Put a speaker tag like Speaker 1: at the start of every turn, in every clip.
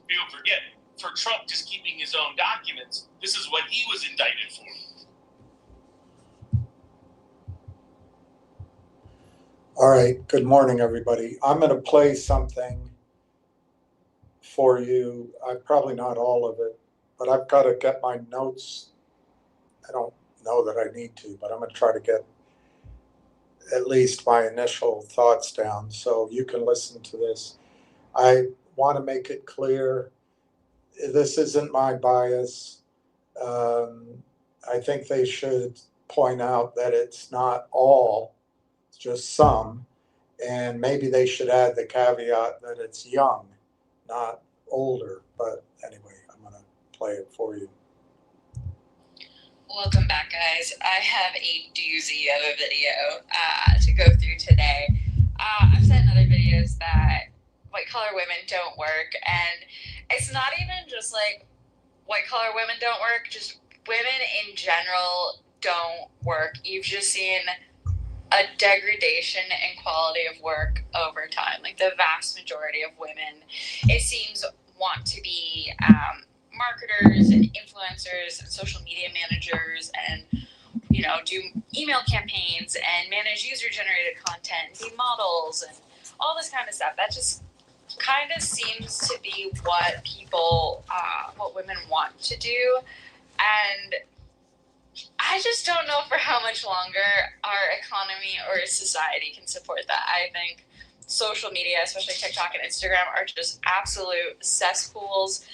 Speaker 1: People forget, for Trump just keeping his own documents, this is what he was indicted for.
Speaker 2: All right, good morning, everybody. I'm going to play something for you. Probably not all of it, but I've got to get my notes. I don't know that I need to, but I'm going to try to get at least my initial thoughts down so you can listen to this. I want to make it clear, this isn't my bias. I think they should point out that it's not all, it's just some. And maybe they should add the caveat that it's young, not older. But anyway, I'm going to play it for you.
Speaker 3: Welcome back, guys. I have a doozy of a video to go through today. I've said in other videos that white-collar women don't work, and it's not even just like white-collar women don't work, just women in general don't work. You've just seen a degradation in quality of work over time. Like the vast majority of women, it seems, want to be marketers and influencers and social media managers and, you know, do email campaigns and manage user-generated content, be models and all this kind of stuff. That just kind of seems to be what people, what women want to do. And I just don't know for how much longer our economy or society can support that. I think social media, especially TikTok and Instagram, are just absolute cesspools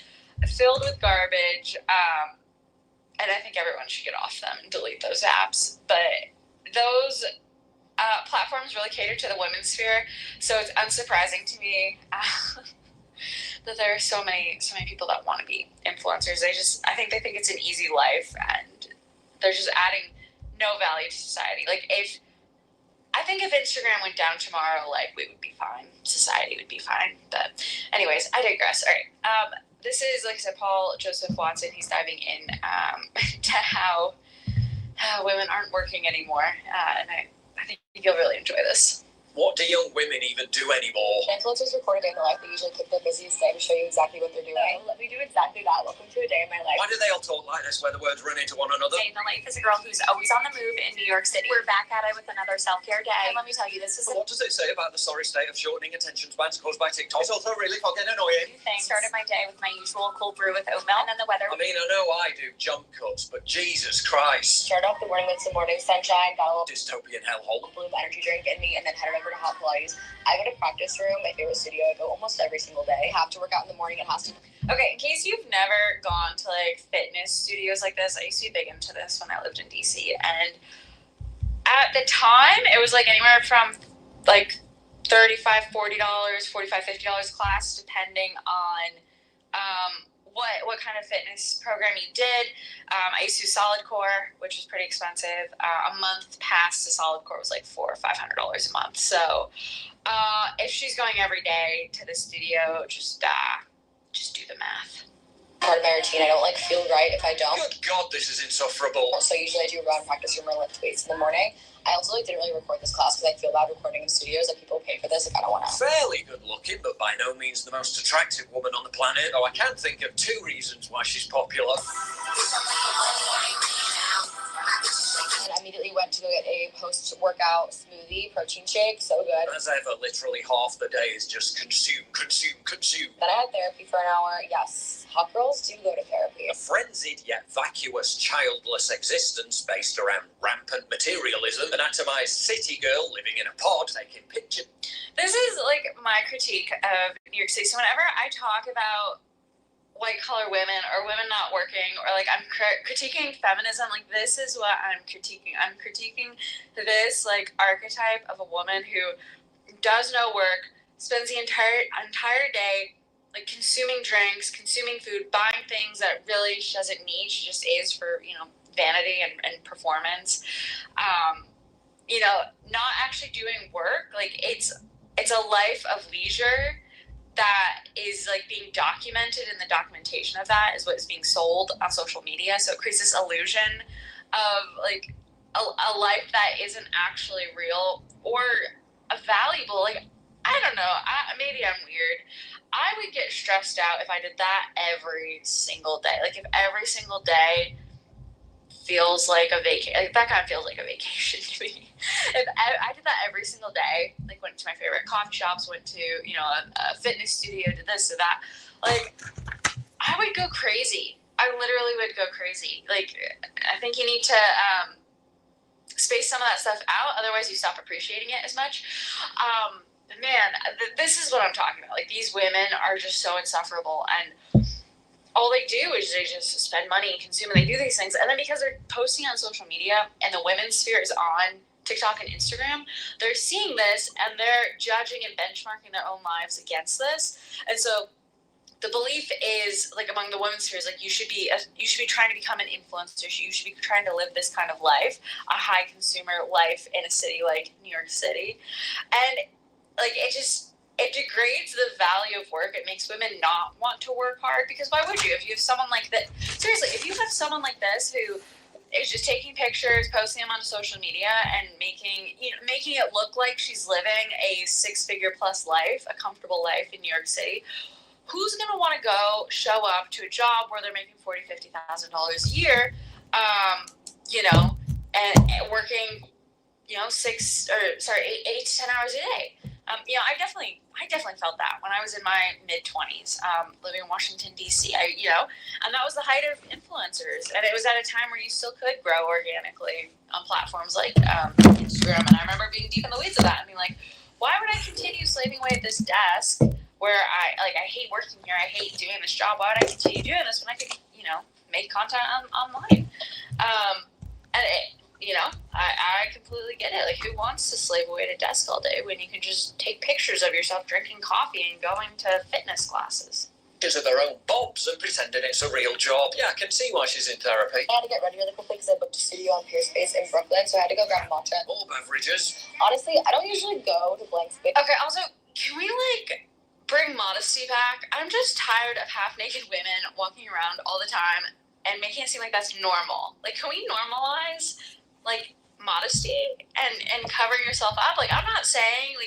Speaker 3: filled with garbage. And I think everyone should get off them and delete those apps. But those platforms really cater to the women's sphere. So it's unsurprising to me that there are so many people that want to be influencers. I think they think it's an easy life, and they're just adding no value to society. Like I think if Instagram went down tomorrow, like we would be fine. Society would be fine. But anyways, I digress. All right. This is, like I said, Paul Joseph Watson. He's diving in to how women aren't working anymore. And I think you'll really enjoy this.
Speaker 4: What do young women even do anymore?
Speaker 5: Influencers record a day in their life. They usually pick their busiest day to show you exactly what they're doing.
Speaker 6: Let me do exactly that. Welcome to a day in my life.
Speaker 4: Why do they all talk like this where the words run into one another?
Speaker 6: Day in the life is a girl who's always on the move in New York City. We're back at it with another self-care day. And let me tell you, this is
Speaker 4: What does it say about the sorry state of shortening attention spans caused by TikTok? It's also really fucking annoying.
Speaker 6: Started my day with my usual cold brew with oat milk, and then the weather.
Speaker 4: I mean, I know I do jump cuts, but Jesus Christ.
Speaker 5: Started off the morning with some morning sunshine, got a little
Speaker 4: Dystopian hellhole.
Speaker 5: blue energy drink in me, and then headed over to Hot Pilates. I go to practice room, my favorite studio. I go almost every single day. I have to work out in the morning. It has to.
Speaker 3: Okay, in case you've never gone to like fitness studios like this, I used to be big into this when I lived in DC, and at the time it was like anywhere from like $35, $40, $45, $50 class, depending on what kind of fitness program you did. I used to do solid core, which was pretty expensive. A month pass to solid core was like $400 or $500 a month. So if she's going every day to the studio, just do the math.
Speaker 5: Part of my routine. I don't feel right if I don't.
Speaker 4: Good God, this is insufferable.
Speaker 5: So usually I do run, practice room, or lift weights in the morning. I also didn't really record this class because I feel bad recording in studios. People pay for this. I don't want to.
Speaker 4: Fairly good looking, but by no means the most attractive woman on the planet. Though I can think of 2 reasons why she's popular.
Speaker 5: And I immediately went to go get a post-workout smoothie, protein shake. So good.
Speaker 4: As ever, literally half the day is just consume.
Speaker 5: Then I had therapy for an hour. Yes. Hot girls do go to therapy.
Speaker 4: A frenzied yet vacuous, childless existence based around rampant materialism, an atomized city girl living in a pod taking pictures.
Speaker 3: This is like my critique of New York City. So whenever I talk about white-collar women or women not working, or like I'm critiquing feminism, like this is what I'm critiquing. I'm critiquing this like archetype of a woman who does no work, spends the entire day like consuming drinks, consuming food, buying things that really she doesn't need. She just is for, vanity and performance. Not actually doing work. Like it's a life of leisure that is like being documented, and the documentation of that is what is being sold on social media. So it creates this illusion of like a life that isn't actually real or valuable. Like I don't know. Maybe I'm weird. I would get stressed out if I did that every single day. Like if every single day feels like a vacation, like that kind of feels like a vacation to me. If I did that every single day, like went to my favorite coffee shops, went to, you know, a fitness studio, did this or that, like I would go crazy. I literally would go crazy. Like I think you need to space some of that stuff out. Otherwise you stop appreciating it as much. Man, this is what I'm talking about. Like these women are just so insufferable, and all they do is they just spend money, consume, and they do these things. And then because they're posting on social media and the women's sphere is on TikTok and Instagram, they're seeing this and they're judging and benchmarking their own lives against this. And so the belief is, like, among the women's spheres, like you should be trying to become an influencer. You should be trying to live this kind of life, a high consumer life in a city like New York City. And like it degrades the value of work. It makes women not want to work hard, because why would you? If you have someone like that, seriously, if you have someone like this who is just taking pictures, posting them on social media, and making it look like she's living a 6-figure plus life, a comfortable life in New York City, who's gonna want to go show up to a job where they're making $40,000-$50,000 a year, and working, 8 to 10 hours a day? I definitely felt that when I was in my mid-20s, living in Washington, D.C. And that was the height of influencers. And it was at a time where you still could grow organically on platforms like Instagram. And I remember being deep in the weeds of that and being like, why would I continue slaving away at this desk where I hate working here, I hate doing this job? Why would I continue doing this when I could, make content online? I completely get it. Like, who wants to slave away at a desk all day when you can just take pictures of yourself drinking coffee and going to fitness classes?
Speaker 4: Of their own bobs and pretending it's a real job. Yeah, I can see why she's in therapy.
Speaker 5: I had to get ready really quickly because I booked a studio on Pierce Space in Brooklyn, so I had to go grab matcha.
Speaker 4: More beverages.
Speaker 5: Honestly, I don't usually go to blank space.
Speaker 3: Okay, also, can we, bring modesty back? I'm just tired of half-naked women walking around all the time and making it seem like that's normal. Like, can we normalize, modesty and covering yourself up? Like, I'm not saying,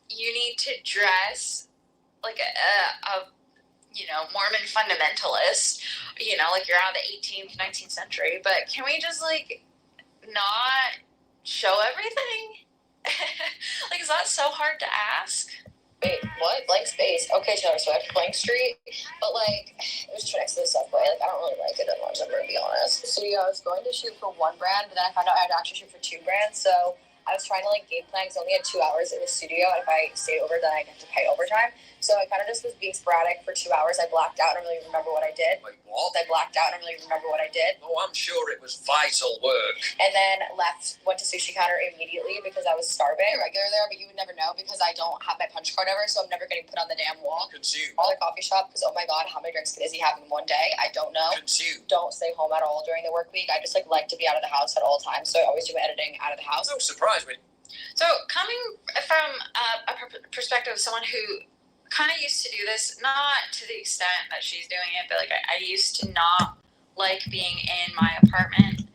Speaker 3: you need to dress like a Mormon fundamentalist, like you're out of the 18th, 19th century, but can we just, not show everything? Is that so hard to ask?
Speaker 5: Wait, what? Blank space? Okay, Taylor Swift, Blank Street, but it was just next to the subway. I don't really like it that much, I'm gonna be honest. The studio, I was going to shoot for one brand, but then I found out I had to actually shoot for 2 brands, so I was trying to game plan because I only had 2 hours in the studio, and if I stayed over, then I'd have to pay overtime. So I kind of just was being sporadic for 2 hours. I blacked out and I don't really remember what I did.
Speaker 4: Wait, what?
Speaker 5: I blacked out and I don't really remember what I did.
Speaker 4: Oh, I'm sure it was vital work.
Speaker 5: And then went to sushi counter immediately because I was starving. I'm regular there, but you would never know because I don't have my punch card ever, so I'm never getting put on the damn wall.
Speaker 4: Consume.
Speaker 5: All the coffee shop, because oh my god, how many drinks is he having in one day? I don't know.
Speaker 4: Consume.
Speaker 5: Don't stay home at all during the work week. I just like to be out of the house at all times, so I always do my editing out of the house.
Speaker 4: No surprise me.
Speaker 3: So coming from a perspective of someone who kind of used to do this, not to the extent that she's doing it, but I used to not like being in my apartment,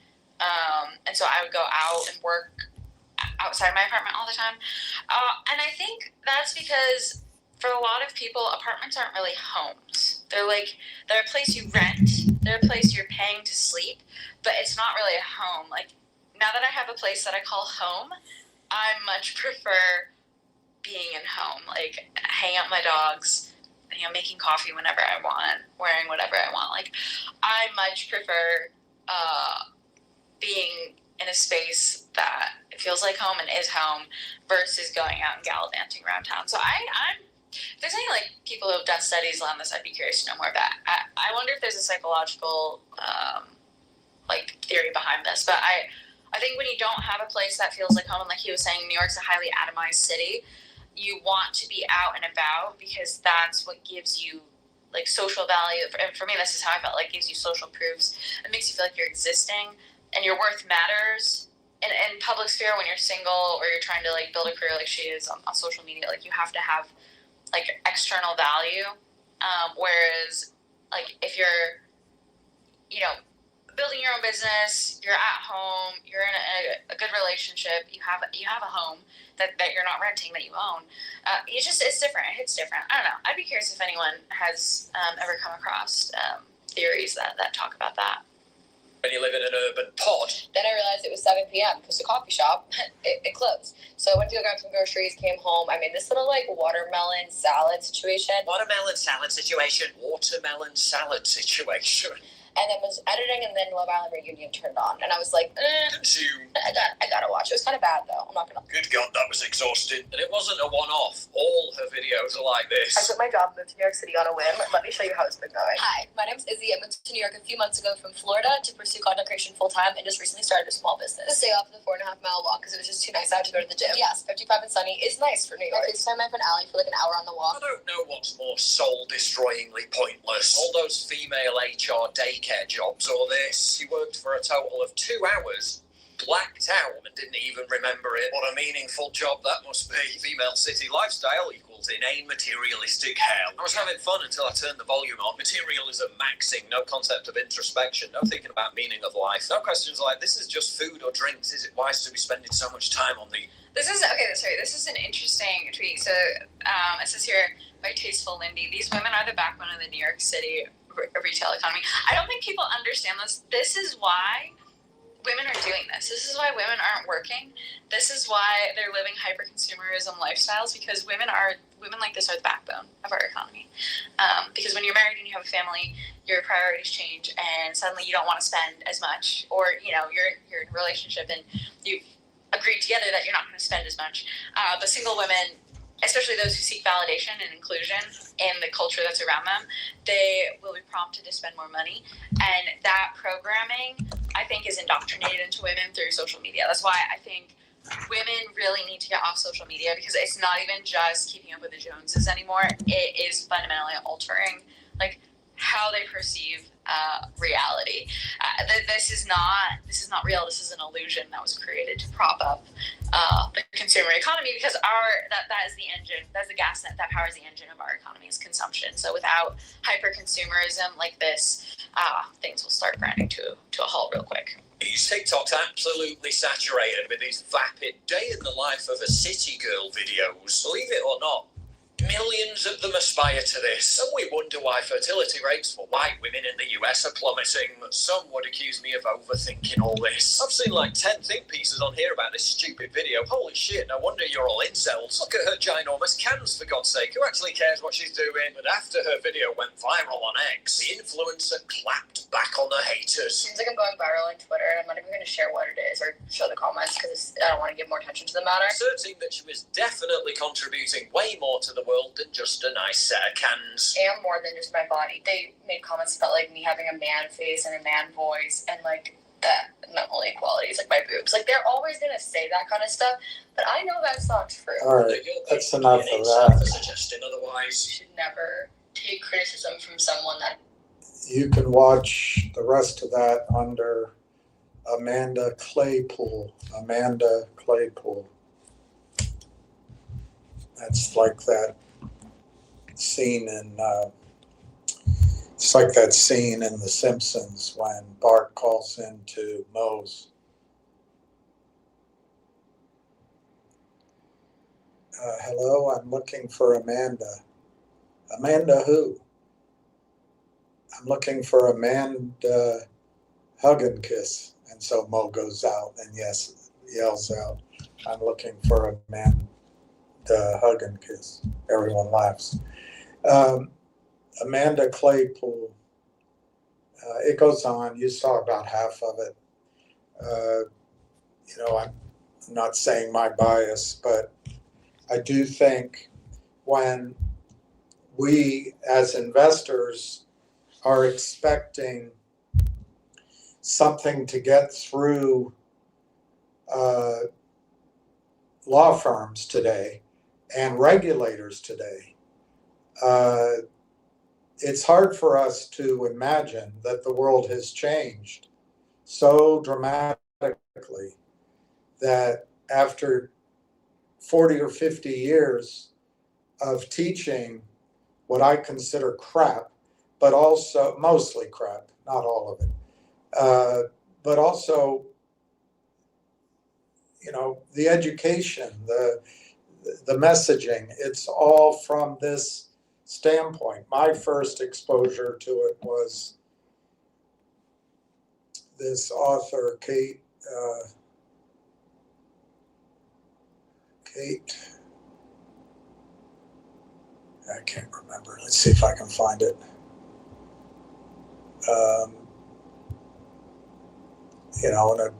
Speaker 3: and so I would go out and work outside my apartment all the time, and I think that's because for a lot of people, apartments aren't really homes. They're a place you rent, they're a place you're paying to sleep, but it's not really a home. Now that I have a place that I call home, I much prefer being in home, hanging out with my dogs, making coffee whenever I want, wearing whatever I want. I much prefer being in a space that feels like home and is home versus going out and gallivanting around town. So if there's any people who have done studies on this, I'd be curious to know more about. I wonder if there's a psychological theory behind this, but I think when you don't have a place that feels like home, and like he was saying, New York's a highly atomized city, you want to be out and about because that's what gives you social value. And for me, this is how I felt, gives you social proofs. It makes you feel like you're existing and your worth matters. And in public sphere, when you're single or you're trying to build a career like she is on social media, you have to have external value. Whereas if you're, building your own business, you're at home, you're in a good relationship, you have a home that you're not renting, that you own. It's different. It hits different. I don't know. I'd be curious if anyone has ever come across theories that talk about that.
Speaker 4: When you live in an urban pod.
Speaker 5: Then I realized it was 7 p.m. because the coffee shop, it closed. So I went to go grab some groceries, came home. I made this little like watermelon salad situation.
Speaker 4: Watermelon salad situation. Watermelon salad situation.
Speaker 5: And then was editing, and then Love Island Reunion turned on, and I was like,
Speaker 4: Consume.
Speaker 5: I gotta watch. It was kind of bad though. I'm not gonna.
Speaker 4: Good God, that was exhausting. And it wasn't a one-off. All her videos are like this.
Speaker 5: I quit my job, moved to New York City on a whim. Let me show you how it's been going. Hi, my name's Izzy. I moved to New York a few months ago from Florida to pursue content creation full time, and just recently started a small business. To stay off the 4.5 mile walk because it was just too nice out to go to the gym. Yes, 55 and sunny is nice for New York. I FaceTime my friend Allie for like an hour on the walk.
Speaker 4: I don't know what's more soul-destroyingly pointless. All those female HR daycare jobs or this. She worked for a total of 2 hours, blacked out, and didn't even remember it. What a meaningful job that must be. Female city lifestyle equals inane materialistic hell. I was having fun until I turned the volume on. Materialism maxing, no concept of introspection, no thinking about meaning of life, no questions like, this is just food or drinks, is it wise to be spending so much time on the...
Speaker 3: This is an interesting tweet. So it says here, by Tasteful Lindy, these women are the backbone of the New York City retail economy. I don't think people understand this. This is why women are doing this. This is why women aren't working. This is why they're living hyper-consumerism lifestyles, because women like this are the backbone of our economy. Because when you're married and you have a family, your priorities change, and suddenly you don't want to spend as much, or you're in a relationship and you've agreed together that you're not going to spend as much. But single women, especially those who seek validation and inclusion in the culture that's around them, they will be prompted to spend more money. And that programming, I think, is indoctrinated into women through social media. That's why I think women really need to get off social media, because it's not even just keeping up with the Joneses anymore. It is fundamentally altering like how they perceive reality. This is not real. This is an illusion that was created to prop up the consumer economy, because that is the engine, that's the gas that powers the engine of our economy, is consumption. So without hyper consumerism like this, things will start grinding to a halt real quick.
Speaker 4: These TikTok's absolutely saturated with these vapid day in the life of a city girl videos. Believe it or not, millions of them aspire to this, and we wonder why fertility rates for white women in the US are plummeting. Some would accuse me of overthinking all this. I've seen like 10 think pieces on here about this stupid video. Holy shit, no wonder you're all incels. Look at her ginormous cans, for God's sake. Who actually cares what she's doing? But after her video went viral on X, the influencer clapped back on the haters.
Speaker 5: Seems like I'm going viral on Twitter, and I'm not even going to share what it is or show the comments because I don't want to give more attention to the matter.
Speaker 4: Asserting that she was definitely contributing way more to the world than just a nice set of cans.
Speaker 5: And more than just my body. They made comments about like me having a man face and a man voice, and like that not only qualities like my boobs. Like they're always gonna say that kind of stuff, but I know that's not true.
Speaker 2: All right, that's enough of that.
Speaker 4: Suggesting otherwise.
Speaker 5: You should never take criticism from someone that.
Speaker 2: You can watch the rest of that under Amanda Claypool. Amanda Claypool. That's like that scene in it's like that scene in The Simpsons when Bart calls into Moe's. Hello, I'm looking for Amanda. Amanda who? I'm looking for Amanda Hug and Kiss. And so Moe goes out and yells out, I'm looking for Amanda Hug and Kiss. Everyone laughs. Amanda Claypool, it goes on. You saw about half of it. I'm not saying my bias, but I do think when we as investors are expecting something to get through law firms today and regulators today, it's hard for us to imagine that the world has changed so dramatically that after 40 or 50 years of teaching what I consider crap, but also mostly crap, not all of it, but also, the education, the messaging, it's all from this standpoint. My first exposure to it was this author, Kate, I can't remember. Let's see if I can find it. And a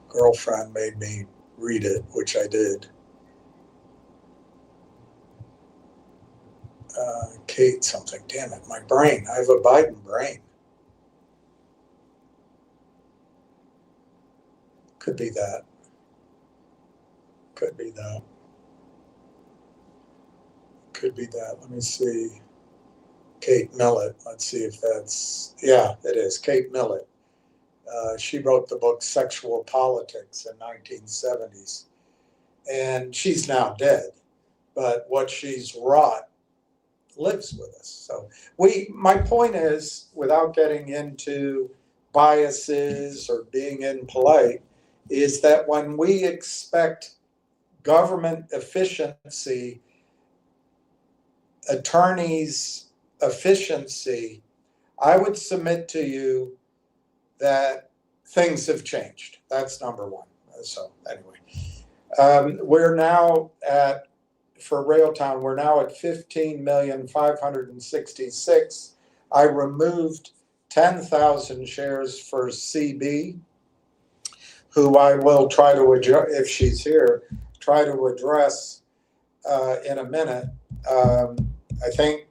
Speaker 2: girlfriend made me read it, which I did. Kate something. Damn it, my brain. I have a Biden brain. Could be that. Could be that. Could be that. Let me see. Kate Millett. Let's see if that's, yeah, it is. Kate Millett. She wrote the book Sexual Politics in 1970s. And she's now dead. But what she's wrought lives with us. So my point is, without getting into biases or being impolite, is that when we expect government efficiency, attorneys' efficiency, I would submit to you that things have changed. That's number one. So anyway, we're now for Railtown, we're now at 15,566,000. I removed 10,000 shares for CB, who I will try to address, if she's here, try to address in a minute. I think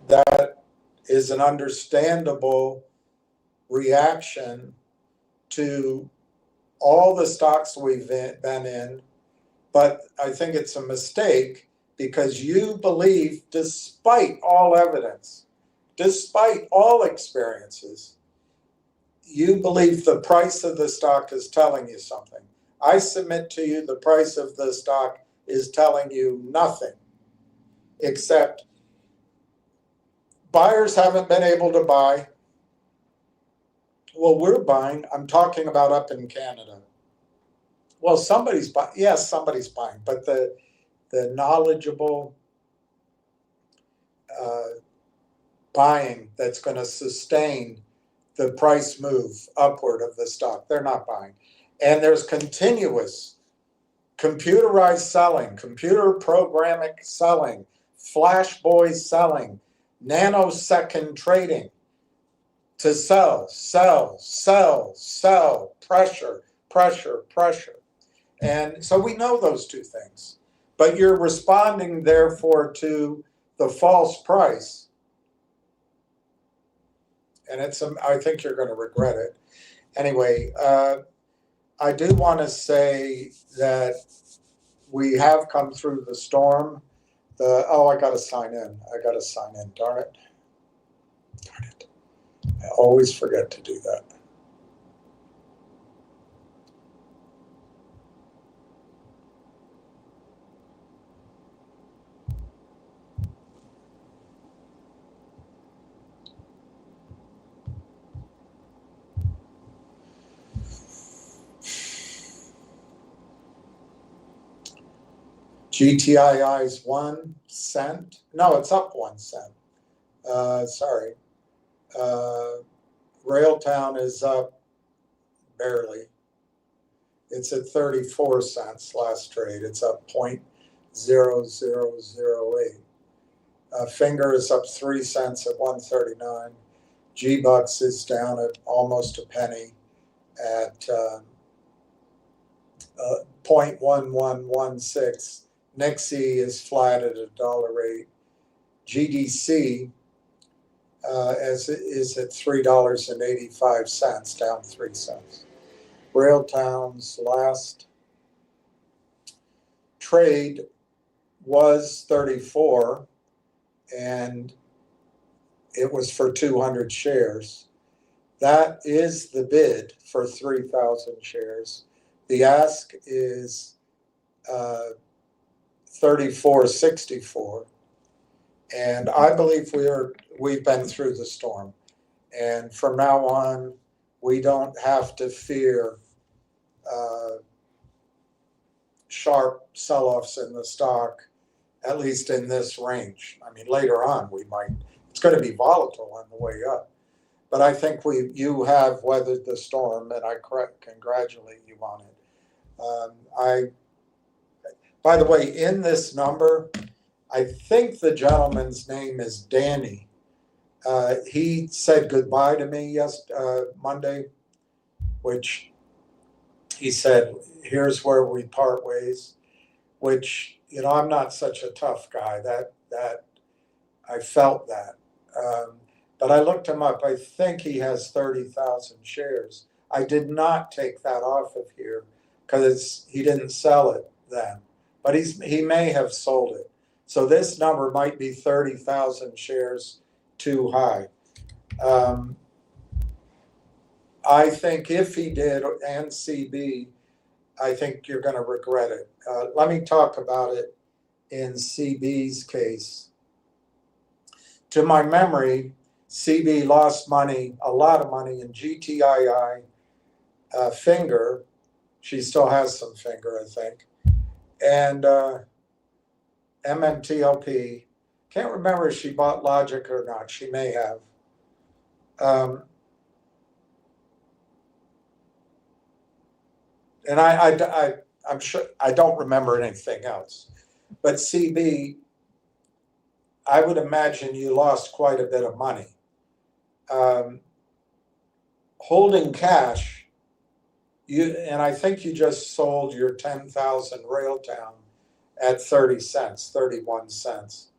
Speaker 2: that is an understandable reaction to all the stocks we've been in, but I think it's a mistake because you believe, despite all evidence, despite all experiences, you believe the price of the stock is telling you something. I submit to you the price of the stock is telling you nothing, except buyers haven't been able to buy. Well, we're buying. I'm talking about up in Canada. Well, somebody's buying. Yes, somebody's buying, but the knowledgeable buying that's going to sustain the price move upward of the stock, they're not buying. And there's continuous computerized selling, computer programming selling, flash boys selling, nanosecond trading to sell, pressure. And so we know those two things, but you're responding therefore to the false price. And I think you're going to regret it. Anyway, I do want to say that we have come through the storm. I got to sign in. Darn it. I always forget to do that. GTII is 1 cent. No, it's up 1 cent. Sorry. Railtown is up barely. It's at 34 cents last trade. It's up 0.0008. Finger is up 3 cents at 139. G-Bucks is down at almost a penny at 0.1116. Nixie is flat at $1.08. GDC is at $3.85, down 3 cents. Railtown's last trade was 34, and it was for 200 shares. That is the bid for 3,000 shares. The ask is $34.64. And I believe we've been through the storm. And from now on, we don't have to fear sharp sell-offs in the stock, at least in this range. I mean, later on, it's going to be volatile on the way up. But I think you have weathered the storm, and I congratulate you on it. By the way, in this number, I think the gentleman's name is Danny. He said goodbye to me Monday, which he said, here's where we part ways, which, I'm not such a tough guy. That I felt that. But I looked him up. I think he has 30,000 shares. I did not take that off of here because he didn't sell it then. But he may have sold it. So this number might be 30,000 shares too high. I think if he did, and CB, I think you're going to regret it. Let me talk about it in CB's case. To my memory, CB lost money, a lot of money in GTII, Finger. She still has some Finger, I think. And MMTLP. Can't remember if she bought Logic or not. She may have. And I'm sure I don't remember anything else. But CB, I would imagine you lost quite a bit of money. Holding cash, and I think you just sold your 10,000 Railtown at 30 cents, 31 cents.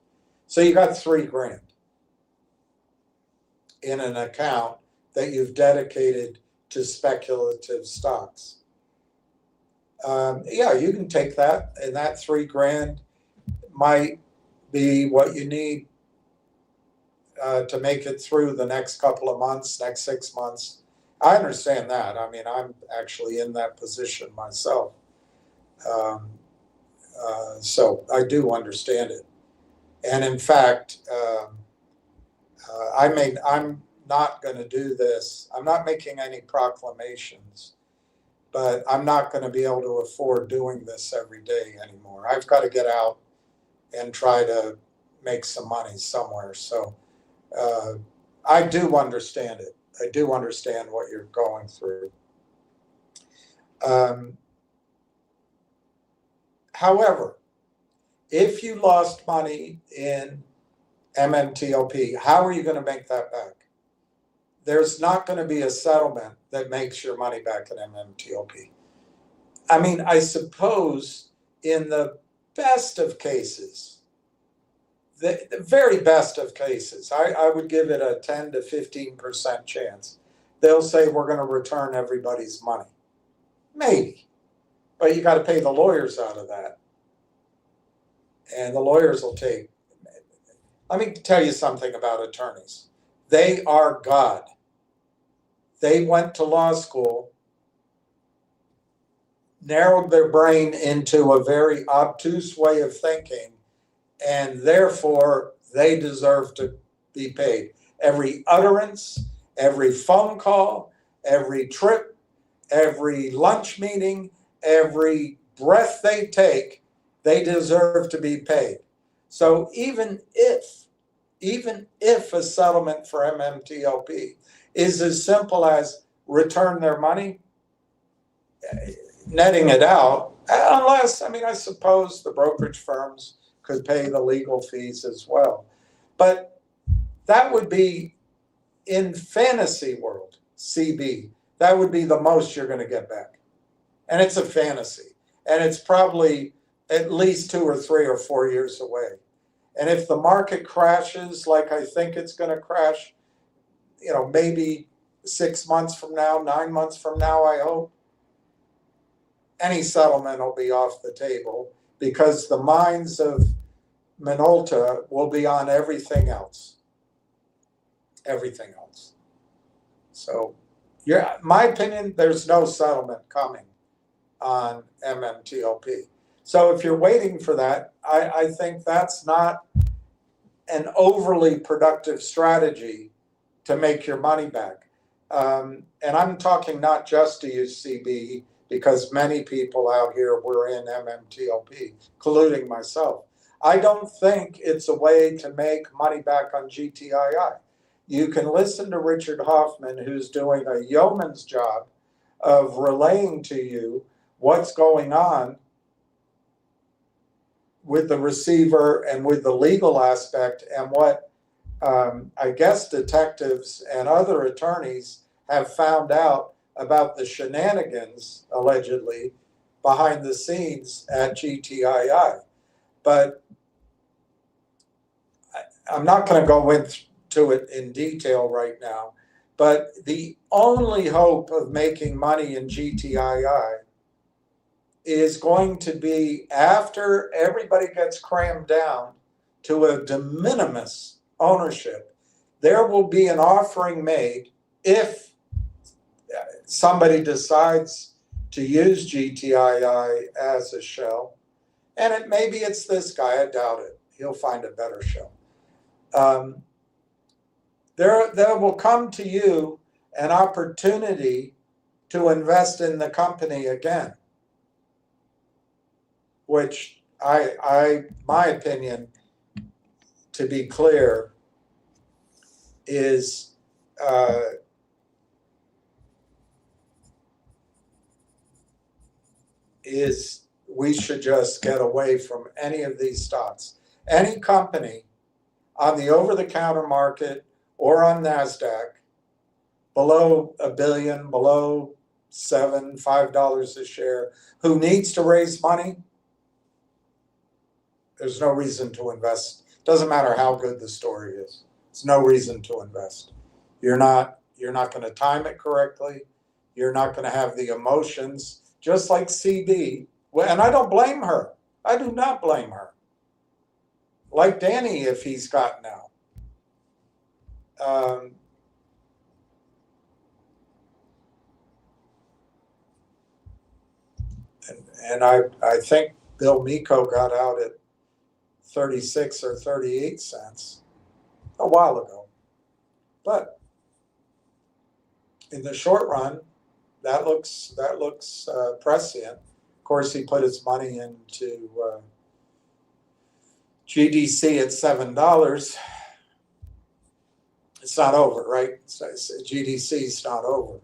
Speaker 2: So you got $3,000 in an account that you've dedicated to speculative stocks. Yeah, you can take that, and that $3,000 might be what you need to make it through the next couple of months, next 6 months. I understand that. I mean, I'm actually in that position myself. So I do understand it. And in fact, I'm not going to do this. I'm not making any proclamations, but I'm not going to be able to afford doing this every day anymore. I've got to get out and try to make some money somewhere. So I do understand it. I do understand what you're going through. However, if you lost money in MMTLP, how are you going to make that back? There's not going to be a settlement that makes your money back in MMTLP. I mean, I suppose in the best of cases, the very best of cases, I would give it a 10 to 15% chance. They'll say we're going to return everybody's money. Maybe. But you got to pay the lawyers out of that. And the lawyers will take. Let me tell you something about attorneys. They are God. They went to law school, narrowed their brain into a very obtuse way of thinking, and therefore they deserve to be paid. Every utterance, every phone call, every trip, every lunch meeting, every breath they take, they deserve to be paid. So even if a settlement for MMTLP is as simple as return their money, netting it out, unless, I suppose the brokerage firms could pay the legal fees as well. But that would be, in fantasy world, CB, that would be the most you're going to get back. And it's a fantasy. And it's probably at least 2 or 3 or 4 years away. And if the market crashes like I think it's going to crash, maybe 6 months from now, 9 months from now, I hope, any settlement will be off the table because the minds of Minolta will be on everything else. Everything else. So, my opinion, there's no settlement coming on MMTLP. So if you're waiting for that, I think that's not an overly productive strategy to make your money back. And I'm talking not just to you, CB, because many people out here were in MMTLP, including myself. I don't think it's a way to make money back on GTII. You can listen to Richard Hoffman, who's doing a yeoman's job of relaying to you what's going on with the receiver and with the legal aspect, and what I guess detectives and other attorneys have found out about the shenanigans, allegedly, behind the scenes at GTII. But I'm not going to go into it in detail right now. But the only hope of making money in GTII is going to be after everybody gets crammed down to a de minimis ownership. There will be an offering made if somebody decides to use GTII as a shell. And maybe it's this guy, I doubt it. He'll find a better shell. There will come to you an opportunity to invest in the company again, which my opinion, to be clear, is we should just get away from any of these stocks. Any company on the over-the-counter market or on NASDAQ below $1 billion, below $5 a share, who needs to raise money, there's no reason to invest. Doesn't matter how good the story is. There's no reason to invest. You're not going to time it correctly. You're not going to have the emotions, just like CB. And I don't blame her. I do not blame her. Like Danny, if he's got now. And I think Bill Miko got out at 36 or 38 cents a while ago. But in the short run, that looks prescient. Of course, he put his money into GDC at $7. It's not over, right? GDC is not over.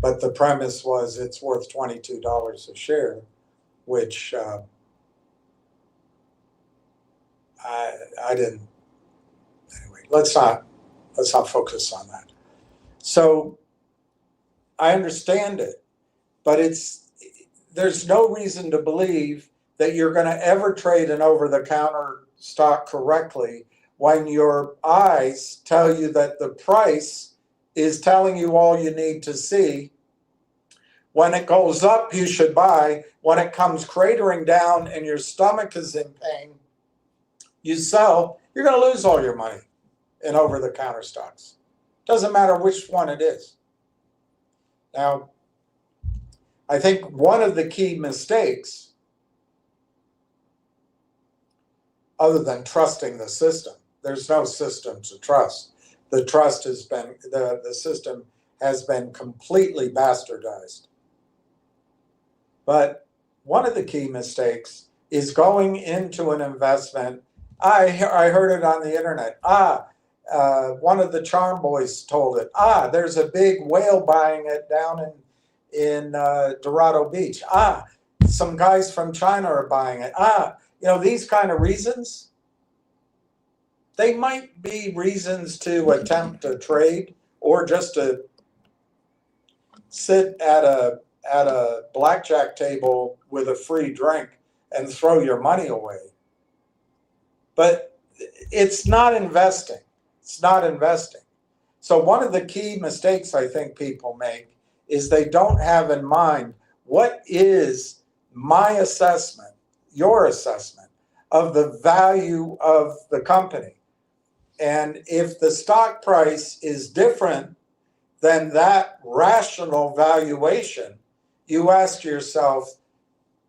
Speaker 2: But the premise was it's worth $22 a share, which I didn't. Anyway, let's not focus on that. So I understand it, but there's no reason to believe that you're going to ever trade an over-the-counter stock correctly when your eyes tell you that the price is telling you all you need to see. When it goes up, you should buy. When it comes cratering down and your stomach is in pain, you sell. You're going to lose all your money in over-the-counter stocks. Doesn't matter which one it is. Now, I think one of the key mistakes, other than trusting the system, there's no system to trust. The system has been completely bastardized. But one of the key mistakes is going into an investment. I heard it on the internet. One of the Charm Boys told it. There's a big whale buying it down in Dorado Beach. Some guys from China are buying it. These kind of reasons, they might be reasons to attempt a trade or just to sit at a blackjack table with a free drink and throw your money away. But it's not investing. It's not investing. So one of the key mistakes I think people make is they don't have in mind what is my assessment, your assessment of the value of the company. And if the stock price is different than that rational valuation, you ask yourself,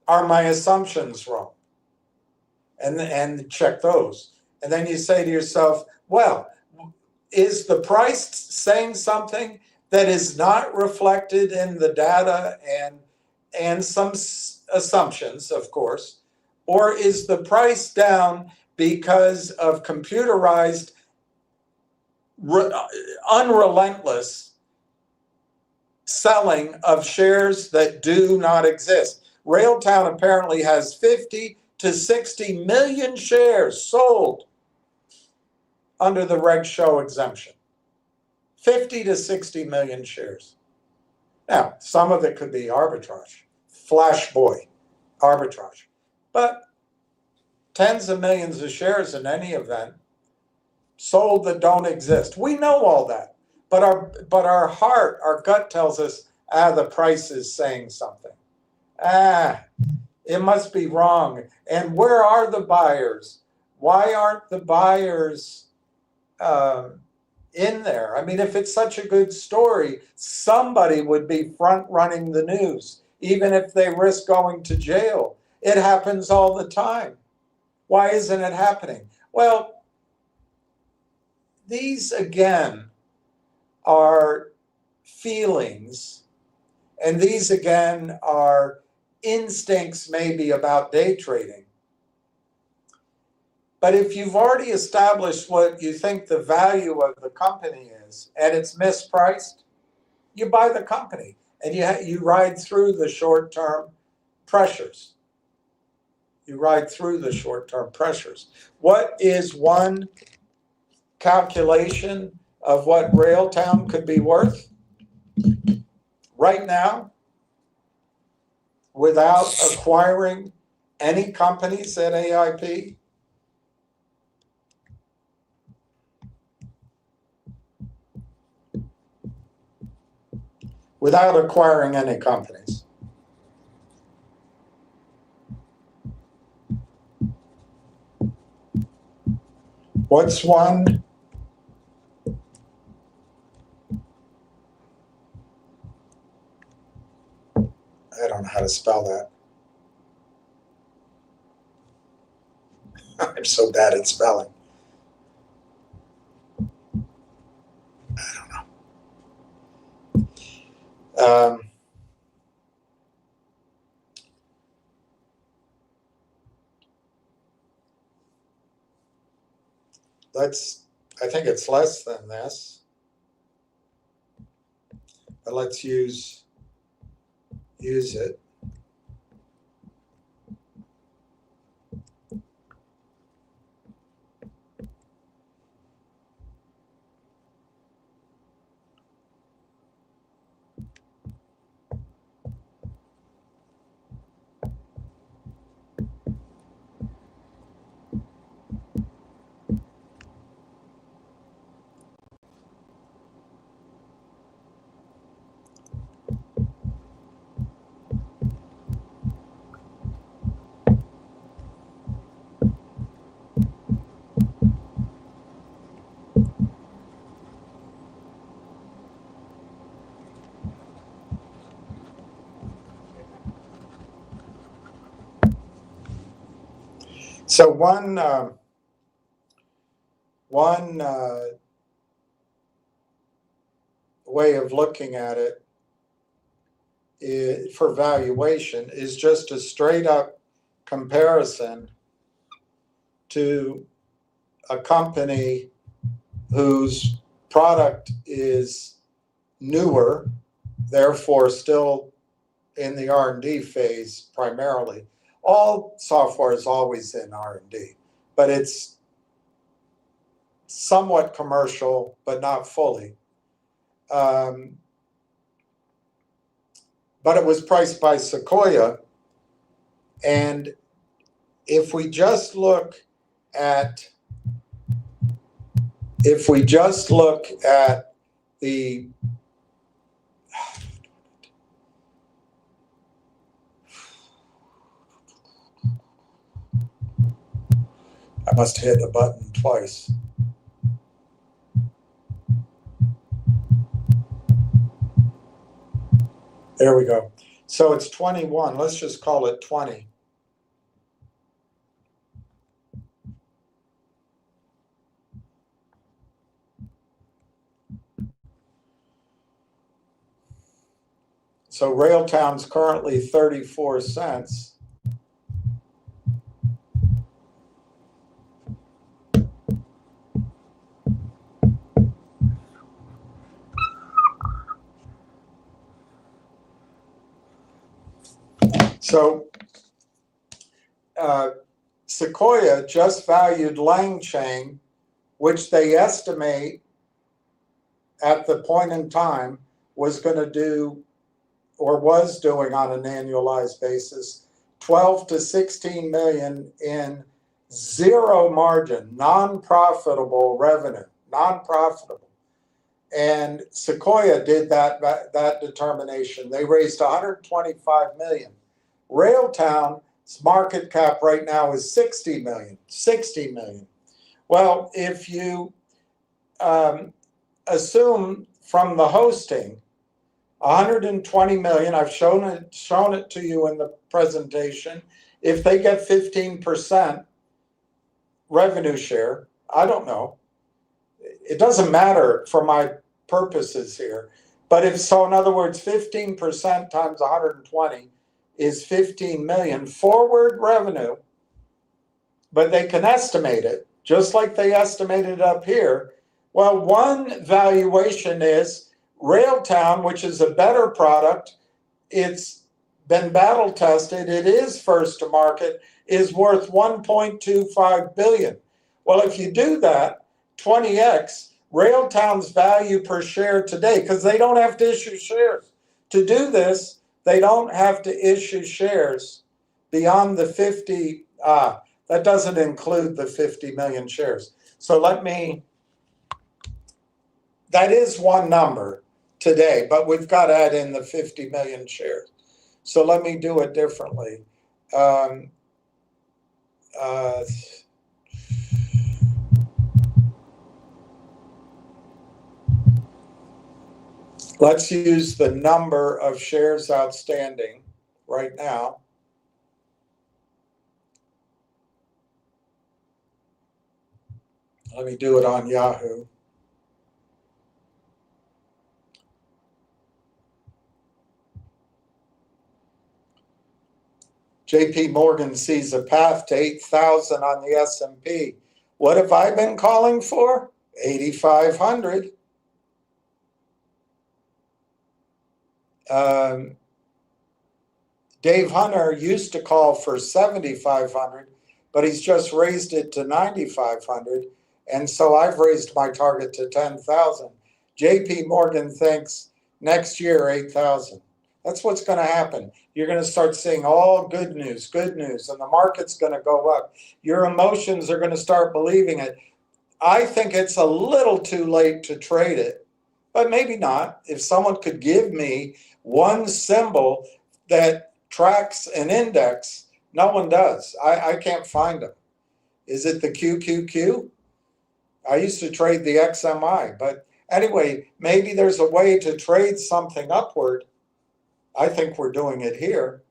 Speaker 2: are my assumptions wrong? And check those. And then you say to yourself, well, is the price saying something that is not reflected in the data and some assumptions, of course? Or is the price down because of computerized, unrelentless selling of shares that do not exist? Railtown apparently has 50 to 60 million shares sold under the Reg Show exemption. 50 to 60 million shares. Now, some of it could be arbitrage, flash boy arbitrage, but tens of millions of shares in any event sold that don't exist. We know all that, but our heart, our gut tells us, the price is saying something. It must be wrong. And where are the buyers? Why aren't the buyers in there? I mean, if it's such a good story, somebody would be front running the news, even if they risk going to jail. It happens all the time. Why isn't it happening? Well, these again are feelings, and these again are instincts maybe about day trading. But if you've already established what you think the value of the company is and it's mispriced, you buy the company and you ride through the short-term pressures. You ride through the short-term pressures. What is one calculation of what Railtown could be worth right now without acquiring any companies at AIP? Without acquiring any companies. What's one? I don't know how to spell that. I'm so bad at spelling. I don't know. I think it's less than this, but let's use it. So one way of looking at it for valuation is just a straight up comparison to a company whose product is newer, therefore still in the R&D phase primarily. All software is always in R&D, but it's somewhat commercial, but not fully. But it was priced by Sequoia. And if we just look at the I must hit the button twice. There we go. So it's 21. Let's just call it 20. So Railtown's currently 34 cents. So Sequoia just valued Lang Chain, which they estimate at the point in time was going to do, or was doing on an annualized basis, 12 to 16 million in zero margin, non-profitable revenue, non-profitable. And Sequoia did that determination. They raised 125 million. Railtown's market cap right now is 60 million. 60 million. Well, if you assume from the hosting 120 million, I've shown it to you in the presentation. If they get 15% revenue share, I don't know. It doesn't matter for my purposes here. But if so, in other words, 15% times 120 is 15 million forward revenue, but they can estimate it, just like they estimated it up here. Well, one valuation is Railtown, which is a better product. It's been battle tested. It is first to market, is worth 1.25 billion. Well, if you do that, 20x Railtown's value per share today, because they don't have to issue shares. To do this, they don't have to issue shares beyond the 50, that doesn't include the 50 million shares. So that is one number today, but we've got to add in the 50 million shares. So let me do it differently. Let's use the number of shares outstanding right now. Let me do it on Yahoo. JP Morgan sees a path to 8,000 on the S&P. What have I been calling for? 8,500. Dave Hunter used to call for 7,500, but he's just raised it to 9,500. And so I've raised my target to 10,000. JP Morgan thinks next year 8,000. That's what's going to happen. You're going to start seeing all good news, and the market's going to go up. Your emotions are going to start believing it. I think it's a little too late to trade it, but maybe not. If someone could give me one symbol that tracks an index, no one does. I can't find them. Is it the QQQ? I used to trade the XMI, but anyway, maybe there's a way to trade something upward. I think we're doing it here.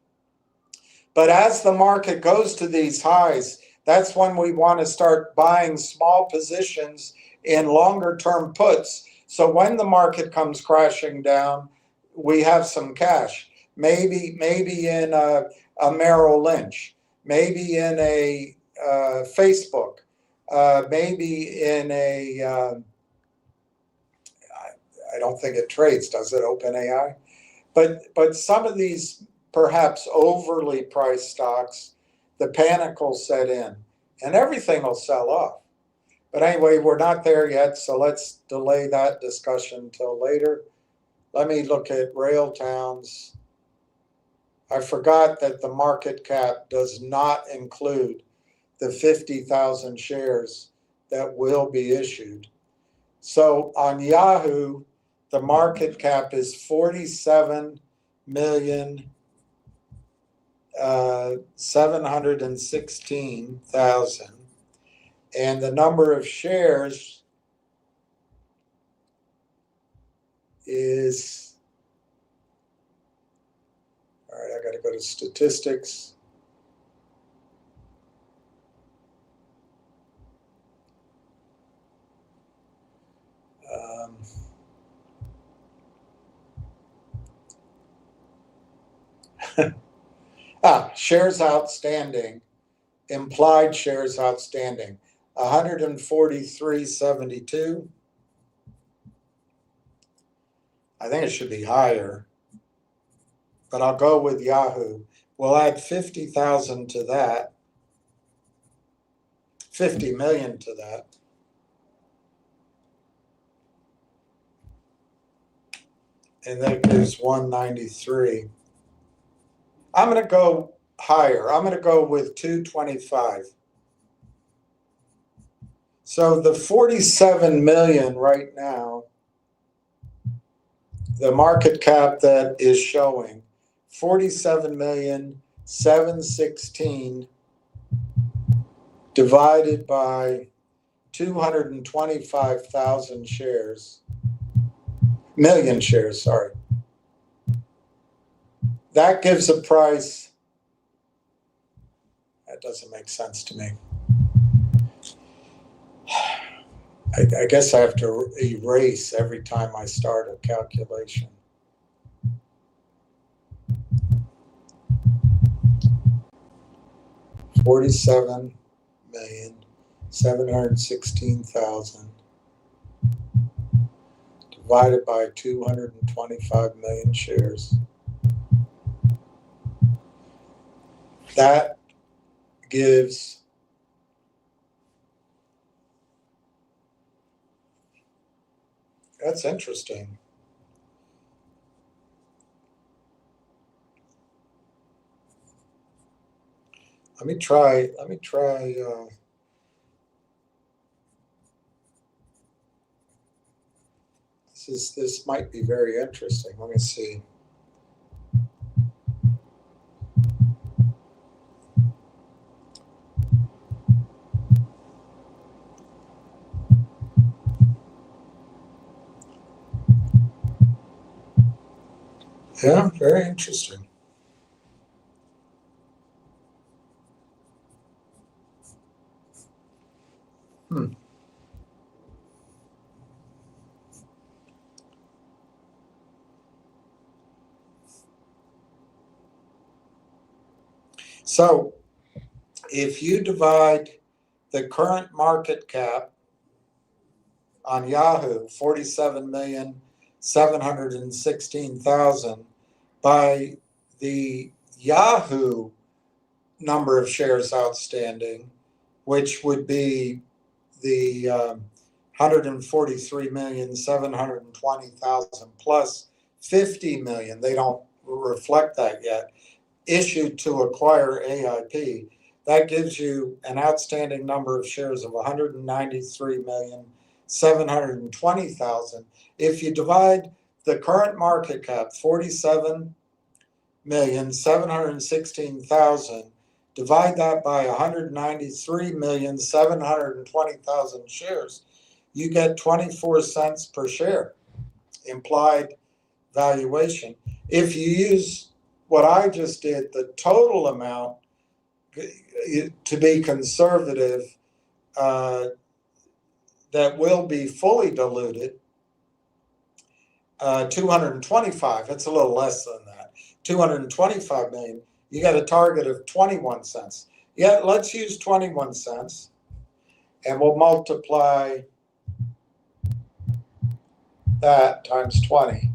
Speaker 2: But as the market goes to these highs, that's when we want to start buying small positions in longer term puts. So when the market comes crashing down, we have some cash. Maybe in a Merrill Lynch, maybe in a Facebook, maybe in a, I don't think it trades, does it, OpenAI? But some of these perhaps overly priced stocks, the panic will set in and everything will sell off. But anyway, we're not there yet, so let's delay that discussion till later. Let me look at Railtown's. I forgot that the market cap does not include the 50,000 shares that will be issued. So on Yahoo, the market cap is 47,716,000, and the number of shares is, all right, I got to go to statistics. Shares outstanding, implied shares outstanding, 143.72. I think it should be higher, but I'll go with Yahoo. We'll add 50,000 to that, 50 million to that. And that gives 193. I'm going to go higher. I'm going to go with 225. So the 47 million right now, the market cap that is showing, 47,716 divided by 225,000 shares, million shares, sorry. That gives a price, that doesn't make sense to me. I guess I have to erase every time I start a calculation. $47,716,000 divided by 225 million shares. That gives that's interesting. Let me try. This might be very interesting. Let me see. Yeah, very interesting. So if you divide the current market cap on Yahoo, 47,716,000, by the Yahoo number of shares outstanding, which would be the 143,720,000 plus 50 million, they don't reflect that yet, issued to acquire AIP, that gives you an outstanding number of shares of 193,720,000. If you divide the current market cap, 47,716,000, divide that by 193,720,000 shares, you get 24 cents per share implied valuation. If you use what I just did, the total amount, to be conservative, that will be fully diluted, 225, it's a little less than that, 225 million, you got a target of 21 cents. Yeah, let's use 21 cents, and we'll multiply that times 20.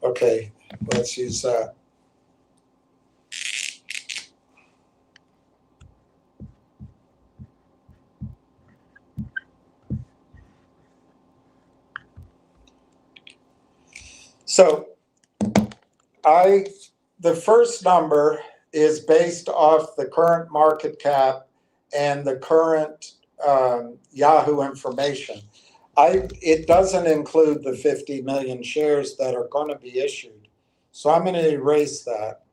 Speaker 2: Okay, let's use that. So the first number is based off the current market cap and the current Yahoo information. It doesn't include the 50 million shares that are going to be issued. So I'm going to erase that.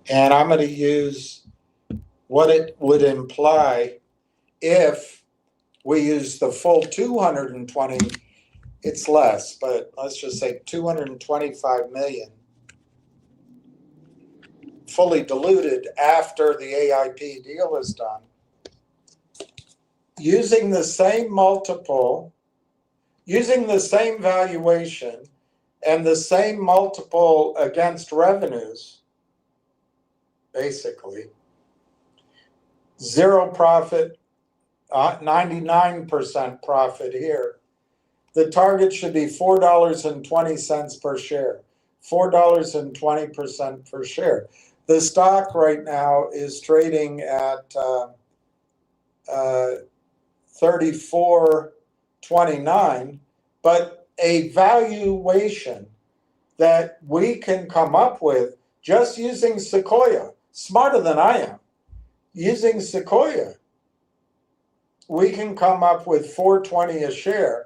Speaker 2: And I'm going to use what it would imply if we use the full 220, it's less, but let's just say 225 million fully diluted after the AIP deal is done. using the same multiple, using the same valuation and the same multiple against revenues, basically, zero profit, 99% profit here. The target should be $4.20 per share, 4.20% per share. The stock right now is trading at 34.29, but a valuation that we can come up with just using Sequoia, smarter than I am, using Sequoia, we can come up with $4.20 a share.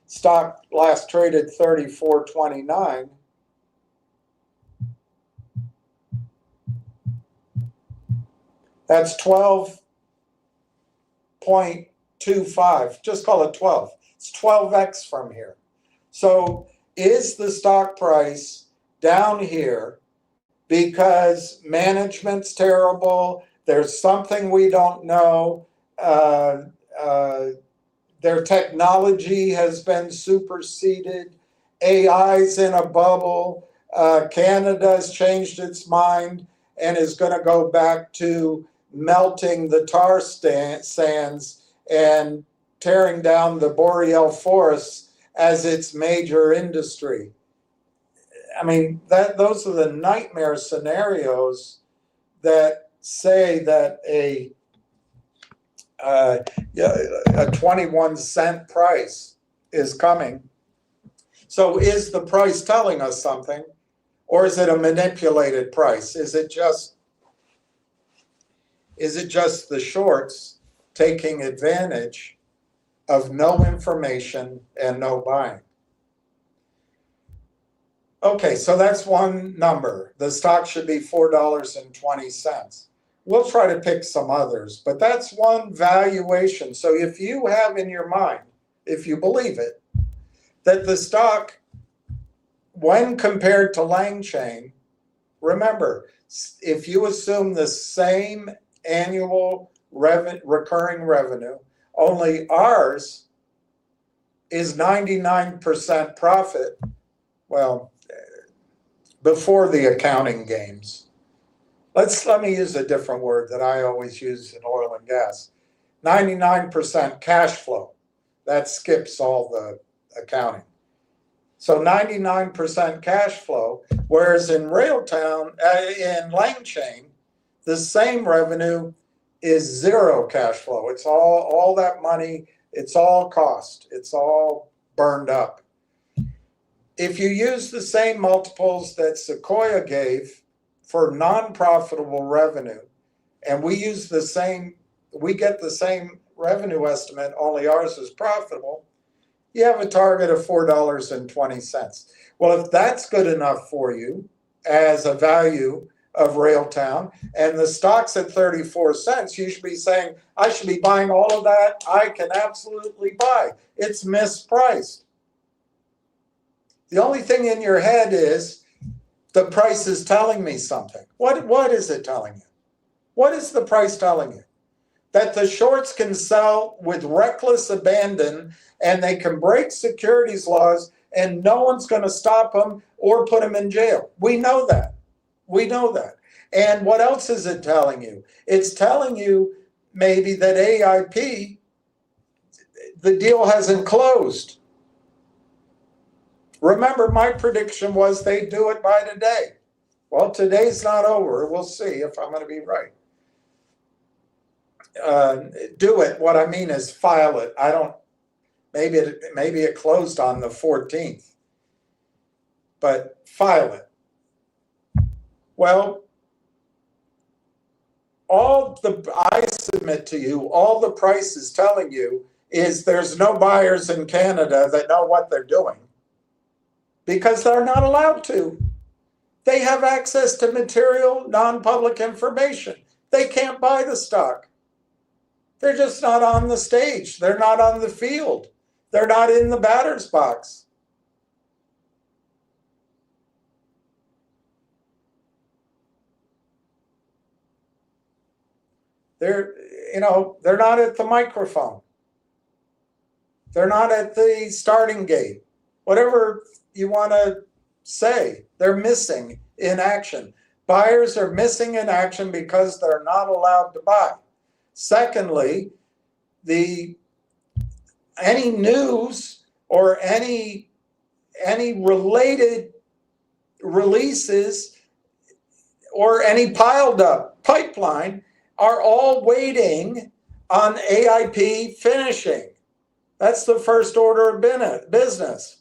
Speaker 2: Stock last traded 34.29. That's 12.25. Just call it 12. It's 12x from here. So is the stock price down here because management's terrible? There's something we don't know. Their technology has been superseded. AI's in a bubble. Canada's changed its mind and is going to go back to melting the tar sands and tearing down the boreal forests as its major industry. I mean, those are the nightmare scenarios that say that a 21-cent price is coming. So is the price telling us something, or is it a manipulated price? Is it just the shorts taking advantage of no information and no buying? Okay, so that's one number. The stock should be $4.20. We'll try to pick some others, but that's one valuation. So if you have in your mind, if you believe it, that the stock, when compared to Lang Chain, remember, if you assume the same annual recurring revenue, only ours is 99% profit, well, before the accounting games. Let me use a different word that I always use in oil and gas. 99% cash flow. That skips all the accounting. So 99% cash flow, whereas in in Lang Chain, the same revenue is zero cash flow. It's all that money, it's all cost, it's all burned up. If you use the same multiples that Sequoia gave for non-profitable revenue, and we get the same revenue estimate, only ours is profitable, you have a target of $4.20. Well, if that's good enough for you as a value of Railtown, and the stock's at 34 cents, you should be saying, I should be buying all of that. I can absolutely buy. It's mispriced. The only thing in your head is, the price is telling me something. What is it telling you? What is the price telling you? That the shorts can sell with reckless abandon and they can break securities laws and no one's going to stop them or put them in jail. We know that. We know that. And what else is it telling you? It's telling you maybe that AIP, the deal hasn't closed. Remember, my prediction was they'd do it by today. Well, today's not over. We'll see if I'm going to be right. Do it. What I mean is file it. Maybe it closed on the 14th, but file it. Well, I submit to you, all the price is telling you is there's no buyers in Canada that know what they're doing because they're not allowed to. They have access to material, non-public information. They can't buy the stock. They're just not on the stage. They're not on the field. They're not in the batter's box. they're not at the microphone. They're not at the starting gate. Whatever you want to say, they're missing in action. Buyers are missing in action because they're not allowed to buy. Secondly, any news or any related releases or any piled up pipeline are all waiting on AIP finishing. That's the first order of business.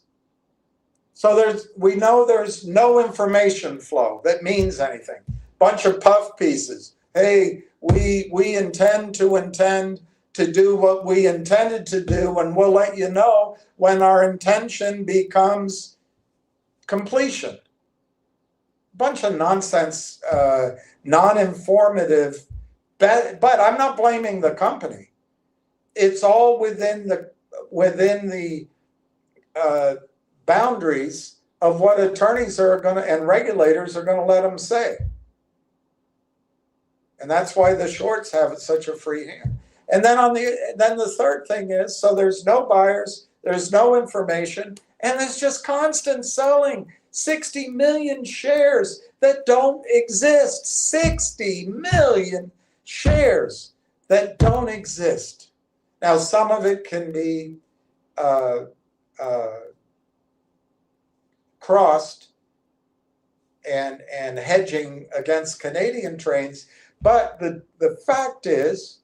Speaker 2: So we know there's no information flow that means anything. Bunch of puff pieces. Hey, we intend to do what we intended to do, and we'll let you know when our intention becomes completion. Bunch of nonsense, non-informative, but I'm not blaming the company. It's all within the boundaries of what attorneys are going to and regulators are going to let them say. And that's why the shorts have such a free hand. And then then the third thing is, so there's no buyers, there's no information, and there's just constant selling. 60 million shares that don't exist. 60 million shares that don't exist. Now, some of it can be crossed and hedging against Canadian trades, but the fact is,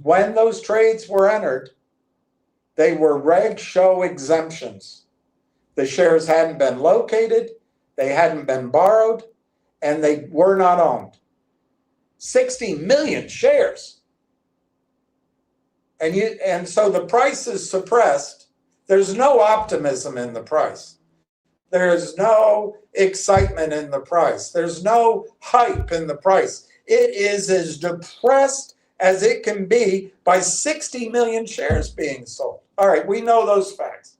Speaker 2: when those trades were entered, they were reg show exemptions. The shares hadn't been located, they hadn't been borrowed, and they were not owned. 60 million shares. And so the price is suppressed. There's no optimism in the price. There's no excitement in the price. There's no hype in the price. It is as depressed as it can be by 60 million shares being sold. All right, we know those facts.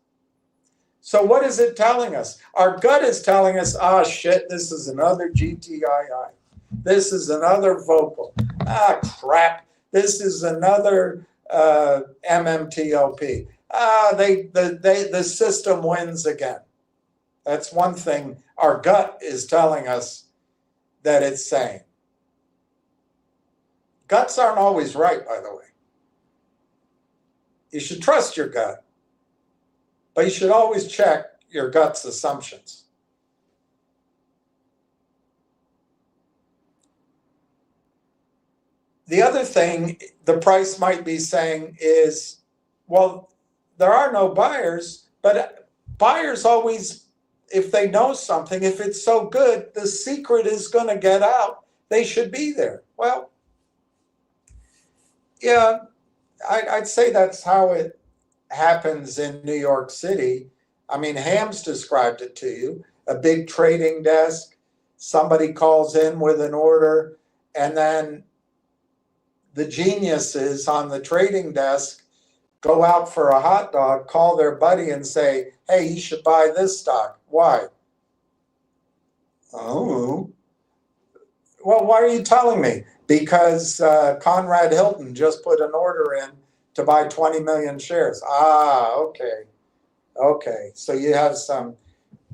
Speaker 2: So what is it telling us? Our gut is telling us, shit, this is another GTII. This is another vocal. Crap, this is another MMTLP. The system wins again. That's one thing our gut is telling us that it's saying. Guts aren't always right, by the way. You should trust your gut, but you should always check your gut's assumptions. The other thing the price might be saying is, well, there are no buyers, but buyers always, if they know something, if it's so good, the secret is going to get out, they should be there. Well, yeah, I'd say that's how it happens in New York City. I mean, Ham's described it to you. A big trading desk, somebody calls in with an order, and then the geniuses on the trading desk go out for a hot dog, call their buddy and say, hey, you should buy this stock. Why? Oh. Well, why are you telling me? Because Conrad Hilton just put an order in to buy 20 million shares. Okay. Okay. So you have some,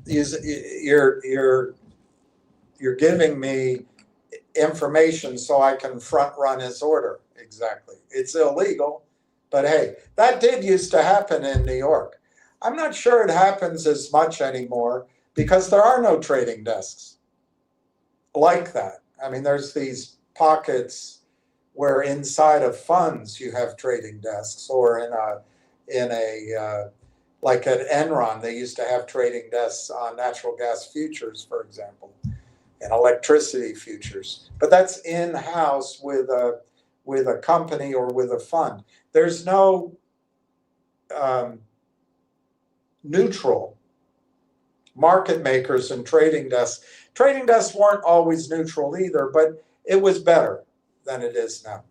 Speaker 2: you're giving me information so I can front run his order. Exactly. It's illegal, but hey, that did used to happen in New York. I'm not sure it happens as much anymore because there are no trading desks like that. I mean, there's these pockets where inside of funds you have trading desks, or in a like at Enron, they used to have trading desks on natural gas futures, for example, and electricity futures. But that's in-house with a company or with a fund. There's no neutral market makers and trading desks. Trading desks weren't always neutral either, but it was better than it is now.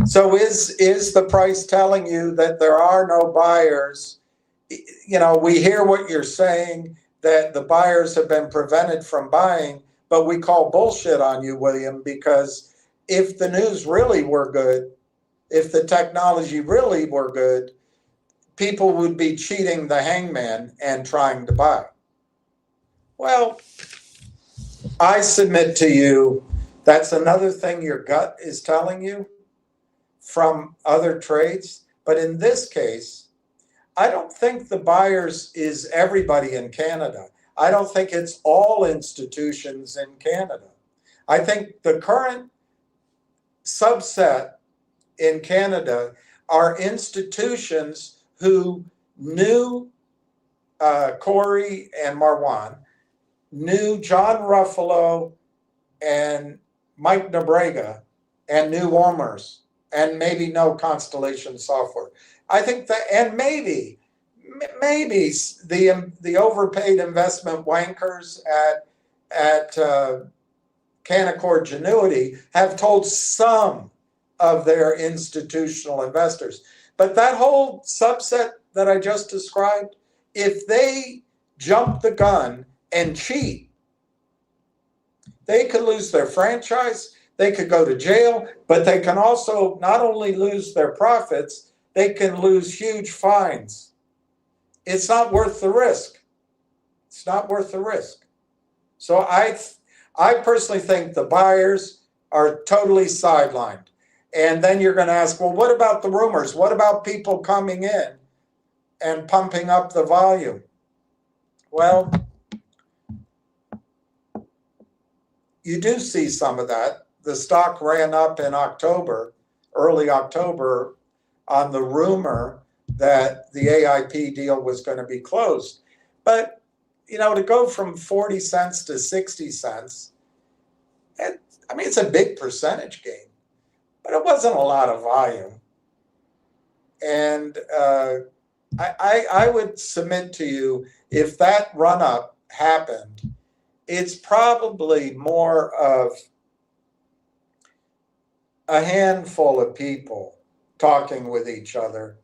Speaker 2: So is the price telling you that there are no buyers? You know, we hear what you're saying, that the buyers have been prevented from buying, but we call bullshit on you, William, because if the news really were good, if the technology really were good, people would be cheating the hangman and trying to buy. Well, I submit to you, that's another thing your gut is telling you from other trades. But in this case, I don't think the buyers is everybody in Canada. I don't think it's all institutions in Canada. I think the current subset in Canada are institutions who knew Corey and Marwan, knew John Ruffalo and Mike Nebrega, and knew Walmers, and maybe know Constellation Software. I think that, and maybe the overpaid investment wankers at Canaccord Genuity have told some of their institutional investors. But that whole subset that I just described, if they jump the gun and cheat, they could lose their franchise, they could go to jail, but they can also not only lose their profits, they can lose huge fines. It's not worth the risk. It's not worth the risk. So I personally think the buyers are totally sidelined. And then you're going to ask, well, what about the rumors? What about people coming in and pumping up the volume? Well, you do see some of that. The stock ran up in October, early October, on the rumor that the AIP deal was going to be closed. But, you know, to go from 40 cents to 60 cents, I mean, it's a big percentage gain, but it wasn't a lot of volume. And I would submit to you, if that run-up happened, it's probably more of a handful of people talking with each other,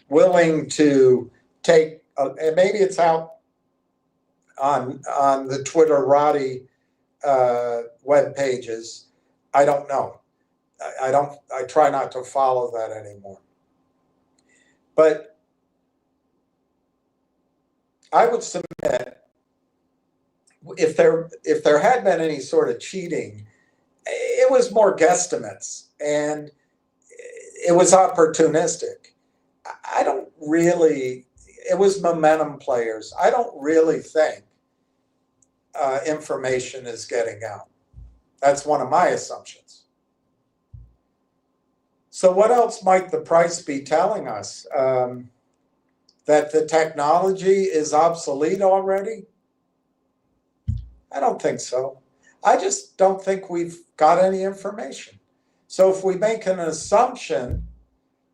Speaker 2: willing to take, and maybe it's out on the Twitterati web pages. I don't know. I try not to follow that anymore. But I would submit, if there had been any sort of cheating, it was more guesstimates and it was opportunistic. I don't really, it was momentum players. I don't really think information is getting out. That's one of my assumptions. So what else might the price be telling us? That the technology is obsolete already? I don't think so. I just don't think we've got any information. So if we make an assumption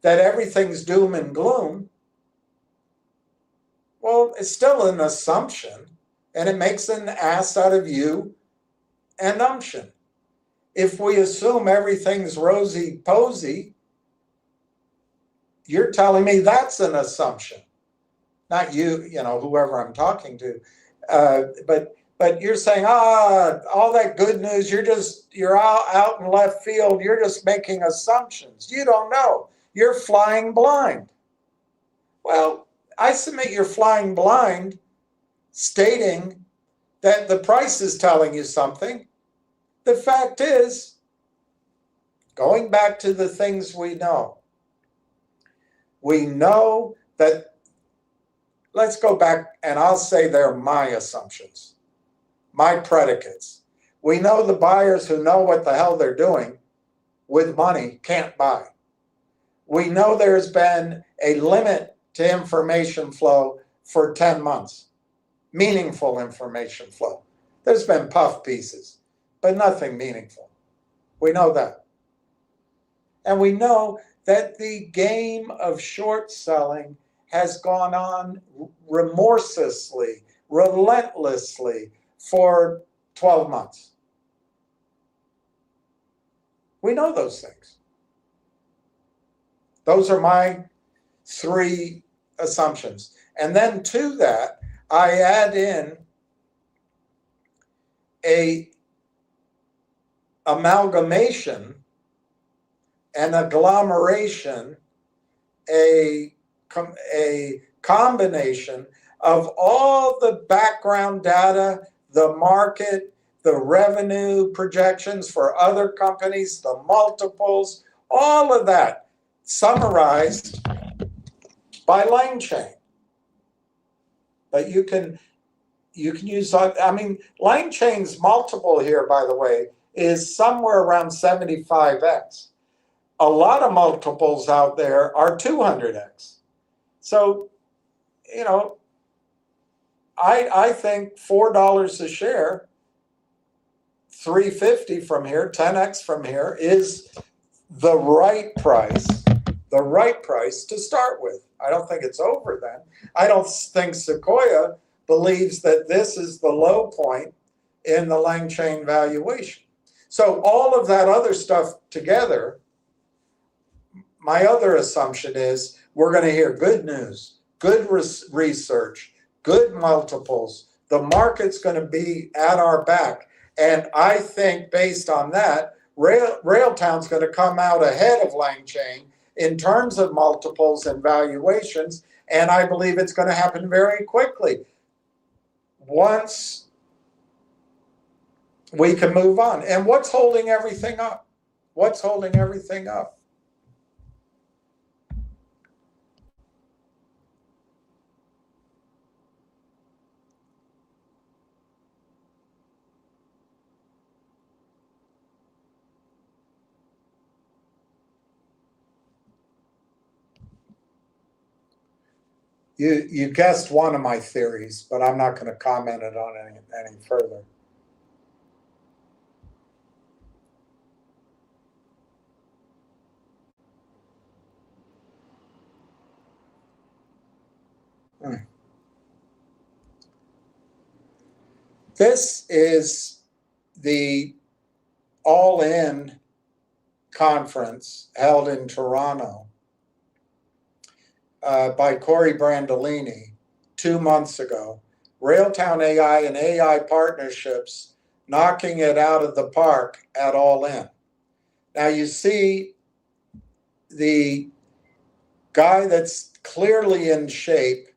Speaker 2: that everything's doom and gloom, well, it's still an assumption, and it makes an ass out of you and umption. If we assume everything's rosy-posy, you're telling me that's an assumption. Not you, you know, whoever I'm talking to. But you're saying, all that good news, you're out in left field, you're just making assumptions. You don't know. You're flying blind. Well, I submit you're flying blind, stating that the price is telling you something. The fact is, going back to the things we know that, let's go back, and I'll say they're my assumptions, my predicates. We know the buyers who know what the hell they're doing with money can't buy. We know there's been a limit to information flow for 10 months, meaningful information flow. There's been puff pieces, but nothing meaningful. We know that. And we know that the game of short selling has gone on remorselessly, relentlessly for 12 months. We know those things. Those are my three assumptions. And then to that, I add in a amalgamation, an agglomeration, a combination of all the background data, the market, the revenue projections for other companies, the multiples, all of that summarized by line chain. But you can use, I mean, line chain's multiple here, by the way, is somewhere around 75x. A lot of multiples out there are 200x. So, you know, I think $4 a share, $3.50 from here, 10x from here is the right price to start with. I don't think it's over then. I don't think Sequoia believes that this is the low point in the Lang chain valuation. So all of that other stuff together, my other assumption is we're going to hear good news, good research, good multiples. The market's going to be at our back. And I think based on that, Railtown's going to come out ahead of Lang chain in terms of multiples and valuations. And I believe it's going to happen very quickly once we can move on. And what's holding everything up? What's holding everything up? You guessed one of my theories, but I'm not going to comment it on any further. This is the all-in conference held in Toronto by Corey Brandolini 2 months ago. Railtown AI and AI partnerships knocking it out of the park at all in. Now you see the guy that's clearly in shape.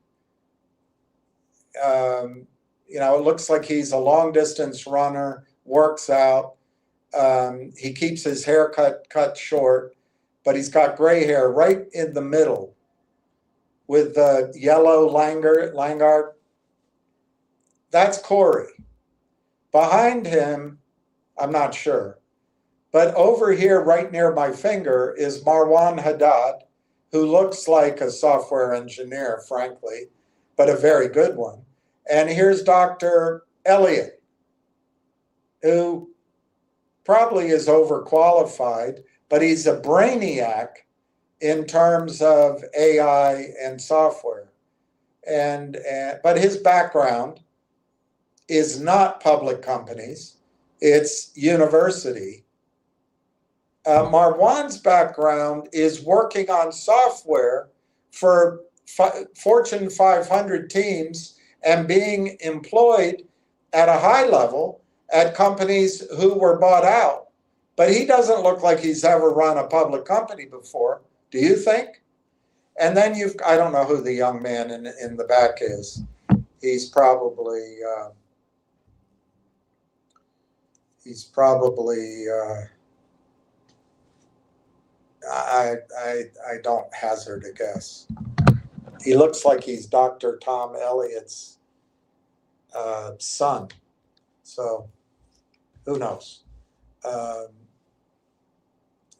Speaker 2: You know, it looks like he's a long distance runner, works out. He keeps his hair cut short, but he's got gray hair right in the middle with the yellow Langard. That's Corey. Behind him, I'm not sure. But over here, right near my finger, is Marwan Haddad, who looks like a software engineer, frankly, but a very good one. And here's Dr. Elliott, who probably is overqualified, but he's a brainiac in terms of AI and software. But his background is not public companies, it's university. Marwan's background is working on software for Fortune 500 teams and being employed at a high level at companies who were bought out. But he doesn't look like he's ever run a public company before. Do you think? And then I don't know who the young man in the back is. He's probably I don't hazard a guess. He looks like he's Dr. Tom Elliott's son. So who knows?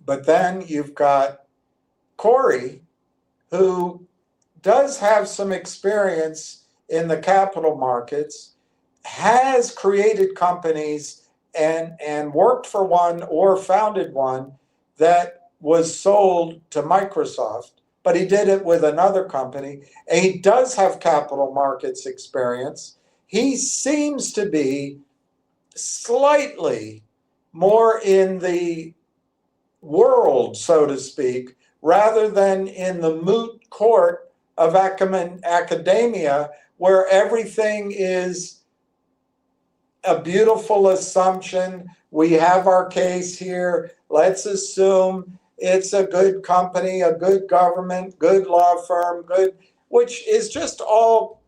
Speaker 2: But then you've got Corey, who does have some experience in the capital markets, has created companies and worked for one or founded one that was sold to Microsoft, but he did it with another company. And he does have capital markets experience. He seems to be slightly more in the world, so to speak, rather than in the moot court of academia, where everything is a beautiful assumption. We have our case here. Let's assume it's a good company, a good government, good law firm, good, which is just all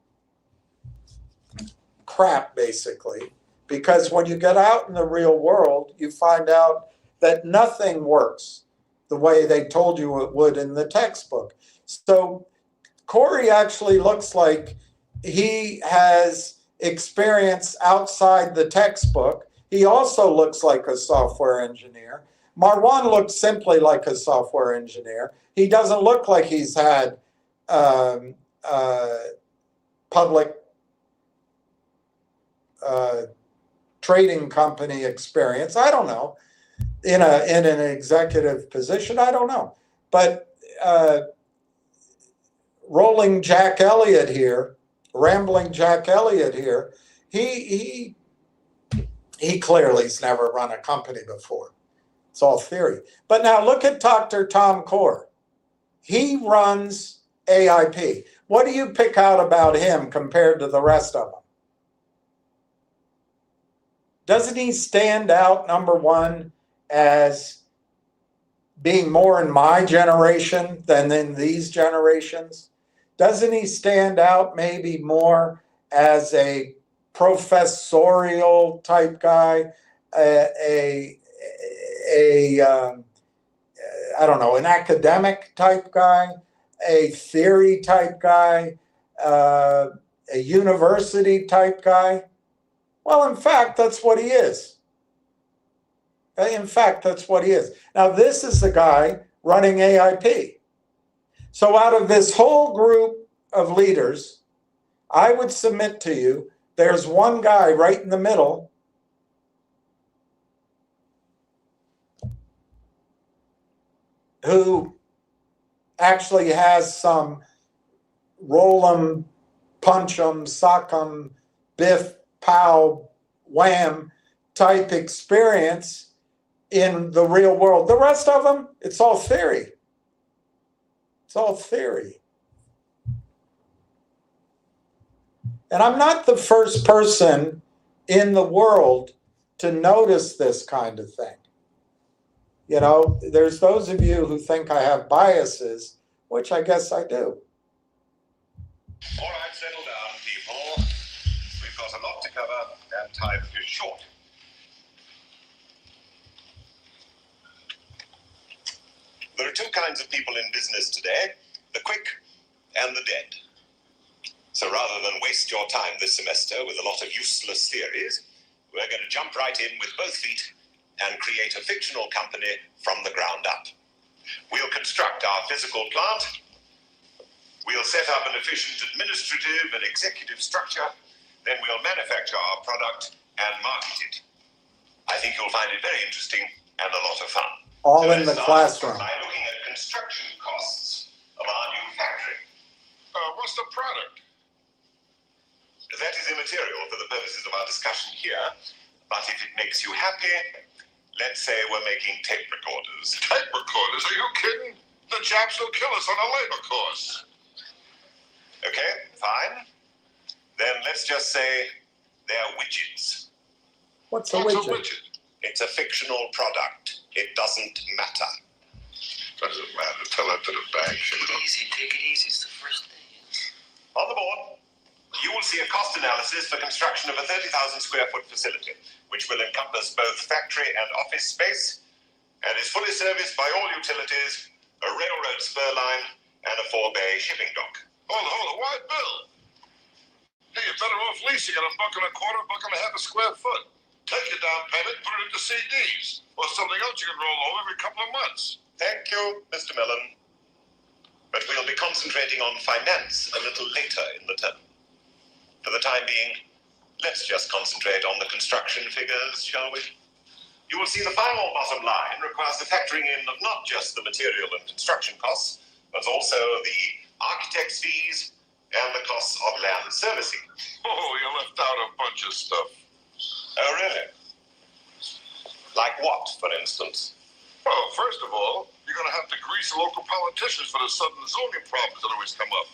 Speaker 2: crap, basically. Because when you get out in the real world, you find out that nothing works the way they told you it would in the textbook. So Corey actually looks like he has experience outside the textbook. He also looks like a software engineer. Marwan looks simply like a software engineer. He doesn't look like he's had public trading company experience. I don't know. In an executive position, I don't know. But rambling Jack Elliott here, he clearly's never run a company before. It's all theory. But now look at Dr. Tom Core. He runs AIP. What do you pick out about him compared to the rest of them? Doesn't he stand out, number one, as being more in my generation than in these generations? Doesn't he stand out maybe more as a professorial type guy, I don't know, an academic type guy, a theory type guy, a university type guy? Well, in fact, that's what he is. In fact, that's what he is. Now, this is the guy running AIP. So out of this whole group of leaders, I would submit to you, there's one guy right in the middle who actually has some roll 'em, punch 'em, sock 'em, biff, pow, wham type experience in the real world. The rest of them, it's all theory. It's all theory. And I'm not the first person in the world to notice this kind of thing. You know, there's those of you who think I have biases, which I guess I do.
Speaker 7: All right, settle down, people. We've got a lot to cover, and time is short. There are two kinds of people in business today, the quick and the dead. So rather than waste your time this semester with a lot of useless theories, we're going to jump right in with both feet and create a fictional company from the ground up. We'll construct our physical plant. We'll set up an efficient administrative and executive structure. Then we'll manufacture our product and market it. I think you'll find it very interesting and a lot of fun.
Speaker 2: All in the classroom.
Speaker 7: By looking at construction costs of our new factory. What's the product? That is immaterial for the purposes of our discussion here. But if it makes you happy, let's say we're making tape recorders. Tape recorders? Are you kidding? The Japs will kill us on a labor course. Okay, fine. Then let's just say they're widgets.
Speaker 2: What's a widget?
Speaker 7: It's a fictional product. It doesn't matter. Doesn't matter. Tell that to the bank.
Speaker 4: Take it easy, take it easy. It's the first day.
Speaker 7: On the board, you will see a cost analysis for construction of a 30,000 square foot facility, which will encompass both factory and office space, and is fully serviced by all utilities, a railroad spur line, and a 4-bay shipping dock. Hold on, why Bill? Hey, you're better off leasing it $1.25, $1.50 a square foot. Take your down payment, put it into CDs, or something else you can roll over every couple of months. Thank you, Mr. Mellon. But we'll be concentrating on finance a little later in the term. For the time being, let's just concentrate on the construction figures, shall we? You will see the final bottom line requires the factoring in of not just the material and construction costs, but also the architect's fees and the costs of land servicing. Oh, you left out a bunch of stuff. Oh, really? Like what, for instance? Well, first of all, you're going to have to grease local politicians for the sudden zoning problems that always come up.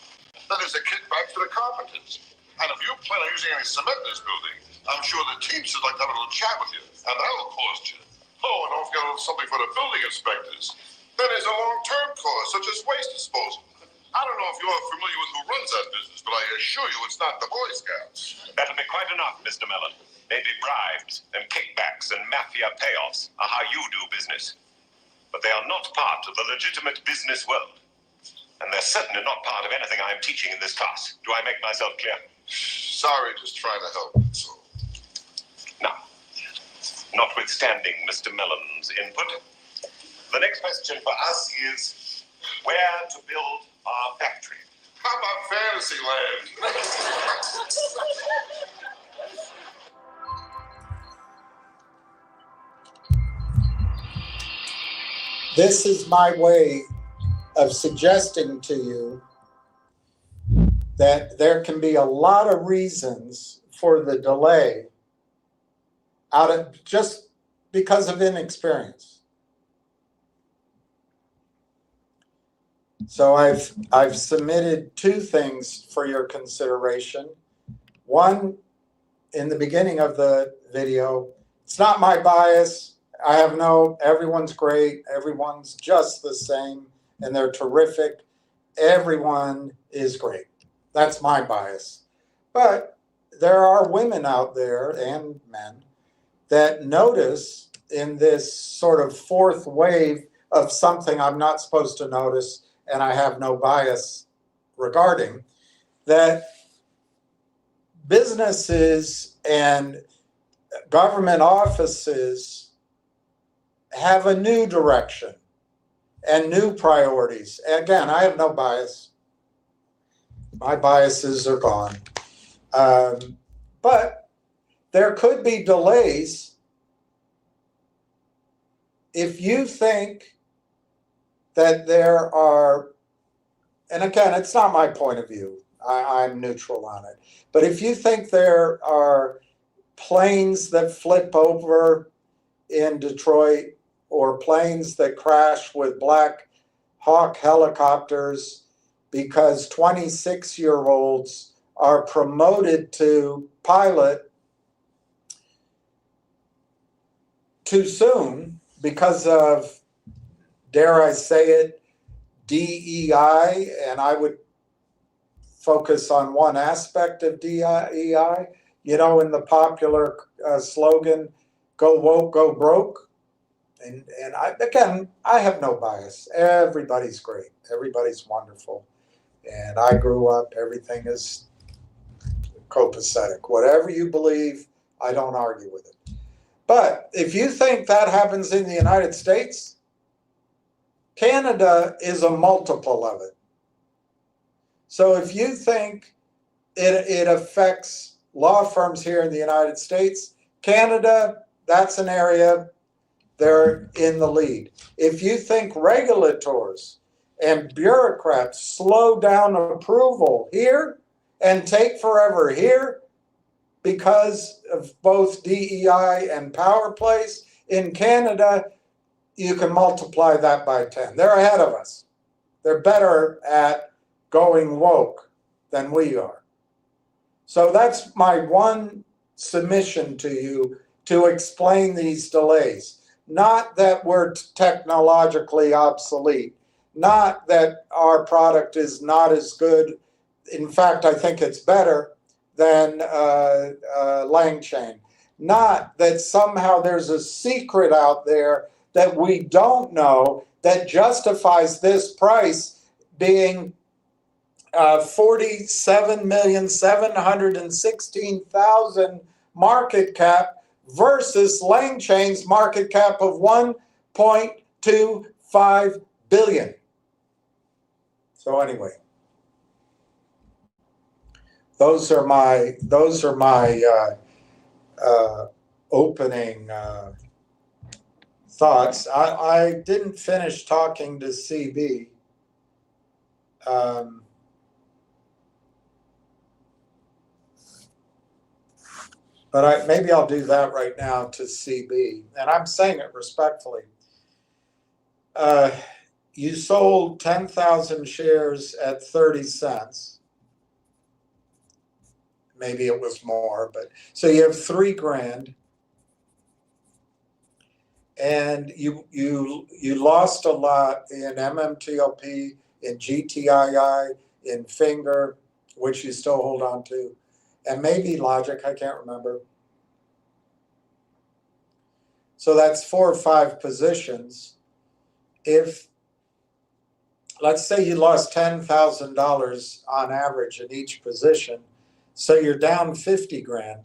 Speaker 7: Then there's a kickback for the carpenters. And if you plan on using any cement in this building, I'm sure the Teamsters would like to have a little chat with you, and that'll cost you. Oh, and don't forget a little something for the building inspectors. Then there's a long-term cost, such as waste disposal. I don't know if you're familiar with who runs that business, but I assure you it's not the Boy Scouts. That'll be quite enough, Mr. Mellon. Maybe bribes and kickbacks and mafia payoffs are how you do business. But they are not part of the legitimate business world. And they're certainly not part of anything I am teaching in this class. Do I make myself clear? Sorry, just trying to help. So. Now, notwithstanding Mr. Mellon's input, the next question for us is where to build our factory. How about Fantasyland?
Speaker 2: This is my way of suggesting to you that there can be a lot of reasons for the delay out of just because of inexperience. So I've submitted two things for your consideration. One, in the beginning of the video, it's not my bias. Everyone's great. Everyone's just the same and they're terrific. Everyone is great. That's my bias. But there are women out there and men that notice in this sort of fourth wave of something I'm not supposed to notice and I have no bias regarding, that businesses and government offices have a new direction and new priorities. Again, I have no bias. My biases are gone. But there could be delays if you think that there are, and again, it's not my point of view. I'm neutral on it. But if you think there are planes that flip over in Detroit or planes that crash with Black Hawk helicopters because 26-year-olds are promoted to pilot too soon because of, dare I say it, DEI, and I would focus on one aspect of DEI, you know, in the popular slogan, go woke, go broke. And I have no bias. Everybody's great. Everybody's wonderful. And I grew up, everything is copacetic. Whatever you believe, I don't argue with it. But if you think that happens in the United States, Canada is a multiple of it. So if you think it affects law firms here in the United States, Canada, that's an area they're in the lead. If you think regulators and bureaucrats slow down approval here and take forever here because of both DEI and power plays in Canada, you can multiply that by 10. They're ahead of us. They're better at going woke than we are. So that's my one submission to you to explain these delays. Not that we're technologically obsolete, not that our product is not as good. In fact, I think it's better than Lang Chain. Not that somehow there's a secret out there that we don't know that justifies this price being 47,716,000 market cap versus Lang Chain's market cap of 1.25 billion. So anyway, those are my opening thoughts. I didn't finish talking to CB. But maybe I'll do that right now to CB. And I'm saying it respectfully. You sold 10,000 shares at 30 cents. maybe it was more, but so you have $3,000, and you lost a lot in MMTLP, in GTII, in Finger, which you still hold on to, and maybe Logic, I can't remember. So that's 4 or 5 positions. If, let's say you lost $10,000 on average in each position, so you're down $50,000,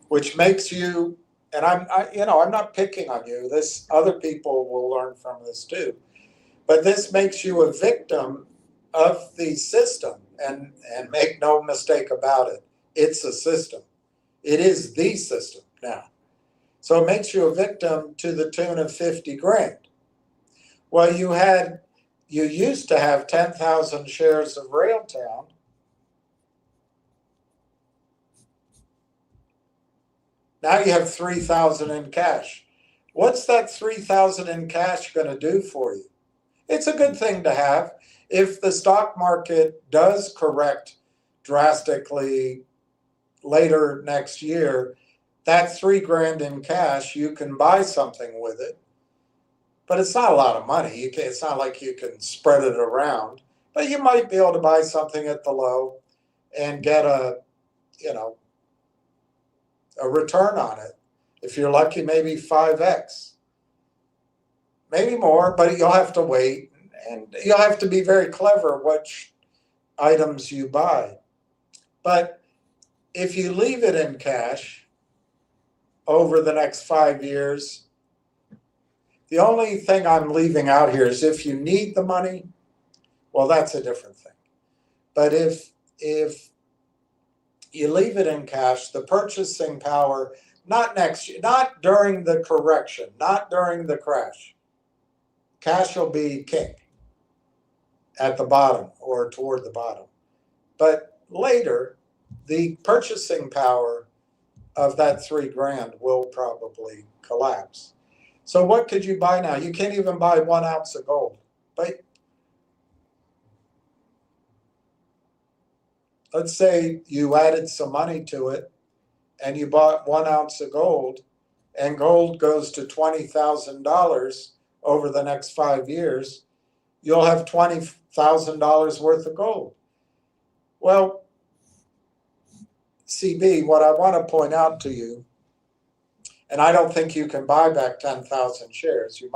Speaker 2: which makes you, and I'm not picking on you. This, other people will learn from this too, but this makes you a victim of the system, and make no mistake about it, it's a system. It is the system now. So it makes you a victim to the tune of $50,000. Well, you used to have 10,000 shares of Railtown. Now you have 3,000 in cash. What's that 3,000 in cash going to do for you? It's a good thing to have. If the stock market does correct drastically later next year, that $3,000 in cash, you can buy something with it. But it's not a lot of money. It's not like you can spread it around. But you might be able to buy something at the low and get a return on it. If you're lucky, maybe 5x. Maybe more, but you'll have to wait. And you'll have to be very clever which items you buy. But if you leave it in cash over the next 5 years, the only thing I'm leaving out here is if you need the money, well, that's a different thing. But if you leave it in cash, the purchasing power, not next year, not during the correction, not during the crash. Cash will be king at the bottom or toward the bottom. But later, the purchasing power of that $3,000 will probably collapse. So what could you buy now? You can't even buy 1 ounce of gold. But let's say you added some money to it and you bought 1 ounce of gold, and gold goes to $20,000 over the next 5 years, you'll have $20,000 worth of gold. Well, CB, what I want to point out to you, and I don't think you can buy back 10,000 shares. You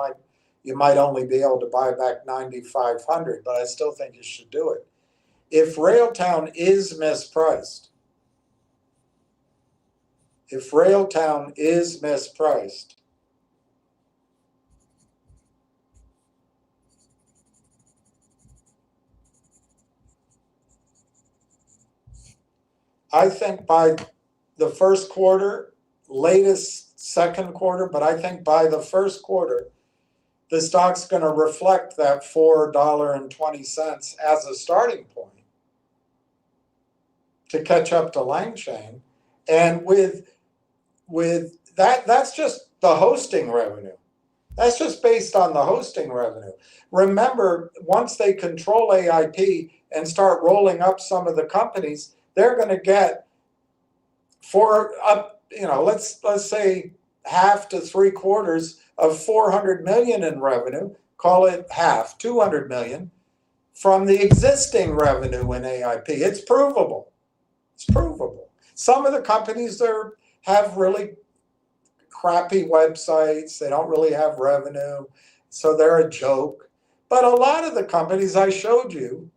Speaker 2: might only be able to buy back 9,500, but I still think you should do it. If Railtown is mispriced, I think by the first quarter, latest second quarter, but I think by the first quarter, the stock's going to reflect that $4.20 as a starting point to catch up to Langchain. And with that, that's just the hosting revenue. That's just based on the hosting revenue. Remember, once they control AIP and start rolling up some of the companies, they're going to get let's say half to 3/4 of 400 million in revenue, call it half, 200 million from the existing revenue in AIP. It's provable. It's provable. Some of the companies have really crappy websites. They don't really have revenue, so they're a joke. But a lot of the companies I showed you,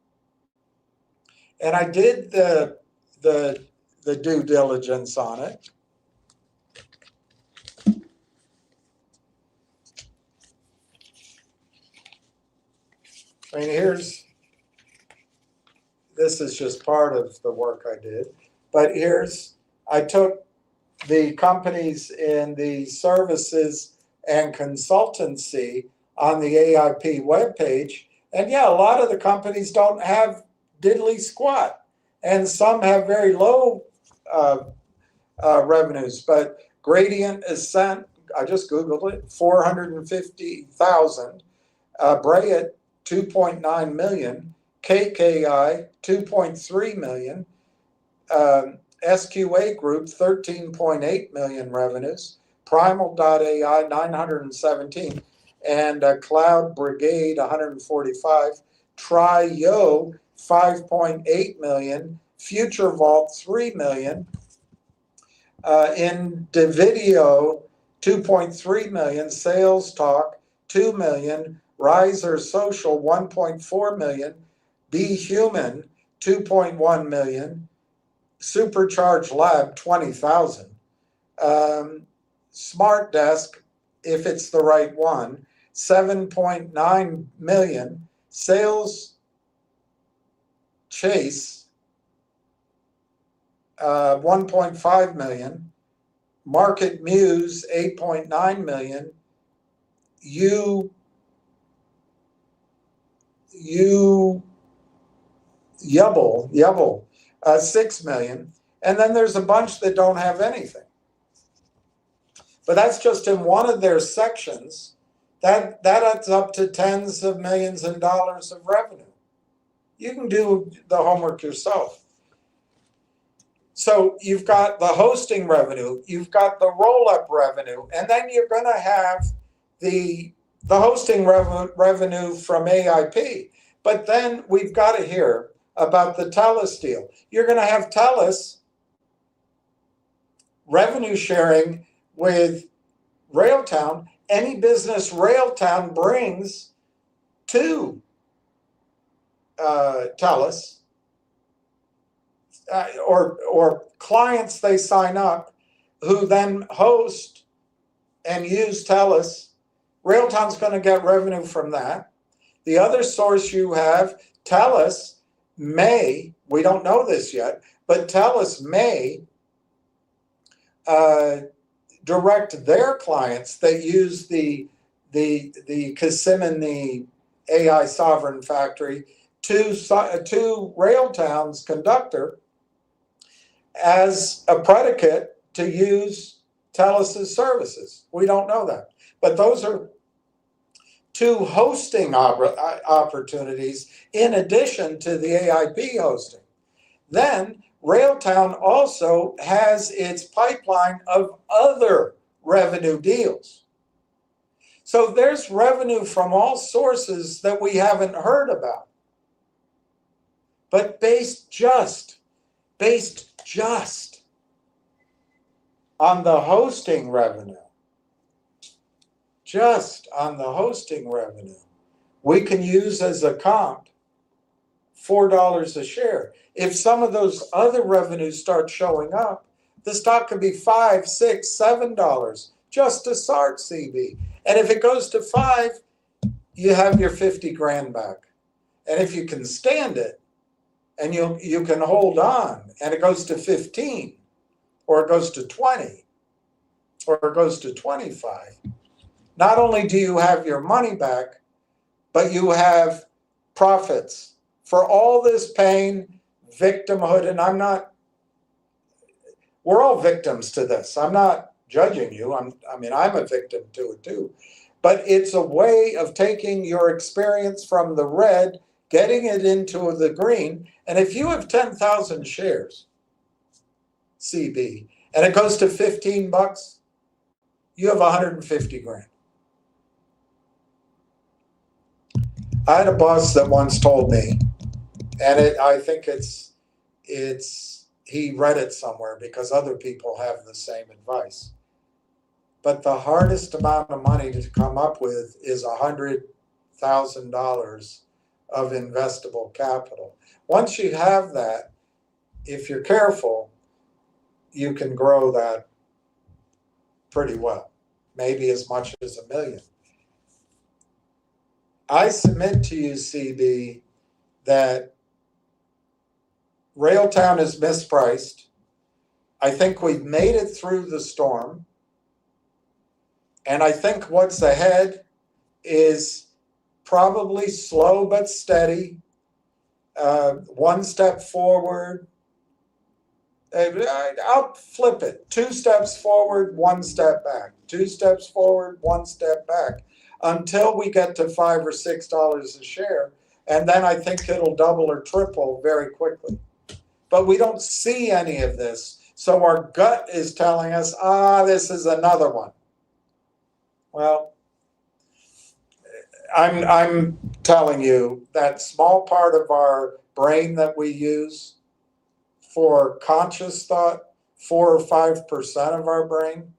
Speaker 2: and I did the due diligence on it. I mean, this is just part of the work I did, but I took the companies in the services and consultancy on the AIP webpage, and yeah, a lot of the companies don't have diddly squat, and some have very low revenues, but Gradient Ascent, I just Googled it, 450,000, Brayett, 2.9 million, KKI, 2.3 million. SQA Group, 13.8 million revenues. Primal.ai, 917. And Cloud Brigade, 145. Trio, 5.8 million. Future Vault, 3 million. In Divideo, 2.3 million. Sales Talk, 2 million. Riser Social, 1.4 million. Be Human, 2.1 million. Supercharge Lab, 20,000. Smart Desk, if it's the right one, 7.9 million. Sales Chase, 1.5 million. Market Muse, 8.9 million. Yubble, 6 million. And then there's a bunch that don't have anything. But that's just in one of their sections. That adds up to tens of millions of dollars of revenue. You can do the homework yourself. So you've got the hosting revenue, you've got the roll-up revenue, and then you're going to have the hosting revenue from AIP. But then we've got to hear about the TELUS deal. You're going to have TELUS revenue sharing with Railtown, any business Railtown brings to TELUS, or clients they sign up who then host and use TELUS. Railtown's going to get revenue from that. The other source you have, TELUS may, we don't know this yet, but TELUS may direct their clients that use the Kissimmee, the AI Sovereign Factory, to Railtown's conductor as a predicate to use TELUS's services. We don't know that. But those are two hosting opportunities in addition to the AIP hosting. Then Railtown also has its pipeline of other revenue deals. So there's revenue from all sources that we haven't heard about. But based just on the hosting revenue, we can use as a comp $4 a share. If some of those other revenues start showing up, the stock could be $5, $6, $7 just to start, CB. And if it goes to 5, you have your 50 grand back. And if you can stand it, and you can hold on, and it goes to 15, or it goes to 20, or it goes to 25, not only do you have your money back, but you have profits for all this pain, victimhood, and we're all victims to this. I'm not judging you. I'm a victim to it too. But it's a way of taking your experience from the red, getting it into the green. And if you have 10,000 shares, CB, and it goes to $15, you have 150 grand. I had a boss that once told me, and I think he read it somewhere because other people have the same advice. But the hardest amount of money to come up with is $100,000 of investable capital. Once you have that, if you're careful, you can grow that pretty well, maybe as much as $1 million. I submit to you, CB, that Railtown is mispriced. I think we've made it through the storm. And I think what's ahead is probably slow but steady, one step forward. I'll flip it. 2 steps forward, 1 step back. 2 steps forward, 1 step back. Until we get to $5 or $6 a share, and then I think it'll double or triple very quickly. But we don't see any of this. So our gut is telling us, this is another one. Well, I'm telling you, that small part of our brain that we use for conscious thought, 4 or 5% of our brain,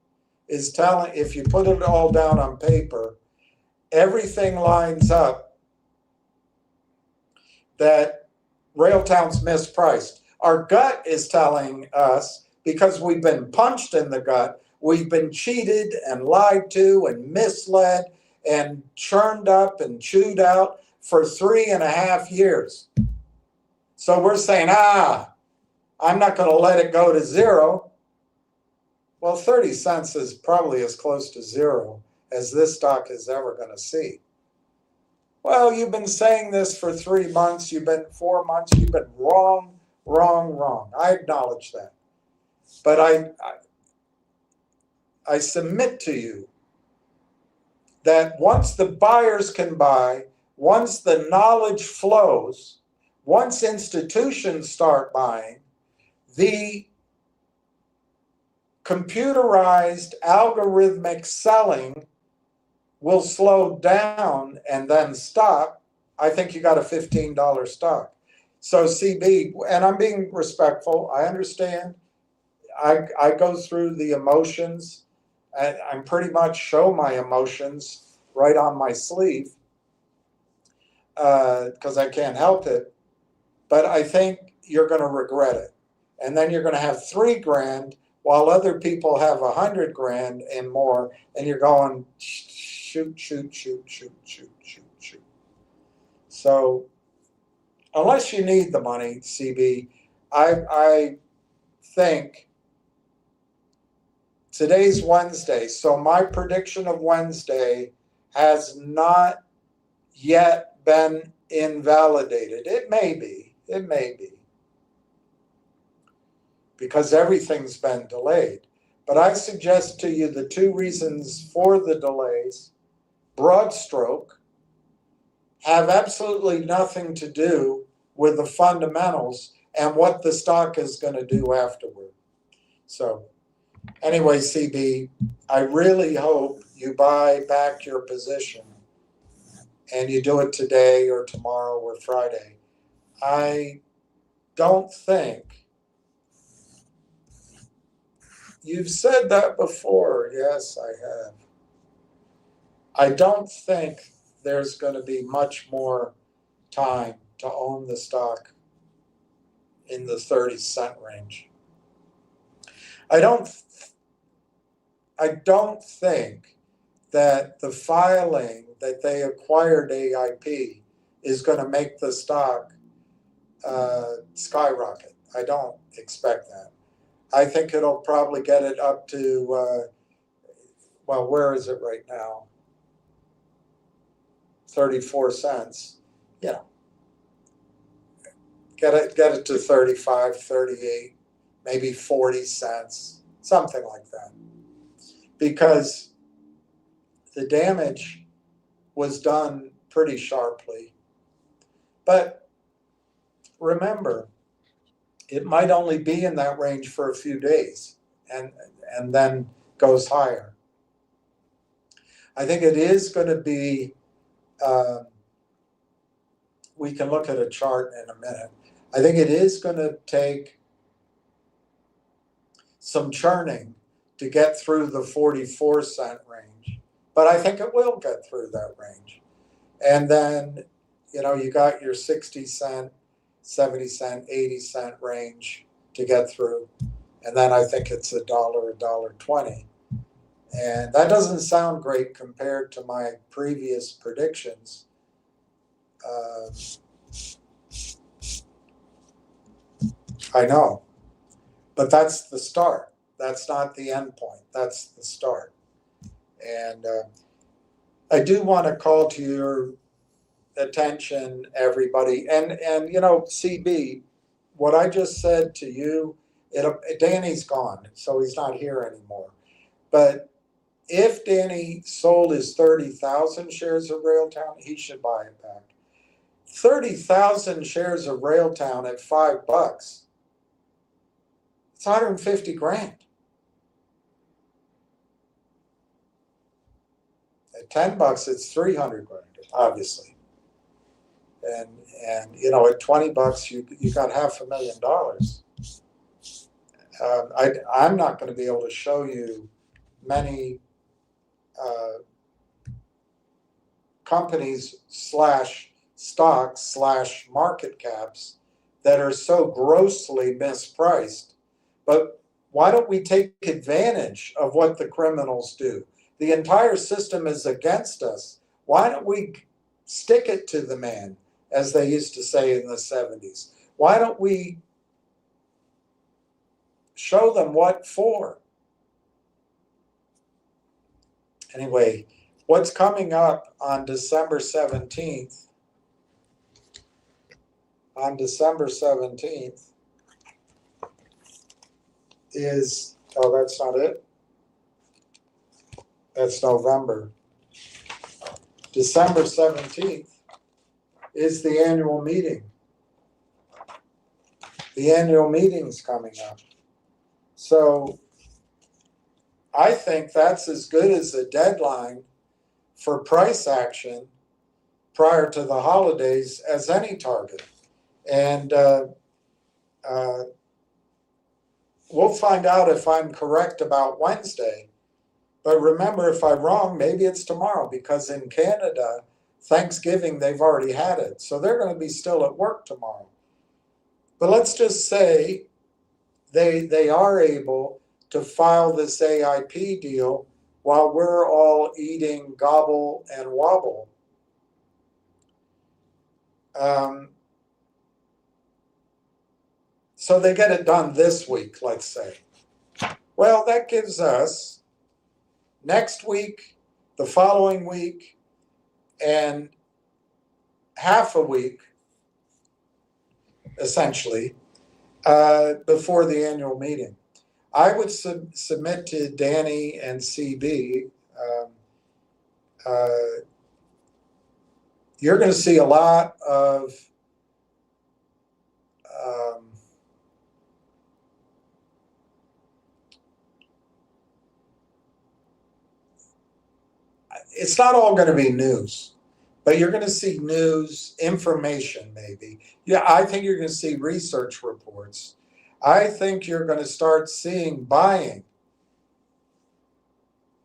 Speaker 2: is telling, if you put it all down on paper, everything lines up that Railtown's mispriced. Our gut is telling us, because we've been punched in the gut, we've been cheated and lied to and misled and churned up and chewed out for 3.5 years. So we're saying, I'm not going to let it go to zero. Well, 30 cents is probably as close to zero as this stock is ever going to see. Well, you've been saying this for 3 months, you've been 4 months, you've been wrong. I acknowledge that. But I submit to you that once the buyers can buy, once the knowledge flows, once institutions start buying, the computerized algorithmic selling will slow down and then stop. I think you got a $15 stock. So CB, and I'm being respectful, I understand. I go through the emotions. I'm pretty much show my emotions right on my sleeve because I can't help it. But I think you're going to regret it. And then you're going to have $3,000 while other people have $100,000 and more. And you're going, shoot. So unless you need the money, CB, I think today's Wednesday. So my prediction of Wednesday has not yet been invalidated. It may be. Because everything's been delayed. But I suggest to you the 2 reasons for the delays, broad stroke, have absolutely nothing to do with the fundamentals and what the stock is going to do afterward. So anyway, CB, I really hope you buy back your position and you do it today or tomorrow or Friday. I don't think, you've said that before. Yes, I have. I don't think there's going to be much more time to own the stock in the 30-cent range. I don't think that the filing that they acquired AIP is going to make the stock skyrocket. I don't expect that. I think it'll probably get it up to, where is it right now? 34 cents. Get it to 35, 38, maybe 40 cents, something like that. Because the damage was done pretty sharply. But remember, it might only be in that range for a few days and then goes higher. I think it is going to be, we can look at a chart in a minute. I think it is going to take some churning to get through the 44-cent range, but I think it will get through that range. And then, you got your 60 cent, 70 cent, 80 cent range to get through. And then I think it's $1, $1.20. And that doesn't sound great compared to my previous predictions. I know, but that's the start. That's not the end point. That's the start. And I do want to call to your attention, everybody. And CB, what I just said to you, Danny's gone, so he's not here anymore. But if Danny sold his 30,000 shares of Railtown, he should buy it back. 30,000 shares of Railtown at $5. It's 150 grand. At $10, it's 300 grand, obviously. And you know, at $20, you got $500,000. I'm not going to be able to show you many companies / stocks / market caps that are so grossly mispriced. But why don't we take advantage of what the criminals do? The entire system is against us. Why don't we stick it to the man, as they used to say in the 70s? Why don't we show them what for? Anyway, what's coming up on December 17th? On December 17th is, oh, that's not it. That's November. December 17th is the annual meeting. The annual meeting's coming up. So I think that's as good as a deadline for price action prior to the holidays as any target. And we'll find out if I'm correct about Wednesday. But remember, if I'm wrong, maybe it's tomorrow, because in Canada, Thanksgiving, they've already had it. So they're going to be still at work tomorrow. But let's just say they are able to file this AIP deal while we're all eating gobble and wobble. So they get it done this week, let's say. Well, that gives us next week, the following week, and half a week, essentially, before the annual meeting. I would submit to Danny and CB, you're going to see a lot of it's not all going to be news, but you're going to see news, information maybe. Yeah, I think you're going to see research reports. I think you're going to start seeing buying,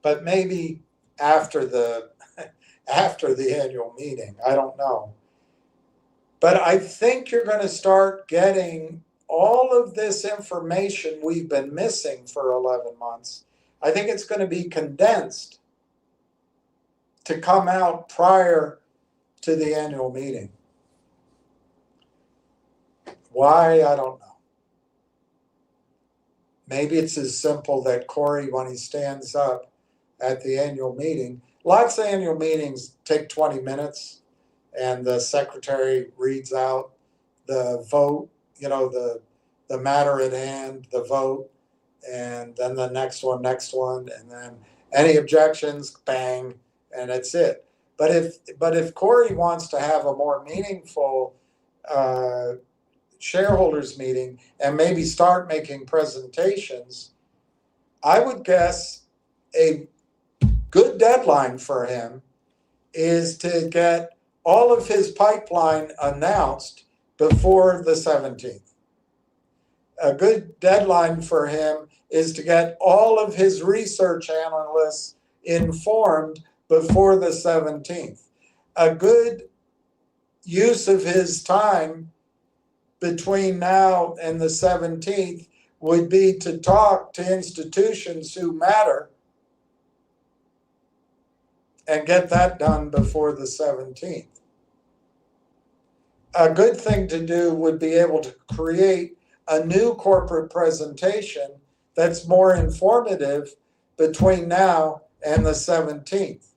Speaker 2: but maybe after the annual meeting. I don't know. But I think you're going to start getting all of this information we've been missing for 11 months. I think it's going to be condensed to come out prior to the annual meeting. Why? I don't know. Maybe it's as simple that Corey, when he stands up at the annual meeting, lots of annual meetings take 20 minutes, and the secretary reads out the vote, you know, the matter at hand, the vote, and then the next one, and then any objections, bang, and that's it. But if Corey wants to have a more meaningful shareholders meeting and maybe start making presentations, I would guess a good deadline for him is to get all of his pipeline announced before the 17th. A good deadline for him is to get all of his research analysts informed before the 17th. A good use of his time between now and the 17th would be to talk to institutions who matter and get that done before the 17th. A good thing to do would be able to create a new corporate presentation that's more informative between now and the 17th.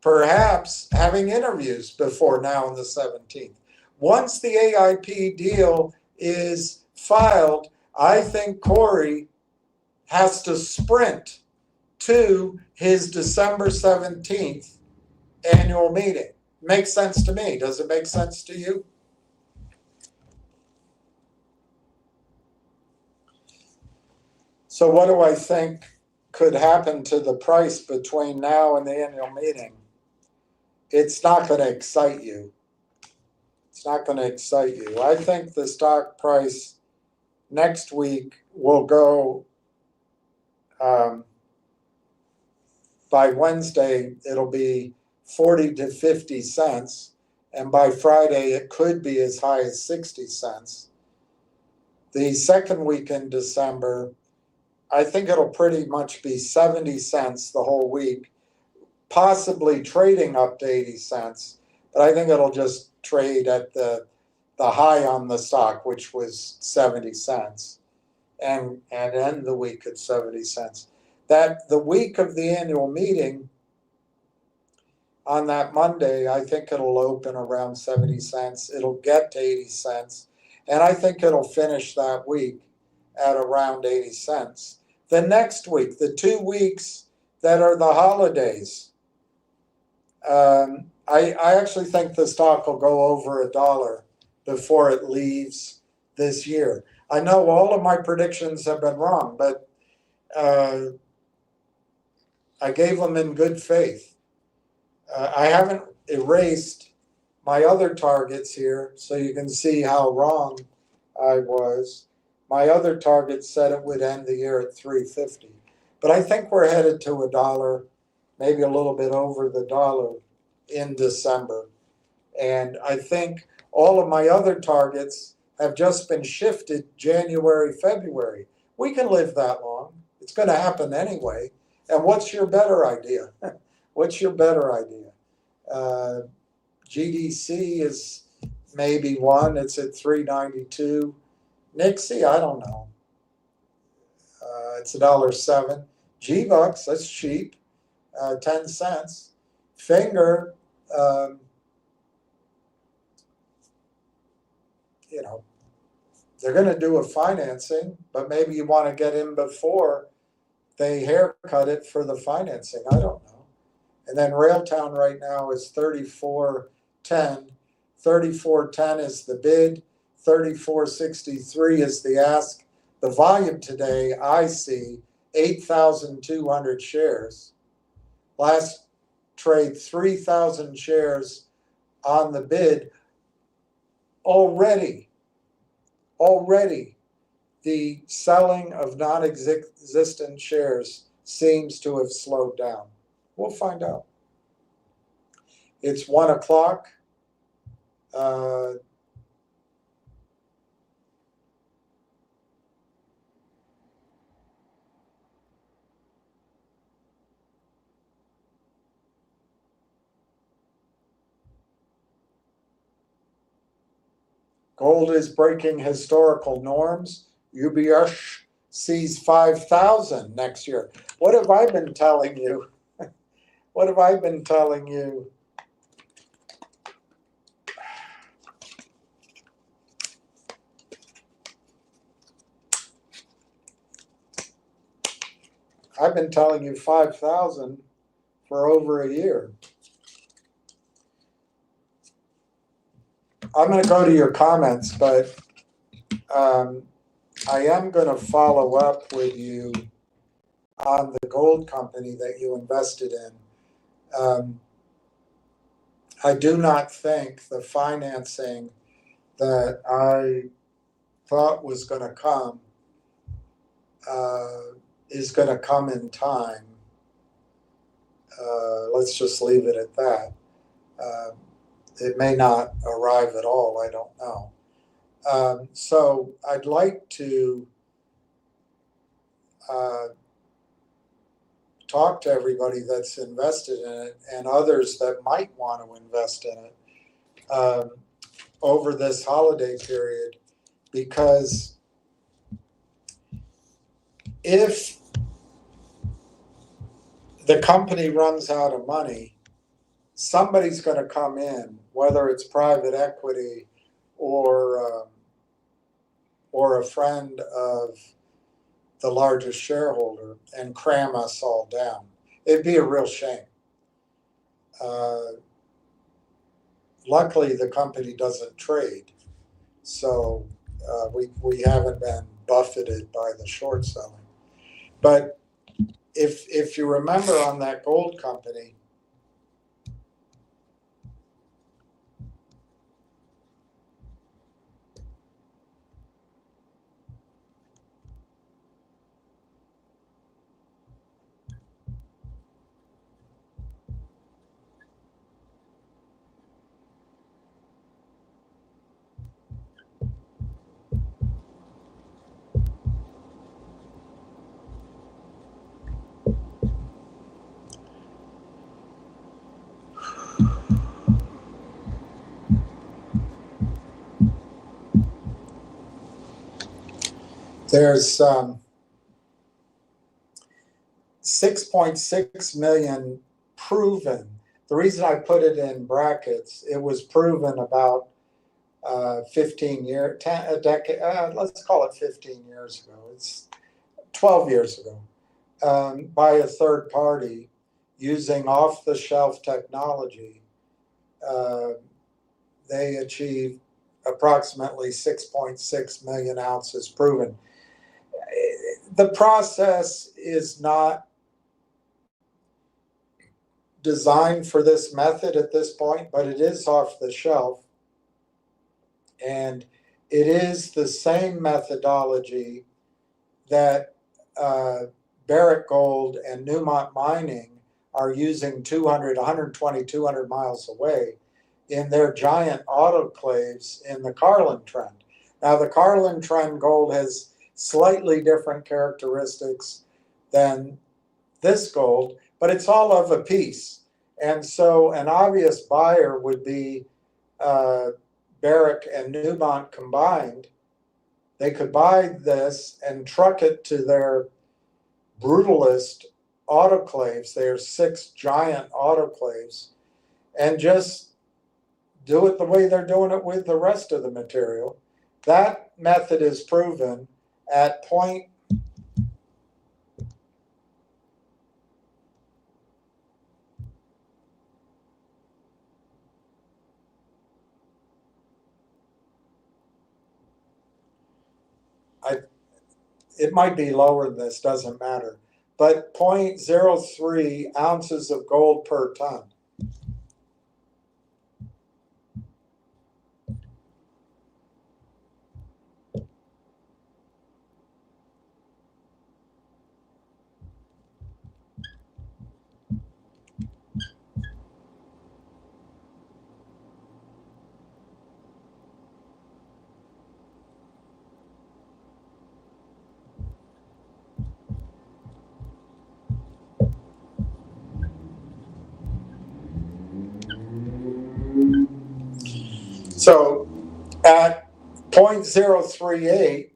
Speaker 2: Perhaps having interviews before now and the 17th. Once the AIP deal is filed, I think Corey has to sprint to his December 17th annual meeting. Makes sense to me. Does it make sense to you? So what do I think could happen to the price between now and the annual meeting? It's not going to excite you. It's not going to excite you. I think the stock price next week will go, by Wednesday, it'll be 40 to 50 cents. And by Friday, it could be as high as 60 cents. The second week in December, I think it'll pretty much be 70 cents the whole week, possibly trading up to 80 cents. But I think it'll just trade at the high on the stock, which was 70 cents, and end the week at 70 cents. That the week of the annual meeting, on that Monday, I think it'll open around 70 cents. It'll get to 80 cents. And I think it'll finish that week at around 80 cents. The next week, the 2 weeks that are the holidays, I actually think the stock will go over $1 before it leaves this year. I know all of my predictions have been wrong, but I gave them in good faith. I haven't erased my other targets here, so you can see how wrong I was. My other target said it would end the year at 350, but I think we're headed to $1, maybe a little bit over the $1 in December. And I think all of my other targets have just been shifted January, February. We can live that long. It's going to happen anyway. And what's your better idea? What's your better idea? GDC is maybe one. It's at 392. Nixie, I don't know. It's $1.07. G-Bucks, that's cheap. 10 cents. Finger, they're going to do a financing, but maybe you want to get in before they haircut it for the financing. I don't know. And then Railtown right now is 34.10. 34.10 is the bid. 34.63 is the ask. The volume today, I see 8,200 shares. Last trade, 3,000 shares on the bid. Already, the selling of non-existent shares seems to have slowed down. We'll find out. It's 1 o'clock. Gold is breaking historical norms. UBS sees 5,000 next year. What have I been telling you? What have I been telling you? I've been telling you 5,000 for over a year. I'm going to go to your comments, but I am going to follow up with you on the gold company that you invested in. I do not think the financing that I thought was going to come is going to come in time. Let's just leave it at that. It may not arrive at all, I don't know. So I'd like to talk to everybody that's invested in it and others that might want to invest in it over this holiday period, because if the company runs out of money, somebody's going to come in, whether it's private equity or a friend of the largest shareholder, and cram us all down. It'd be a real shame. luckily the company doesn't trade, so we haven't been buffeted by the short selling. But if you remember on that gold company, there's 6.6 million proven. The reason I put it in brackets, it was proven about 15 years, a decade, let's call it 15 years ago. It's 12 years ago, by a third party using off-the-shelf technology. They achieved approximately 6.6 million ounces proven. The process is not designed for this method at this point, but it is off the shelf. And it is the same methodology that Barrick Gold and Newmont Mining are using 120, 200 miles away in their giant autoclaves in the Carlin Trend. Now, the Carlin Trend gold has slightly different characteristics than this gold, but it's all of a piece. And so an obvious buyer would be Barrick and Newmont combined. They could buy this and truck it to their brutalist autoclaves, their 6 giant autoclaves, and just do it the way they're doing it with the rest of the material. That method is proven at point it might be lower than this, doesn't matter, but 0.03 ounces of gold per ton. So at 0.038,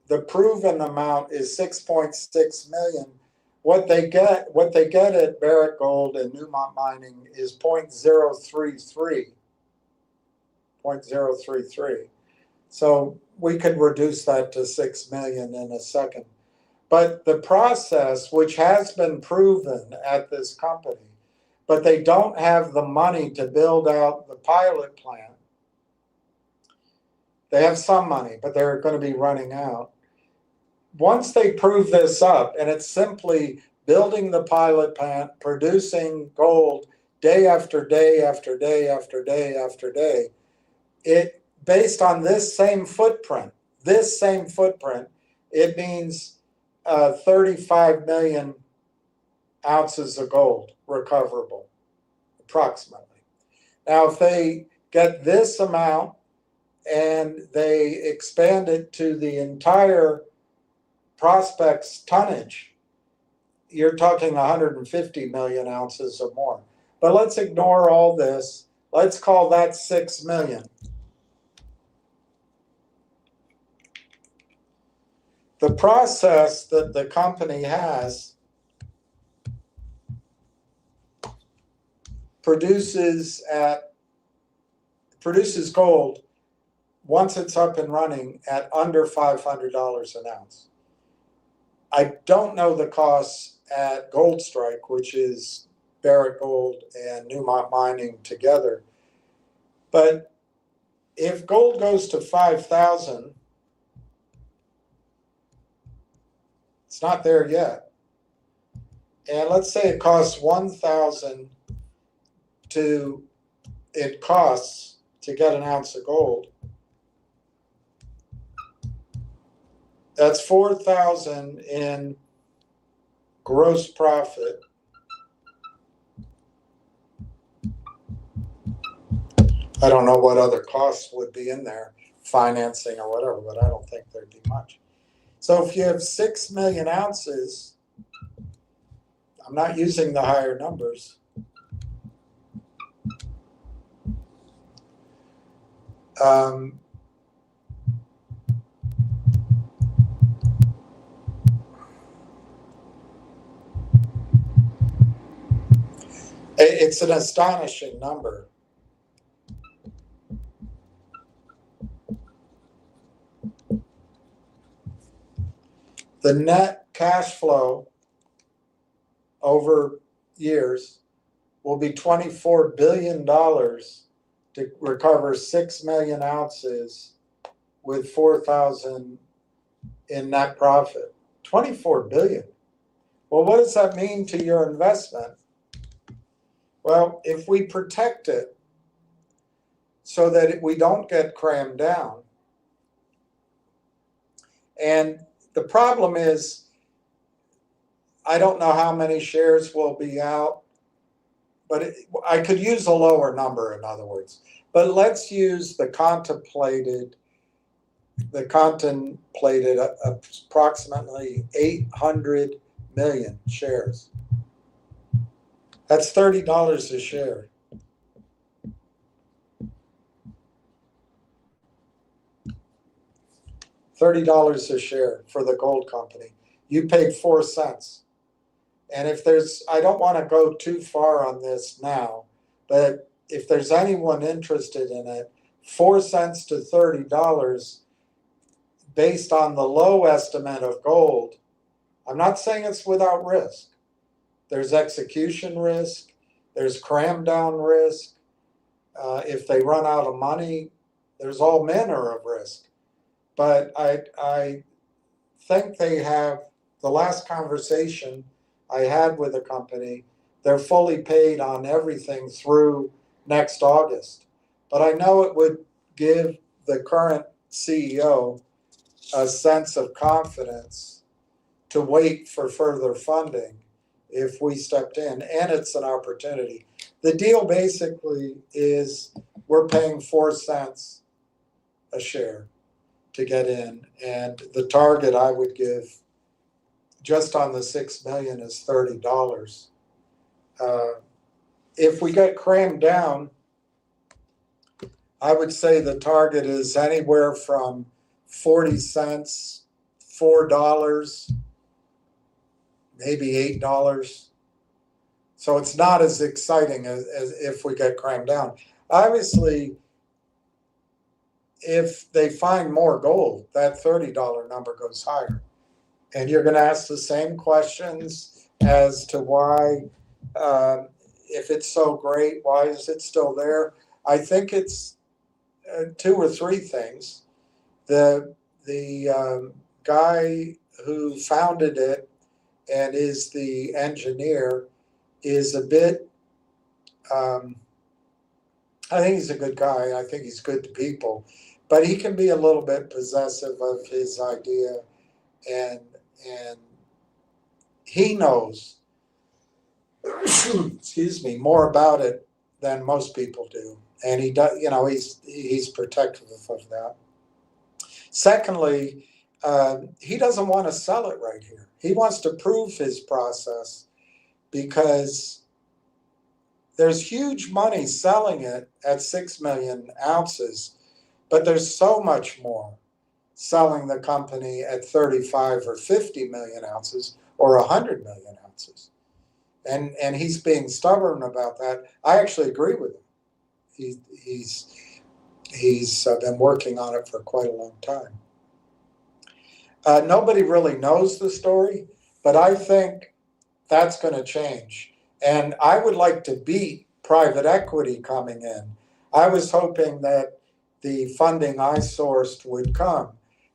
Speaker 2: the proven amount is 6.6 million. What they get at Barrick Gold and Newmont Mining is 0.033. 0.033. So we could reduce that to 6 million in a second. But the process, which has been proven at this company, but they don't have the money to build out the pilot plant. They have some money, but they're going to be running out. Once they prove this up, and it's simply building the pilot plant, producing gold day after day after day after day after day, it based on this same footprint, it means 35 million ounces of gold recoverable, approximately. Now, if they get this amount and they expand it to the entire prospect's tonnage, you're talking 150 million ounces or more. But let's ignore all this. Let's call that 6 million. The process that the company has produces gold once it's up and running at under $500 an ounce. I don't know the costs at Gold Strike, which is Barrick Gold and Newmont Mining together. But if gold goes to 5,000, it's not there yet. And let's say it costs 1,000 to get an ounce of gold. That's 4,000 in gross profit. I don't know what other costs would be in there, financing or whatever, but I don't think there'd be much. So if you have 6 million ounces, I'm not using the higher numbers. It's an astonishing number. The net cash flow over years will be $24 billion to recover 6 million ounces with 4,000 in net profit. 24 billion. Well, what does that mean to your investment? Well, if we protect it so that we don't get crammed down, and the problem is, I don't know how many shares will be out, but I could use a lower number, in other words. But let's use the contemplated approximately 800 million shares. That's $30 a share. $30 a share for the gold company. You paid 4 cents. And if I don't want to go too far on this now, but if there's anyone interested in it, 4 cents to $30 based on the low estimate of gold. I'm not saying it's without risk. There's execution risk. There's cram down risk. If they run out of money, there's all manner of risk. But I think they have, the last conversation I had with the company, they're fully paid on everything through next August. But I know it would give the current CEO a sense of confidence to wait for further funding if we stepped in, and it's an opportunity. The deal basically is we're paying 4 cents a share to get in, and the target I would give just on the 6 million is $30. If we get crammed down, I would say the target is anywhere from 40 cents, $4, maybe $8. So it's not as exciting as if we get crammed down. Obviously, if they find more gold, that $30 number goes higher. And you're going to ask the same questions as to why, if it's so great, why is it still there? I think it's 2 or 3 things. The guy who founded it and is the engineer is a bit, I think he's a good guy. I think he's good to people, but he can be a little bit possessive of his idea, and he knows, excuse me, more about it than most people do. And he does, he's protective of that. Secondly, he doesn't want to sell it right here. He wants to prove his process because there's huge money selling it at 6 million ounces, but there's so much more selling the company at 35 or 50 million ounces or 100 million ounces. And he's being stubborn about that. I actually agree with him. He's been working on it for quite a long time. Nobody really knows the story, but I think that's going to change. And I would like to beat private equity coming in. I was hoping that the funding I sourced would come,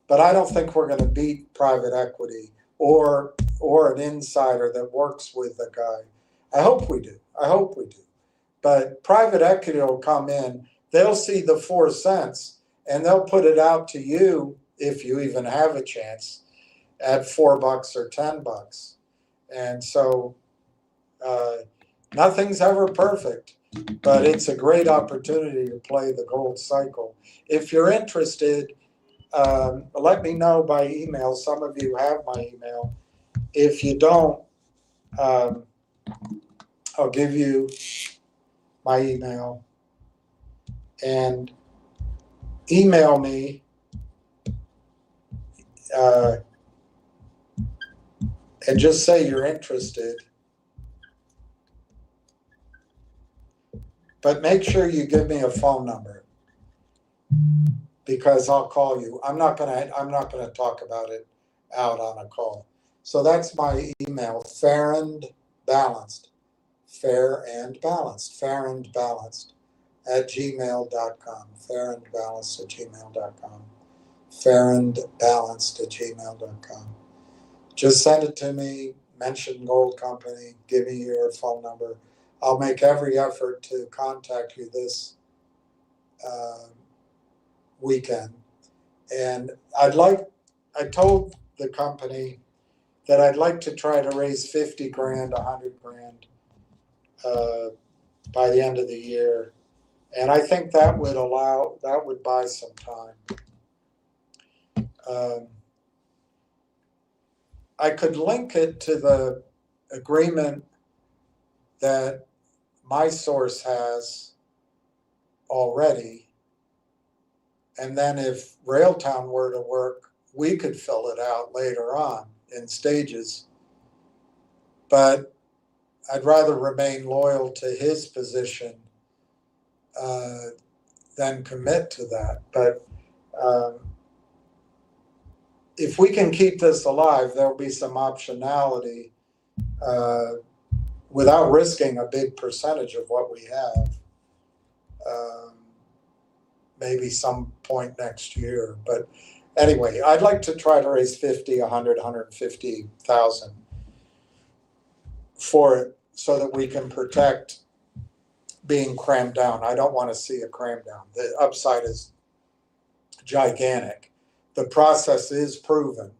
Speaker 2: but I don't think we're going to beat private equity or an insider that works with the guy. I hope we do. I hope we do. But private equity will come in, they'll see the 4 cents, and they'll put it out to you, if you even have a chance, at $4 or $10. And so nothing's ever perfect, but it's a great opportunity to play the gold cycle. If you're interested, let me know by email. Some of you have my email. If you don't, I'll give you my email, and email me and just say you're interested. But make sure you give me a phone number, because I'll call you. I'm not gonna talk about it out on a call. So that's my email, fair and balanced at gmail.com, fairandbalanced@gmail.com. Just send it to me, mention Gold Company, give me your phone number. I'll make every effort to contact you this weekend. And I told the company that I'd like to try to raise 50 grand, 100 grand by the end of the year. And I think that would buy some time. I could link it to the agreement that my source has already. And then if Railtown were to work, we could fill it out later on in stages. But I'd rather remain loyal to his position than commit to that. But if we can keep this alive, there'll be some optionality without risking a big percentage of what we have. Maybe some point next year. But anyway, I'd like to try to raise 50, 100, 150,000 for it so that we can protect being crammed down. I don't want to see a cram down. The upside is gigantic. The process is proven.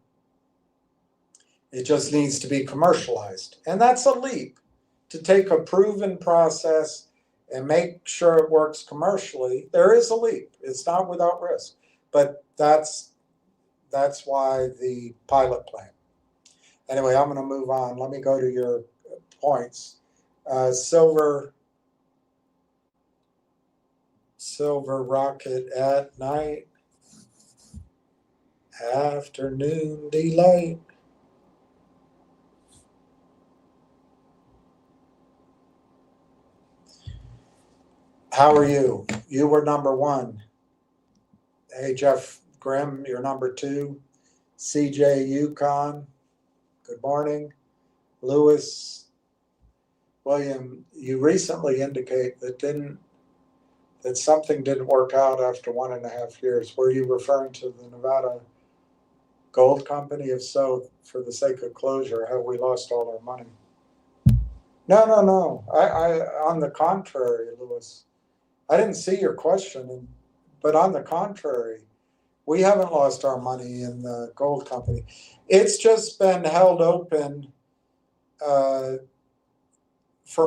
Speaker 2: It just needs to be commercialized. And that's a leap, to take a proven process and make sure it works commercially. There is a leap. It's not without risk. But that's why the pilot plan. Anyway, I'm going to move on. Let me go to your points. Silver rocket at night. Afternoon delight. How are you? You were number 1. Hey, Jeff Grimm, you're number 2. CJ Yukon, good morning. Lewis, William, you recently indicate that something didn't work out after 1.5 years. Were you referring to the Nevada Gold Company? If so, for the sake of closure, have we lost all our money? No. I on the contrary, Lewis. I didn't see your question, but on the contrary, we haven't lost our money in the gold company. It's just been held open for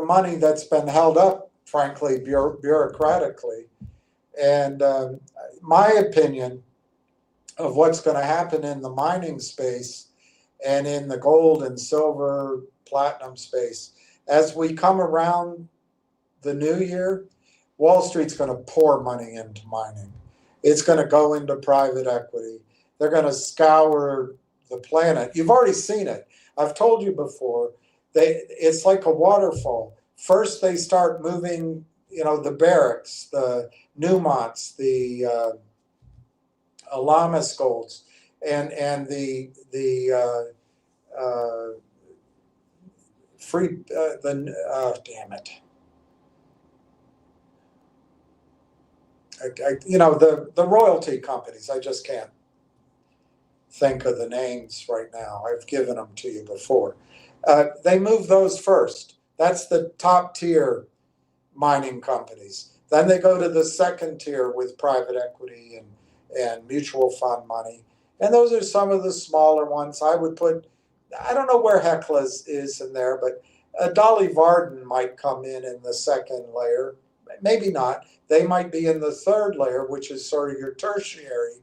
Speaker 2: money that's been held up, frankly, bureaucratically. And my opinion of what's going to happen in the mining space and in the gold and silver, platinum space, as we come around the new year, Wall Street's going to pour money into mining. It's going to go into private equity. They're going to scour the planet. You've already seen it. I've told you before, it's like a waterfall. First, they start moving, the Barracks, the Newmonts, the Alamis Golds, and the damn it. the royalty companies, I just can't think of the names right now. I've given them to you before. They move those first. That's the top tier mining companies. Then they go to the second tier with private equity and mutual fund money. And those are some of the smaller ones. I would put, I don't know where Hecla is in there, but Dolly Varden might come in the second layer. Maybe not. They might be in the third layer, which is sort of your tertiary.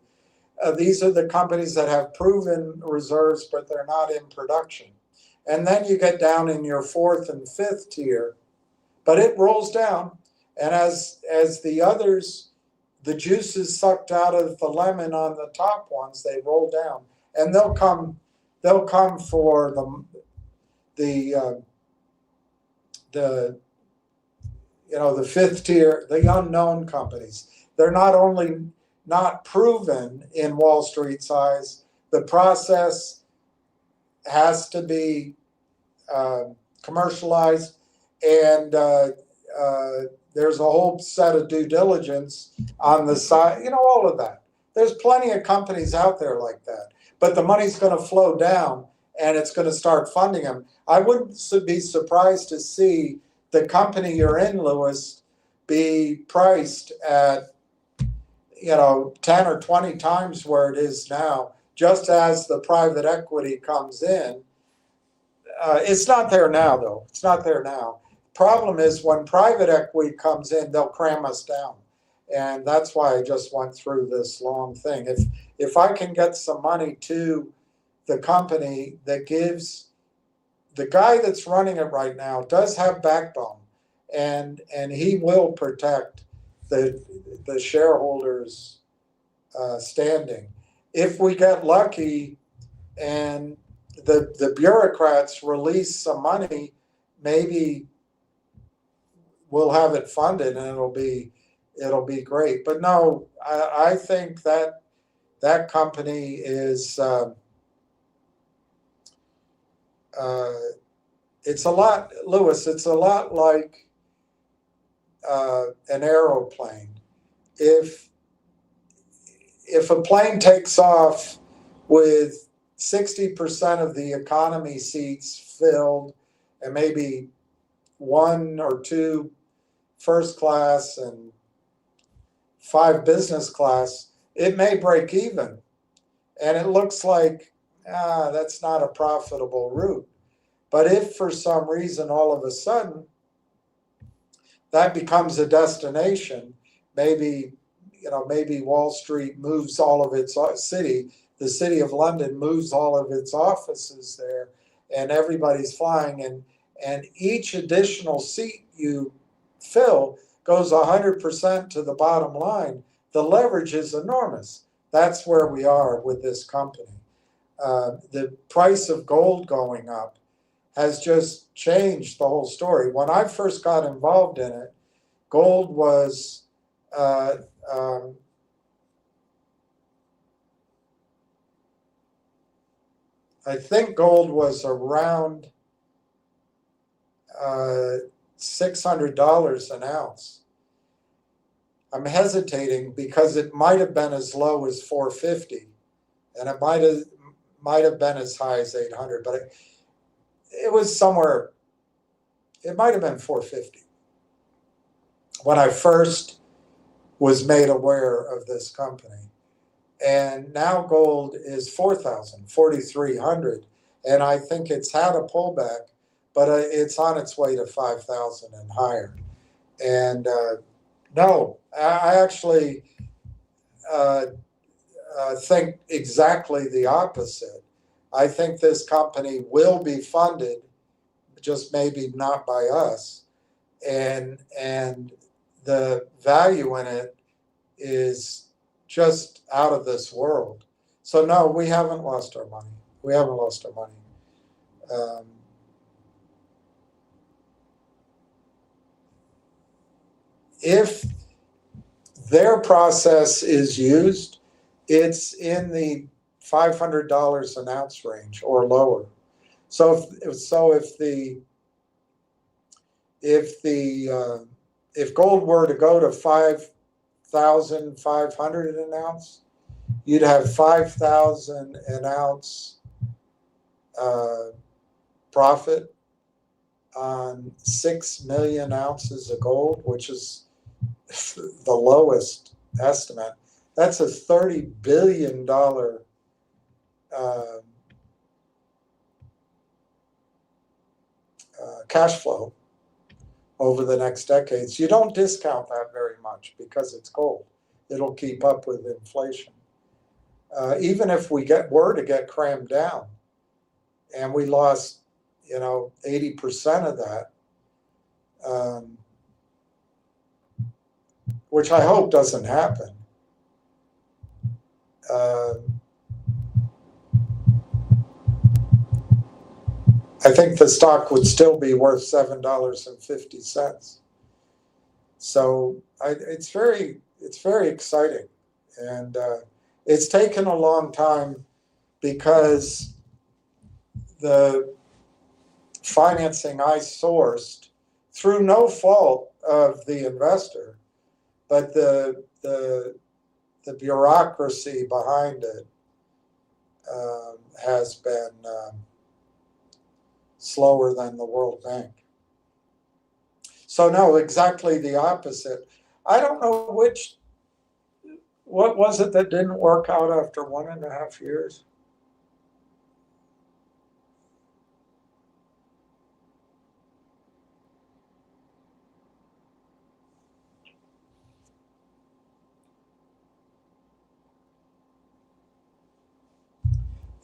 Speaker 2: These are the companies that have proven reserves, but they're not in production. And then you get down in your fourth and fifth tier, but it rolls down. And as the others, the juice is sucked out of the lemon on the top ones, they roll down. And they'll come for the fifth tier, the unknown companies. They're not only not proven in Wall Street size, the process has to be commercialized, and there's a whole set of due diligence on the side, all of that. There's plenty of companies out there like that, but the money's going to flow down and it's going to start funding them. I wouldn't be surprised to see the company you're in, Lewis, be priced at 10 or 20 times where it is now, just as the private equity comes in. It's not there now, though. It's not there now. Problem is, when private equity comes in, they'll cram us down. And that's why I just went through this long thing. If I can get some money to the company that gives, the guy that's running it right now does have backbone, and he will protect the shareholders' standing. If we get lucky and the bureaucrats release some money, maybe we'll have it funded and it'll be great. But no, I think that company is it's a lot, Lewis, it's a lot like an aeroplane. If a plane takes off with 60% of the economy seats filled and maybe 1 or 2 first class and 5 business class, it may break even. And it looks like that's not a profitable route. But if for some reason all of a sudden that becomes a destination, maybe Wall Street moves all of its the city of London moves all of its offices there, and everybody's flying, and each additional seat you fill goes 100% to the bottom line. The leverage is enormous. That's where we are with this company. The price of gold going up has just changed the whole story. When I first got involved in it, gold was I think gold was around $600 an ounce. I'm hesitating because it might have been as low as $450, and it might have been as high as $800, but it was somewhere. It might have been $450 when I first was made aware of this company. And now gold is $4,300, and I think it's had a pullback, but it's on its way to 5,000 and higher. And no, I actually think exactly the opposite. I think this company will be funded, just maybe not by us, and the value in it is just out of this world. So no, we haven't lost our money. We haven't lost our money. If their process is used, it's in the $500 an ounce range or lower. So if gold were to go to 5,500 an ounce, you'd have 5,000 an ounce profit on 6 million ounces of gold, which is the lowest estimate. That's a $30 billion cash flow over the next decades. You don't discount that very much because it's gold. It'll keep up with inflation. Even if we were to get crammed down and we lost, 80% of that, which I hope doesn't happen. I think the stock would still be worth $7.50. So it's very exciting, and it's taken a long time because the financing I sourced through no fault of the investor, but the bureaucracy behind it has been slower than the World Bank. So no, exactly the opposite. I don't know what was it that didn't work out after 1.5 years?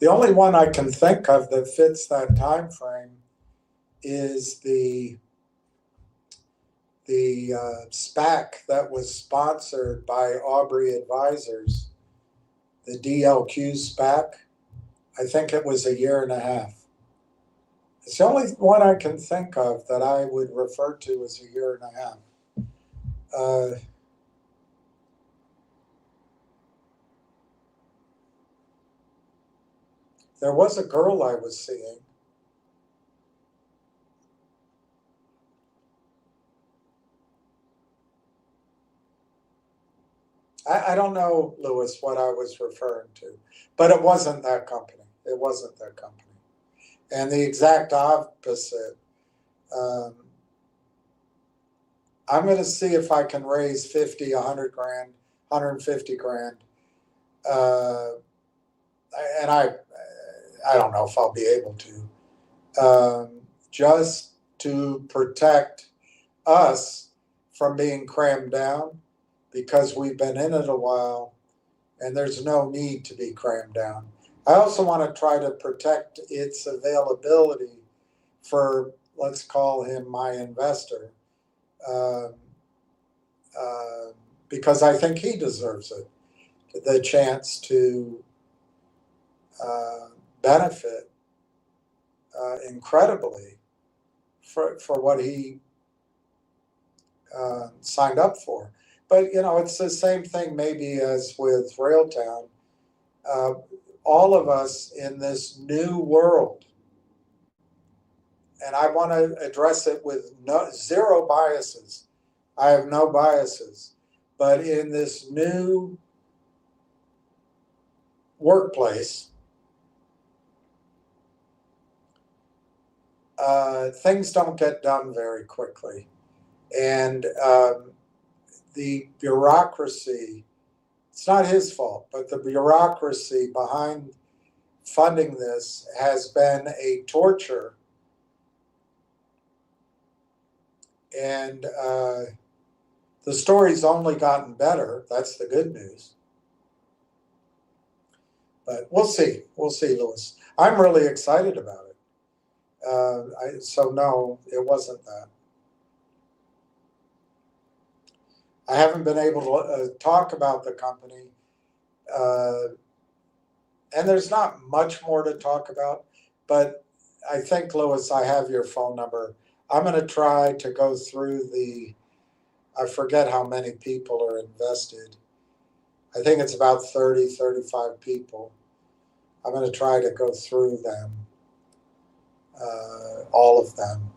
Speaker 2: The only one I can think of that fits that time frame is the SPAC that was sponsored by Aubrey Advisors, the DLQ SPAC. I think it was 1.5 years. It's the only one I can think of that I would refer to as 1.5 years. There was a girl I was seeing. I don't know, Lewis, what I was referring to, but it wasn't that company. It wasn't that company. And the exact opposite. I'm going to see if I can raise 50, 100 grand, 150 grand. And I don't know if I'll be able to, just to protect us from being crammed down, because we've been in it a while and there's no need to be crammed down. I also want to try to protect its availability for, let's call him my investor, because I think he deserves it, the chance to benefit incredibly for what he signed up for. But, it's the same thing maybe as with Railtown. All of us in this new world, and I want to address it with zero biases. I have no biases. But in this new workplace, things don't get done very quickly. And the bureaucracy, it's not his fault, but the bureaucracy behind funding this has been a torture. And the story's only gotten better. That's the good news. But we'll see. We'll see, Lewis. I'm really excited about it. So no, it wasn't that. I haven't been able to talk about the company, and there's not much more to talk about, but I think, Lewis, I have your phone number. I'm going to try to go through I forget how many people are invested. I think it's about 30, 35 people. I'm going to try to go through them, all of them,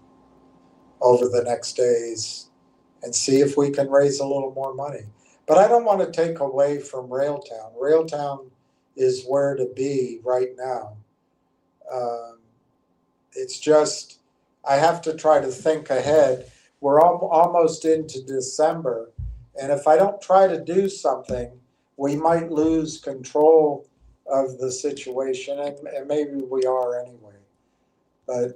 Speaker 2: over the next days, and see if we can raise a little more money. But But I don't want to take away from Railtown. Railtown is where to be right now. It's just, I have to try to think ahead. We're almost into December, and if I don't try to do something, we might lose control of the situation, and maybe we are anyway. But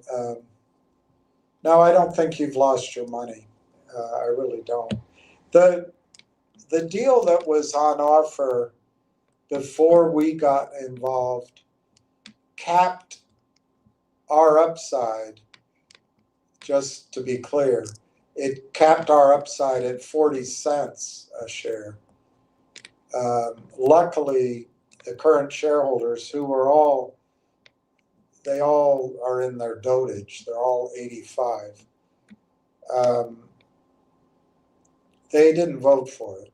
Speaker 2: no, I don't think you've lost your money. I really don't. The deal that was on offer before we got involved capped our upside, just to be clear. It capped our upside at 40 cents a share. Luckily, the current shareholders, who are they all are in their dotage. They're all 85. They didn't vote for it.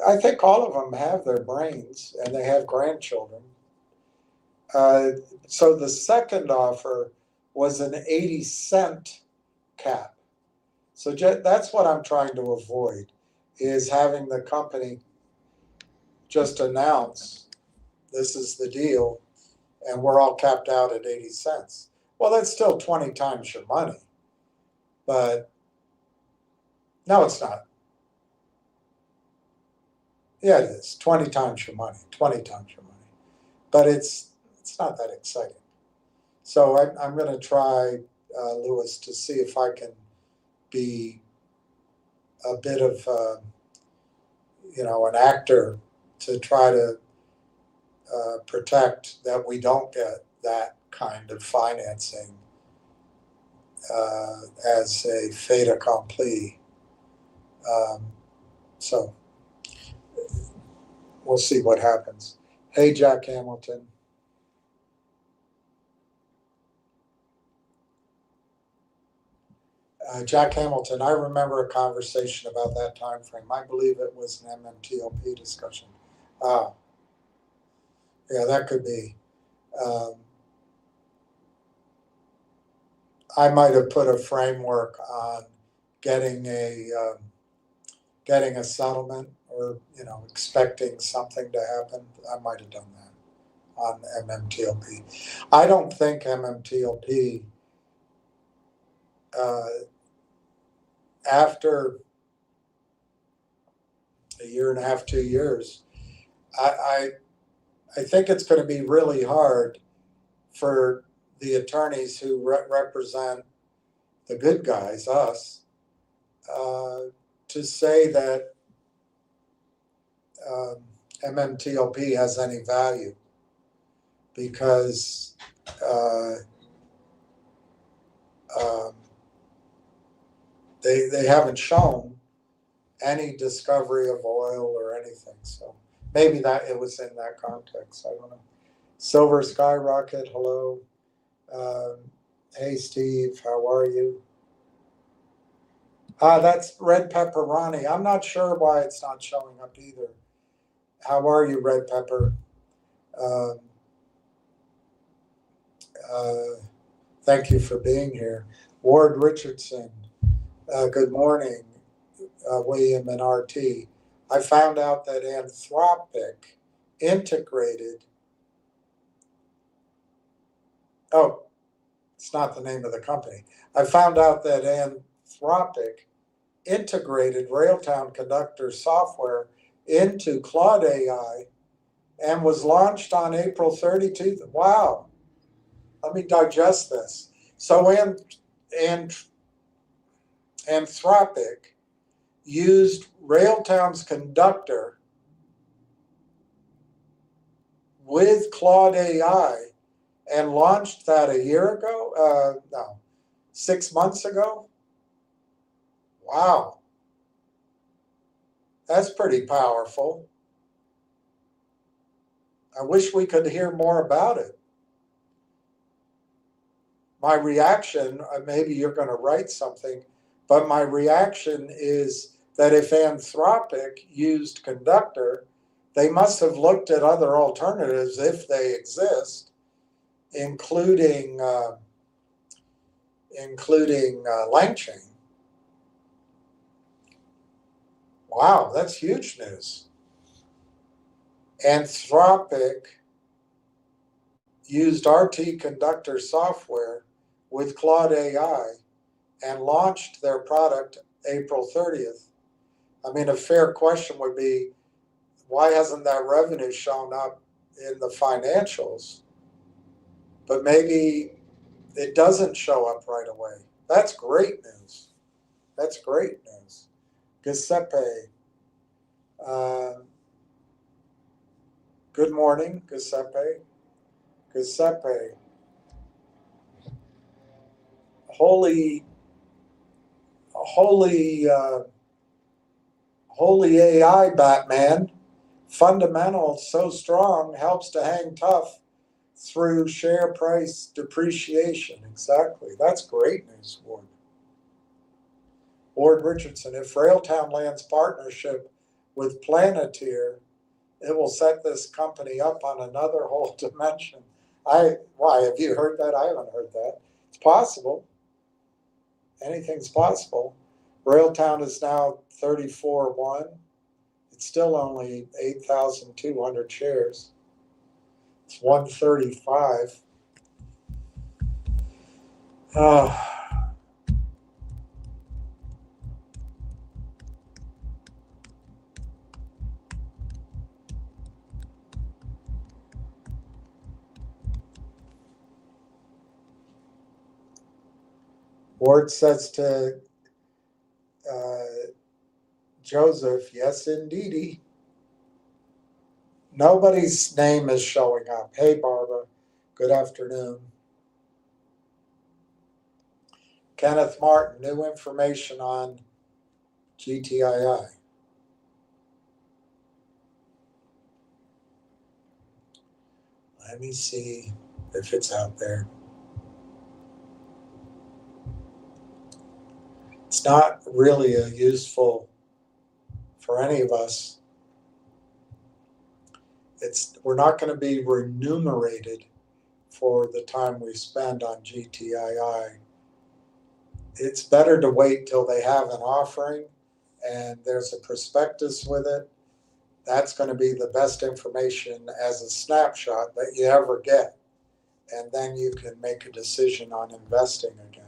Speaker 2: I think all of them have their brains and they have grandchildren. So the second offer was an 80-cent cap. So that's what I'm trying to avoid, is having the company just announce this is the deal and we're all capped out at 80 cents. Well, that's still 20 times your money. But no, it's not. Yeah, it is. 20 times your money, 20 times your money. But it's not that exciting. So I'm going to try, Lewis, to see if I can be a bit of, an actor to try to protect that we don't get that kind of financing as a fait accompli. So we'll see what happens. Hey, Jack Hamilton. Jack Hamilton, I remember a conversation about that time frame. I believe it was an MMTLP discussion. Yeah, that could be. I might have put a framework on getting a settlement, or expecting something to happen. I might have done that on MMTLP. I don't think MMTLP after a year and a half, 2 years, I think it's going to be really hard for the attorneys who represent the good guys, us, to say that MMTLP has any value, because they haven't shown any discovery of oil or anything. So maybe that it was in that context. I don't know. Silver Skyrocket, hello. Hey, Steve, how are you? That's Red Pepperoni. I'm not sure why it's not showing up either. How are you, Red Pepper? Thank you for being here. Ward Richardson, good morning, William and RT. I found out that Anthropic integrated, it's not the name of the company. I found out that Anthropic integrated Railtown Conductor software into Claude AI and was launched on April 32nd. Wow. Let me digest this. So Anthropic used Railtown's Conductor with Claude AI and launched that a year ago? No, 6 months ago? Wow. That's pretty powerful. I wish we could hear more about it. My reaction, maybe you're going to write something, but my reaction is that if Anthropic used Conductor, they must have looked at other alternatives if they exist, including LangChain. Wow, that's huge news. Anthropic used RT Conductor software with Claude AI and launched their product April 30th. I mean, a fair question would be, why hasn't that revenue shown up in the financials? But maybe it doesn't show up right away. That's great news. That's great news. Giuseppe. Good morning, Giuseppe. Giuseppe. Holy AI Batman. Fundamental so strong helps to hang tough through share price depreciation. Exactly. That's great news, Ward. Ward Richardson, if Railtown lands partnership with Planeteer, it will set this company up on another whole dimension. Why, have you heard that? I haven't heard that. It's possible. Anything's possible. Railtown is now 34-1. It's still only 8,200 shares. It's 135. Ward says to Joseph, yes, indeedy. Nobody's name is showing up. Hey, Barbara. Good afternoon. Kenneth Martin, new information on GTII. Let me see if it's out there. It's not really a useful for any of us. We're not going to be remunerated for the time we spend on GTII. It's better to wait till they have an offering and there's a prospectus with it. That's going to be the best information as a snapshot that you ever get. And then you can make a decision on investing again.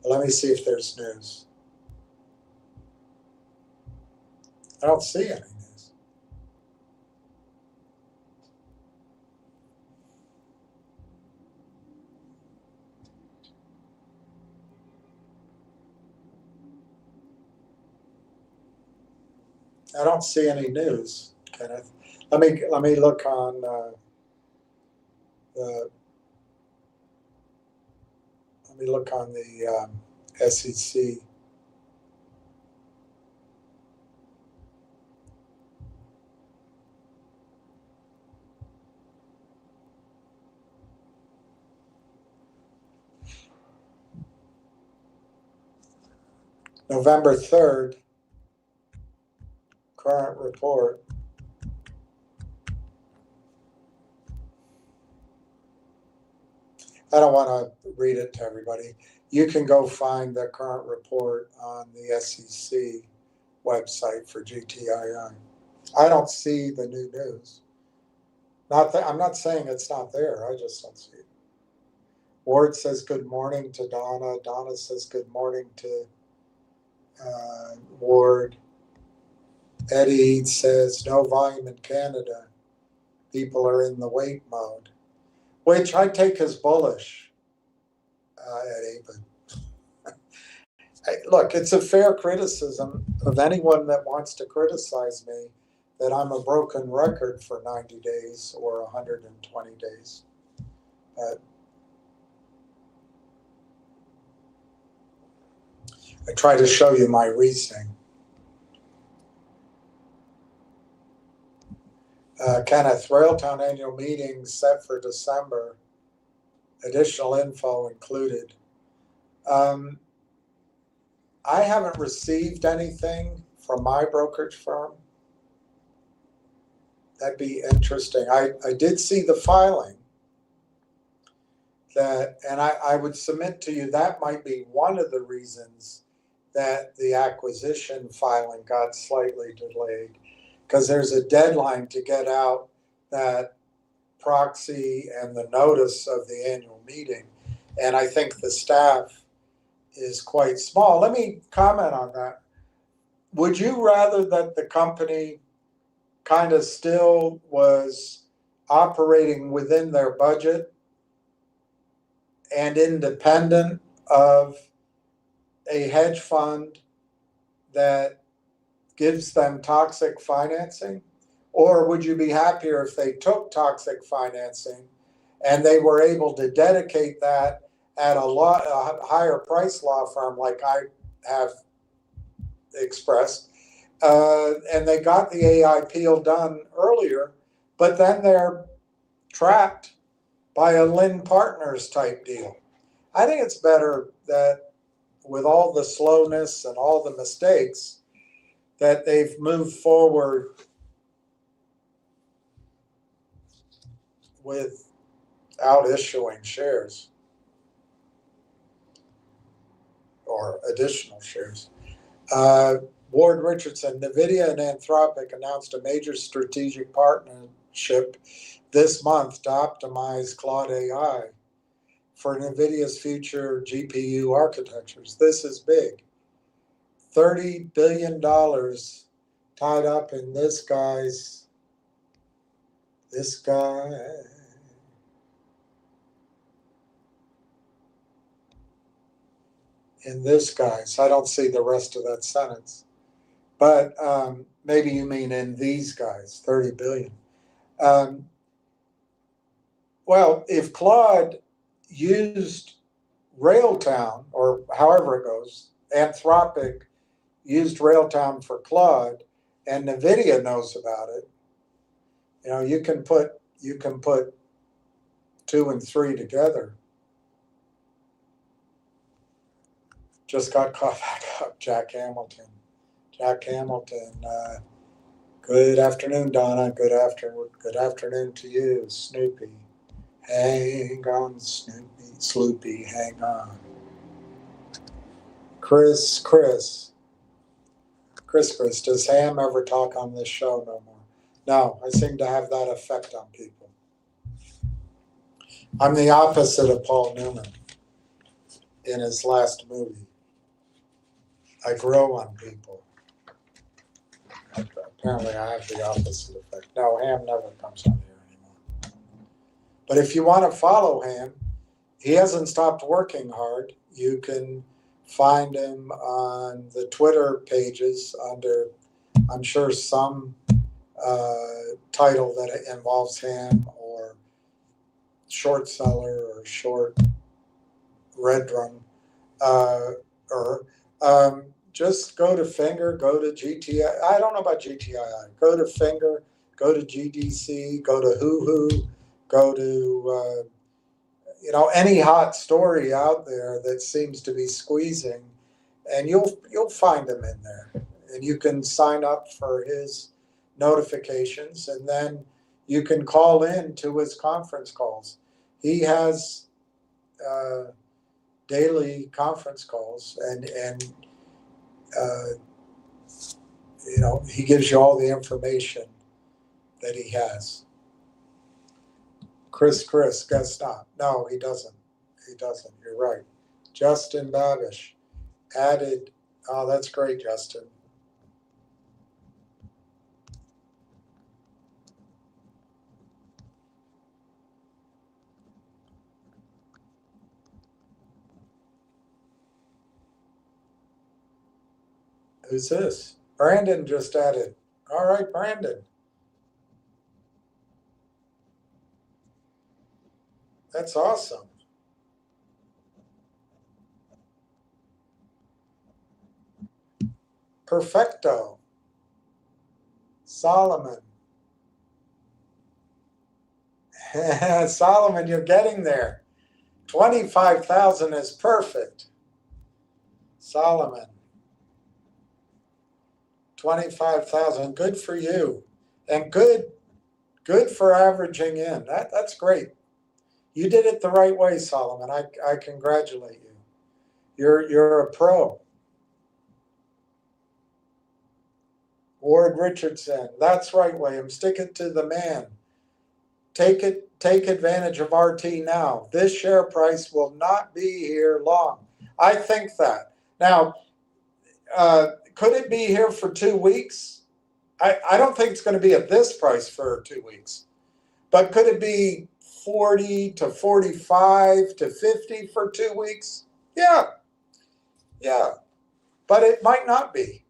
Speaker 2: Let me see if there's news. I don't see any news. I don't see any news, Kenneth. Let me look on the SEC. November 3rd, current report. I don't want to read it to everybody. You can go find the current report on the SEC website for GTII. I don't see the new news. I'm not saying it's not there. I just don't see it. Ward says good morning to Donna. Donna says good morning to Ward. Eddie says no volume in Canada. People are in the wait mode, which I take as bullish, Eddie. But look, it's a fair criticism of anyone that wants to criticize me that I'm a broken record for 90 days or 120 days. But I try to show you my reasoning. Kenneth, Railtown annual meeting set for December. Additional info included. I haven't received anything from my brokerage firm. That'd be interesting. I did see the filing and I would submit to you that might be one of the reasons that the acquisition filing got slightly delayed because there's a deadline to get out that proxy and the notice of the annual meeting. And I think the staff is quite small. Let me comment on that. Would you rather that the company kind of still was operating within their budget and independent of a hedge fund that gives them toxic financing? Or would you be happier if they took toxic financing and they were able to dedicate that at a higher price law firm like I have expressed, and they got the AI appeal done earlier, but then they're trapped by a Lynn Partners type deal? I think it's better that with all the slowness and all the mistakes that they've moved forward without issuing shares or additional shares. Ward Richardson, NVIDIA and Anthropic announced a major strategic partnership this month to optimize Claude AI for NVIDIA's future GPU architectures. This is big. $30 billion tied up in this guy. In this guy's. I don't see the rest of that sentence. But maybe you mean in these guys, 30 billion. Well, if Claude used Railtown, or however it goes, Anthropic used Railtown for Claude, and NVIDIA knows about it, you know, you can put 2 and 3 together. Just got caught back up, Jack Hamilton. Jack Hamilton. Good afternoon, Donna. Good afternoon to you, Snoopy. Hang on, Snoopy. Sloopy, hang on. Chris, does Ham ever talk on this show no more? No, I seem to have that effect on people. I'm the opposite of Paul Newman in his last movie. I grow on people. Apparently I have the opposite effect. No, Ham never comes on here anymore. But if you want to follow Ham, he hasn't stopped working hard. You can find him on the Twitter pages under, I'm sure, some title that involves Ham or short seller or short red drum. Just go to Finger, go to GTI. I don't know about GTII. Go to Finger, go to GDC, go to Hoo, go to any hot story out there that seems to be squeezing, and you'll find him in there. And you can sign up for his notifications, and then you can call in to his conference calls. He has daily conference calls, and he gives you all the information that he has. Chris, guess not. No, he doesn't. You're right. Justin Babish added. Oh, that's great, Justin. Who's this? Brandon just added. All right, Brandon. That's awesome. Perfecto. Solomon. Solomon, you're getting there. 25,000 is perfect. Solomon. 25,000. Good for you. And good for averaging in. That's great. You did it the right way, Solomon. I congratulate you. You're a pro. Ward Richardson, that's right, William. Stick it to the man. Take advantage of RT now. This share price will not be here long. I think that. Now, could it be here for 2 weeks? I don't think it's going to be at this price for 2 weeks. But could it be 40 to 45 to 50 for 2 weeks? Yeah. But it might not be.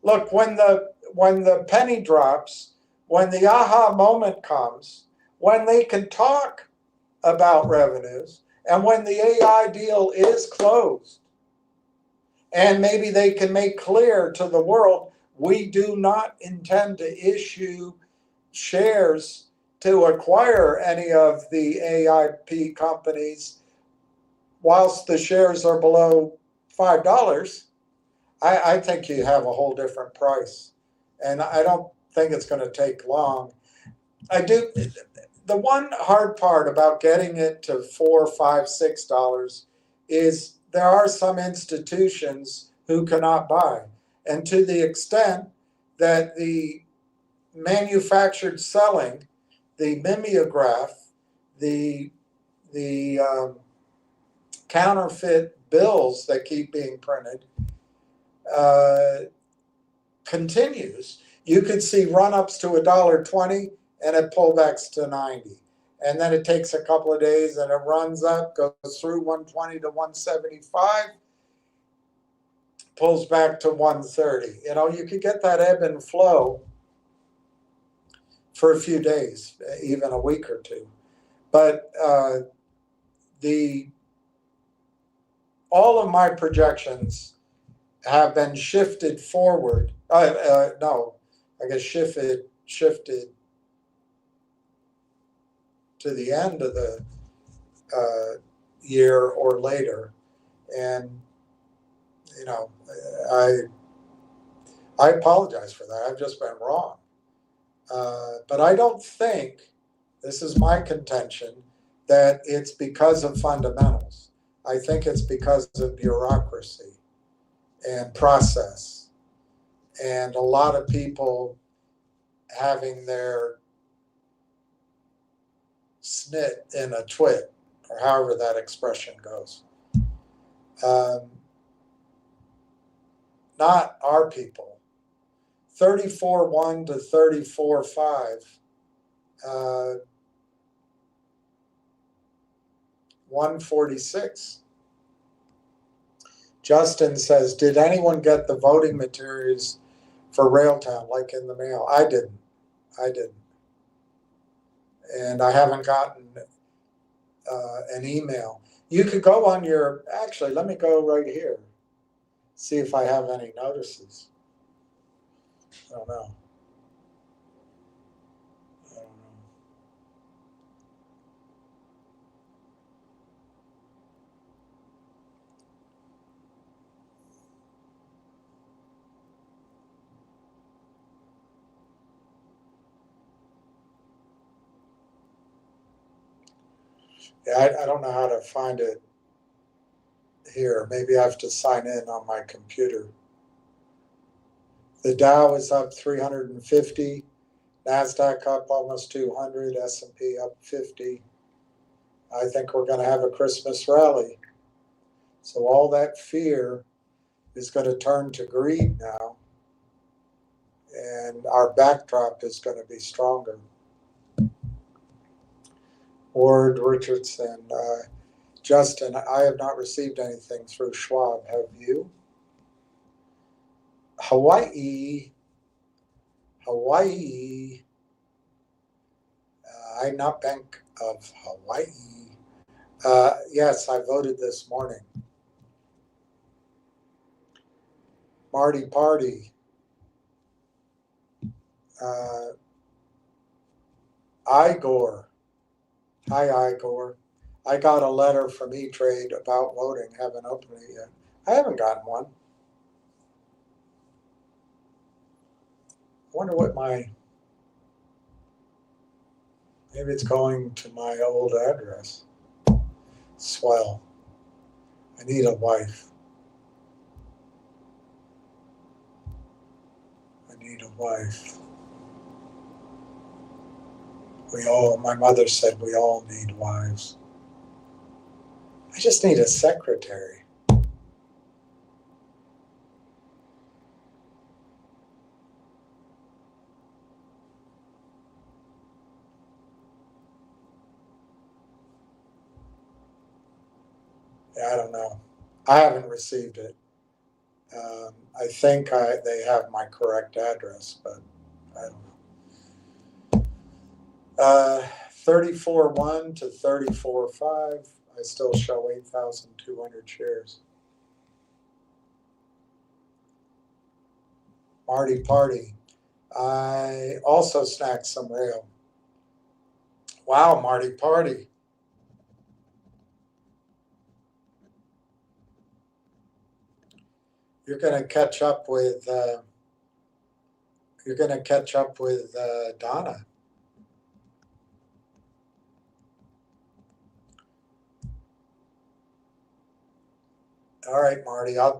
Speaker 2: Look, when the penny drops, when the aha moment comes, when they can talk about revenues, and when the AI deal is closed, and maybe they can make clear to the world, we do not intend to issue shares to acquire any of the AIP companies whilst the shares are below $5, I think you have a whole different price. And I don't think it's going to take long. The one hard part about getting it to $4, $5, $6 is there are some institutions who cannot buy. And to the extent that the manufactured selling, the mimeograph, the counterfeit bills that keep being printed continues, you could see run-ups to $1.20 and it pullbacks to 90. And then it takes a couple of days and it runs up, goes through 120 to 175, pulls back to 130. You know, you could get that ebb and flow for a few days, even a week or two. But all of my projections have been shifted forward. Shifted to the end of the year or later. And, you know, I apologize for that. I've just been wrong. But I don't think, this is my contention, that it's because of fundamentals. I think it's because of bureaucracy and process and a lot of people having their snit in a twit, or however that expression goes. Not our people. 34.1 to 34.5, 146. Justin says, did anyone get the voting materials for Railtown, like in the mail? I didn't. And I haven't gotten an email. You could go on your, actually, let me go right here. See if I have any notices. I don't know. Yeah, I don't know how to find it here. Maybe I have to sign in on my computer. The Dow is up 350, NASDAQ up almost 200, S&P up 50. I think we're going to have a Christmas rally. So all that fear is going to turn to greed now. And our backdrop is going to be stronger. Ward Richardson, Justin, I have not received anything through Schwab. Have you? Hawaii, I'm not Bank of Hawaii. Yes, I voted this morning. Marty Party. Igor. Hi, Igor. I got a letter from E-Trade about voting. Haven't opened it yet. I haven't gotten one. I wonder what maybe it's going to my old address. Swell. I need a wife. need a wife. My mother said we all need wives. I just need a secretary. I don't know. I haven't received it. I think they have my correct address, but I don't know. 34.1 to 34.5, I still show 8,200 shares. Marty Party, I also snagged some rail. Wow, Marty Party. You're going to catch up with Donna. All right, Marty. I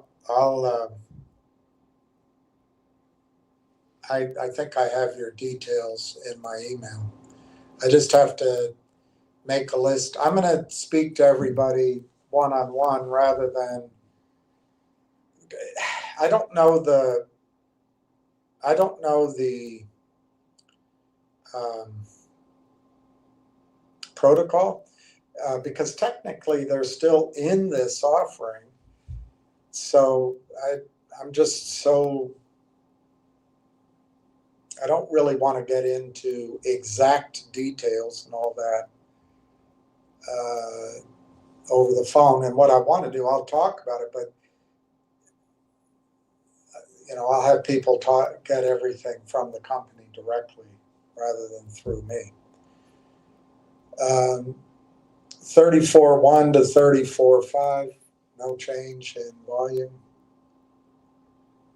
Speaker 2: think I have your details in my email. I just have to make a list. I'm going to speak to everybody one-on-one rather than. I don't know the protocol because technically they're still in this offering. So I'm just so. I don't really want to get into exact details and all that over the phone. And what I want to do, I'll talk about it, but I'll have people get everything from the company directly rather than through me. 34.1 to 34.5, no change in volume.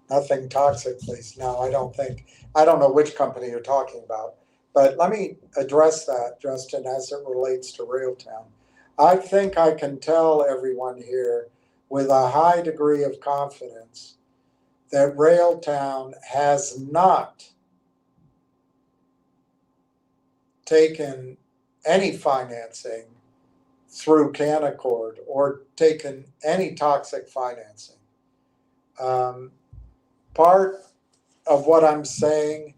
Speaker 2: Nothing toxic, please. No, I don't know which company you're talking about, but let me address that, Justin, as it relates to Railtown. I think I can tell everyone here with a high degree of confidence that Railtown has not taken any financing through Canaccord or taken any toxic financing. Part of what I'm saying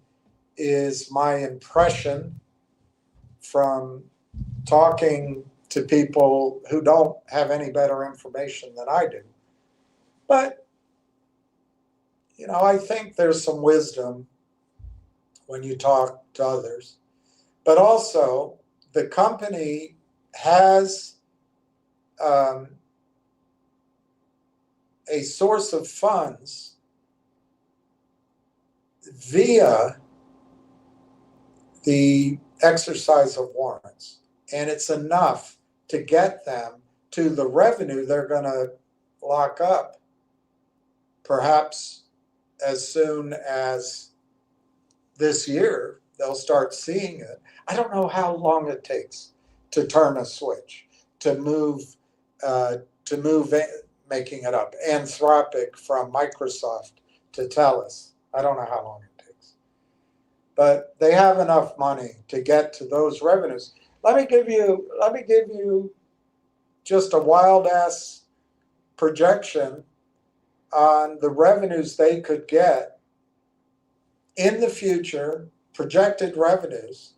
Speaker 2: is my impression from talking to people who don't have any better information than I do. But, I think there's some wisdom when you talk to others. But also, the company has a source of funds via the exercise of warrants. And it's enough to get them to the revenue they're going to lock up, perhaps as soon as this year. They'll start seeing it. I don't know how long it takes to turn a switch, to move making it up. Anthropic from Microsoft to TELUS. I don't know how long it takes. But they have enough money to get to those revenues. Let me give you just a wild ass projection on the revenues they could get in the future, projected revenues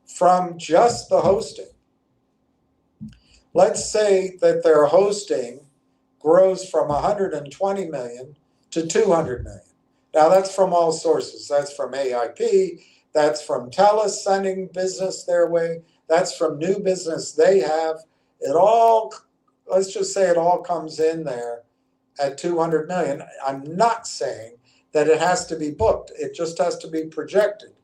Speaker 2: from just the hosting. Let's say that their hosting grows from 120 million to 200 million. Now that's from all sources. That's from AIP, that's from TELUS sending business their way, that's from new business they have. Let's just say it all comes in there at 200 million. I'm not saying that it has to be booked. It just has to be projected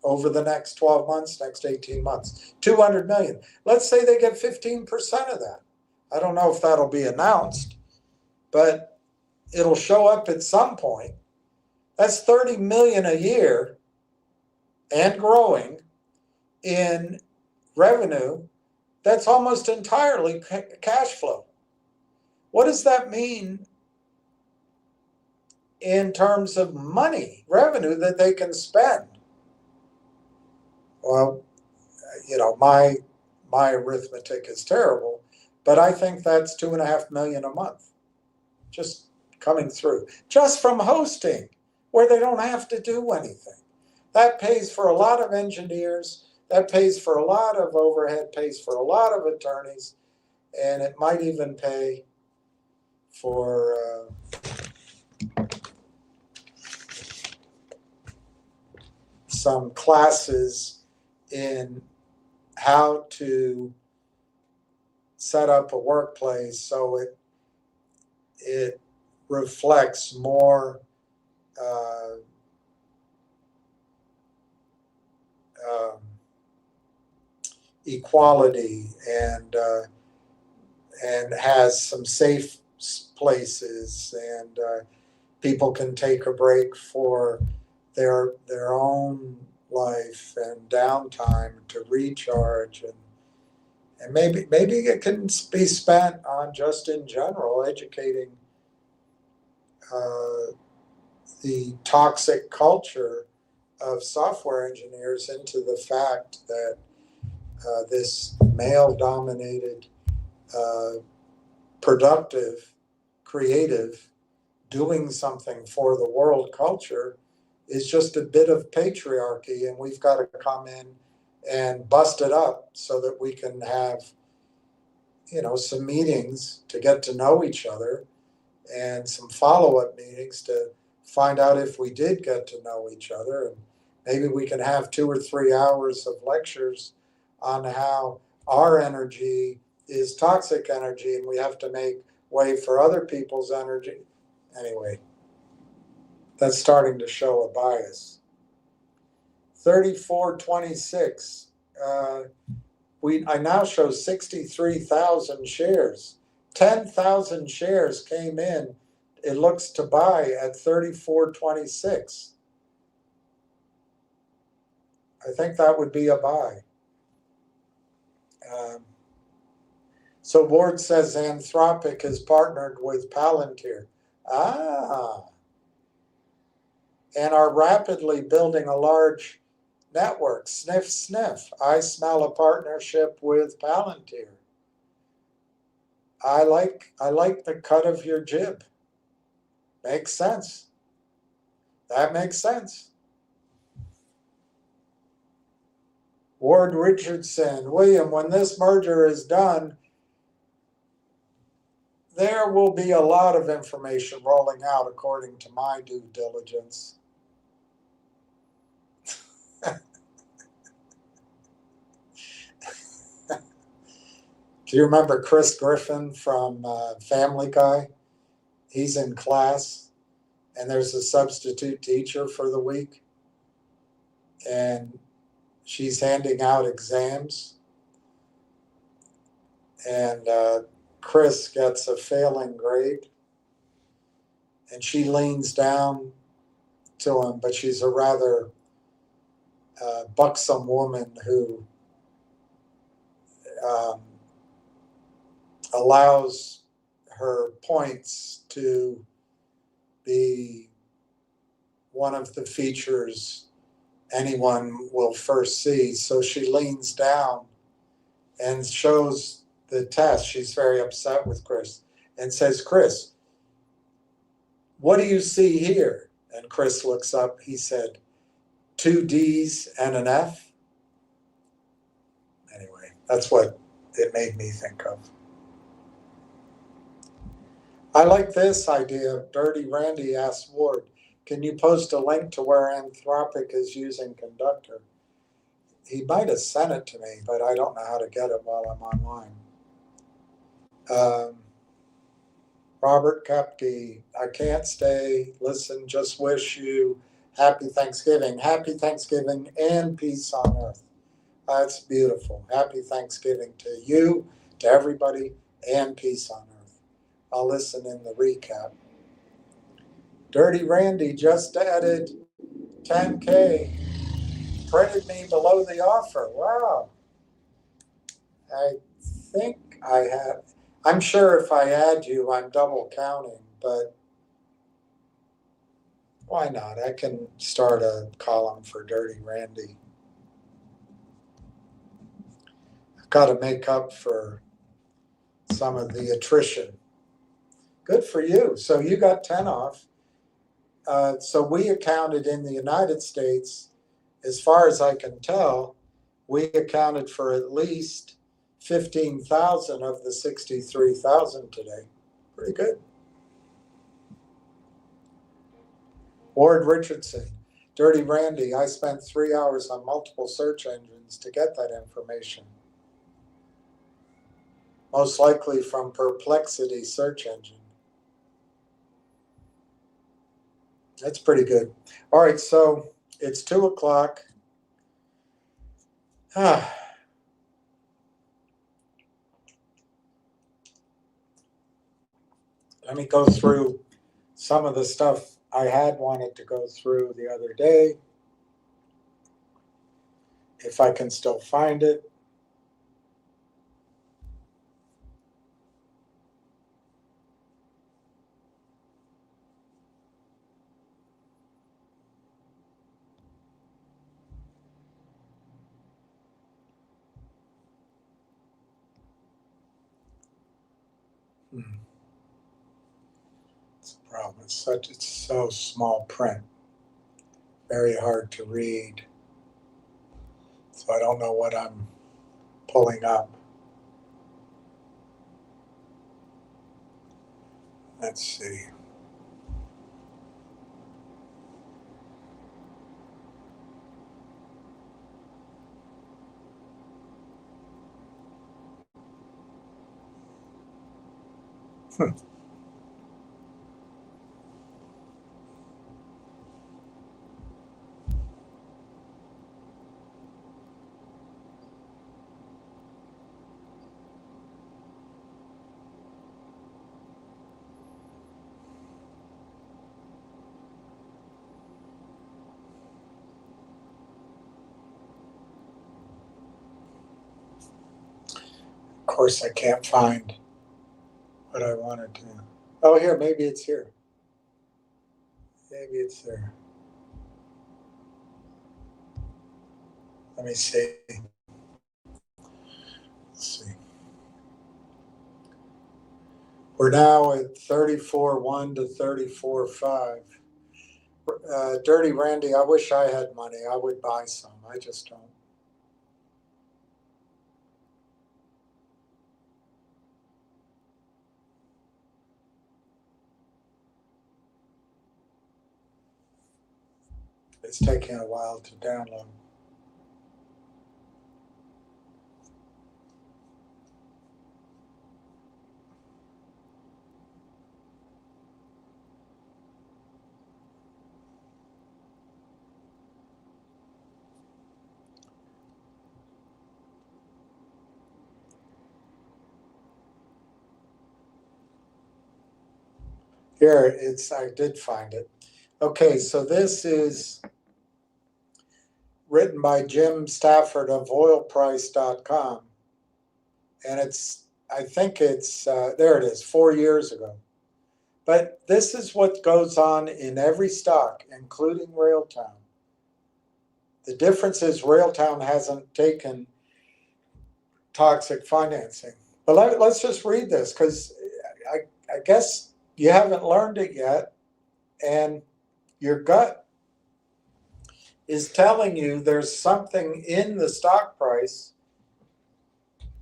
Speaker 2: over the next 12 months, next 18 months. 200 million. Let's say they get 15% of that. I don't know if that'll be announced, but it'll show up at some point. That's 30 million a year and growing in revenue. That's almost entirely cash flow. What does that mean in terms of money, revenue that they can spend. Well, my arithmetic is terrible, but I think that's $2.5 million a month, just coming through, just from hosting, where they don't have to do anything. That pays for a lot of engineers, that pays for a lot of overhead, pays for a lot of attorneys, and it might even pay for some classes in how to set up a workplace so it reflects more equality and has some safe places, and people can take a break for their own life and downtime to recharge, and maybe it can be spent on just in general educating the toxic culture of software engineers into the fact that this male-dominated, productive, creative, doing something for the world culture is just a bit of patriarchy, and we've got to come in and bust it up so that we can have, some meetings to get to know each other and some follow-up meetings to find out if we did get to know each other. And maybe we can have 2 or 3 hours of lectures on how our energy is toxic energy and we have to make way for other people's energy. Anyway, that's starting to show a bias. 3426. I now show 63,000 shares. 10,000 shares came in. It looks to buy at 34.26. I think that would be a buy. So Ward says Anthropic is partnered with Palantir. And are rapidly building a large network. Sniff, sniff. I smell a partnership with Palantir. I like the cut of your jib. Makes sense. That makes sense. Ward Richardson, William, when this merger is done, there will be a lot of information rolling out according to my due diligence. Do you remember Chris Griffin from Family Guy? He's in class, and there's a substitute teacher for the week, and she's handing out exams, and Chris gets a failing grade, and she leans down to him, but she's a rather buxom woman who allows her points to be one of the features anyone will first see. So she leans down and shows the test. She's very upset with Chris and says, Chris, what do you see here? And Chris looks up. He said, 2 D's and an F. Anyway, that's what it made me think of. I like this idea. Dirty Randy asked Ward, can you post a link to where Anthropic is using Conductor? He might have sent it to me, but I don't know how to get it while I'm online. Robert Kepke, I can't stay. Listen, just wish you happy Thanksgiving. Happy Thanksgiving and peace on earth. That's beautiful. Happy Thanksgiving to you, to everybody, and peace on earth. I'll listen in the recap. Dirty Randy just added 10K. Printed me below the offer. Wow. I think I have. I'm sure if I add you, I'm double counting, but Why not? I can start a column for Dirty Randy. I've got to make up for some of the attrition. Good for you. So you got 10 off. So we accounted in the United States, as far as I can tell, we accounted for at least 15,000 of the 63,000 today. Pretty good. Ward Richardson, Dirty Randy, I spent 3 hours on multiple search engines to get that information. Most likely from Perplexity search engine. That's pretty good. All right, so it's 2 o'clock. Let me go through some of the stuff I had wanted to go through the other day, if I can still find it. It's a problem. It's so small print, very hard to read. So I don't know what I'm pulling up. Let's see. Of course, I can't find what I wanted to. Oh, here, maybe it's here. Maybe it's there. Let me see. Let's see. We're now at 34.1 to 34.5. Dirty Randy, I wish I had money. I would buy some. I just don't. It's taking a while to download. Here, I did find it. Okay, so this is written by Jim Stafford of oilprice.com. And I think there it is, 4 years ago. But this is what goes on in every stock, including Railtown. The difference is Railtown hasn't taken toxic financing. But let's just read this, because I guess you haven't learned it yet, and your gut is telling you there's something in the stock price,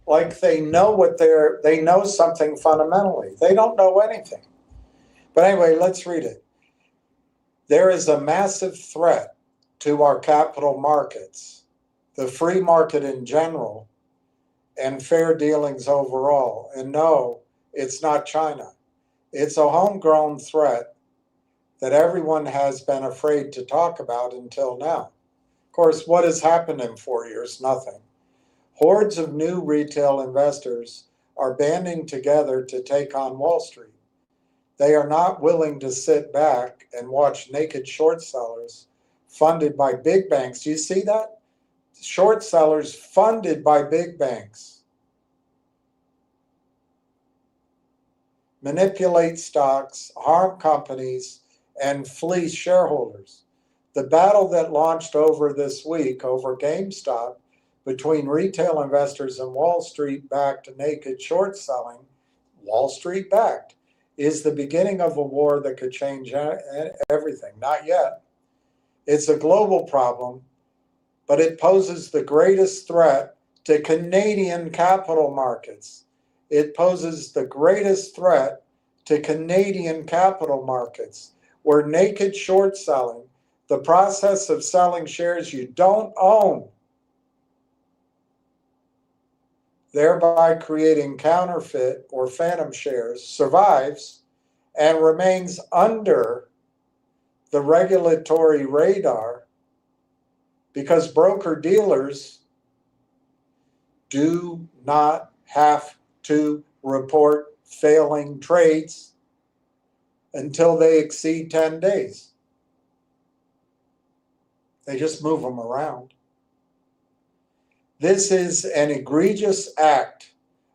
Speaker 2: like they know something fundamentally. They don't know anything. But anyway, let's read it. There is a massive threat to our capital markets, the free market in general, and fair dealings overall. And no, it's not China. It's a homegrown threat that everyone has been afraid to talk about until now. Of course, what has happened in 4 years? Nothing. Hordes of new retail investors are banding together to take on Wall Street. They are not willing to sit back and watch naked short sellers funded by big banks. Do you see that? Short sellers funded by big banks manipulate stocks, harm companies, and fleece shareholders. The battle that launched over this week over GameStop between retail investors and Wall Street backed naked short selling, Wall Street backed, is the beginning of a war that could change everything. Not yet. It's a global problem, but it poses the greatest threat to Canadian capital markets. It poses the greatest threat to Canadian capital markets, where naked short selling, the process of selling shares you don't own, thereby creating counterfeit or phantom shares, survives and remains under the regulatory radar because broker-dealers do not have to report failing trades until they exceed 10 days. They just move them around. This is an egregious act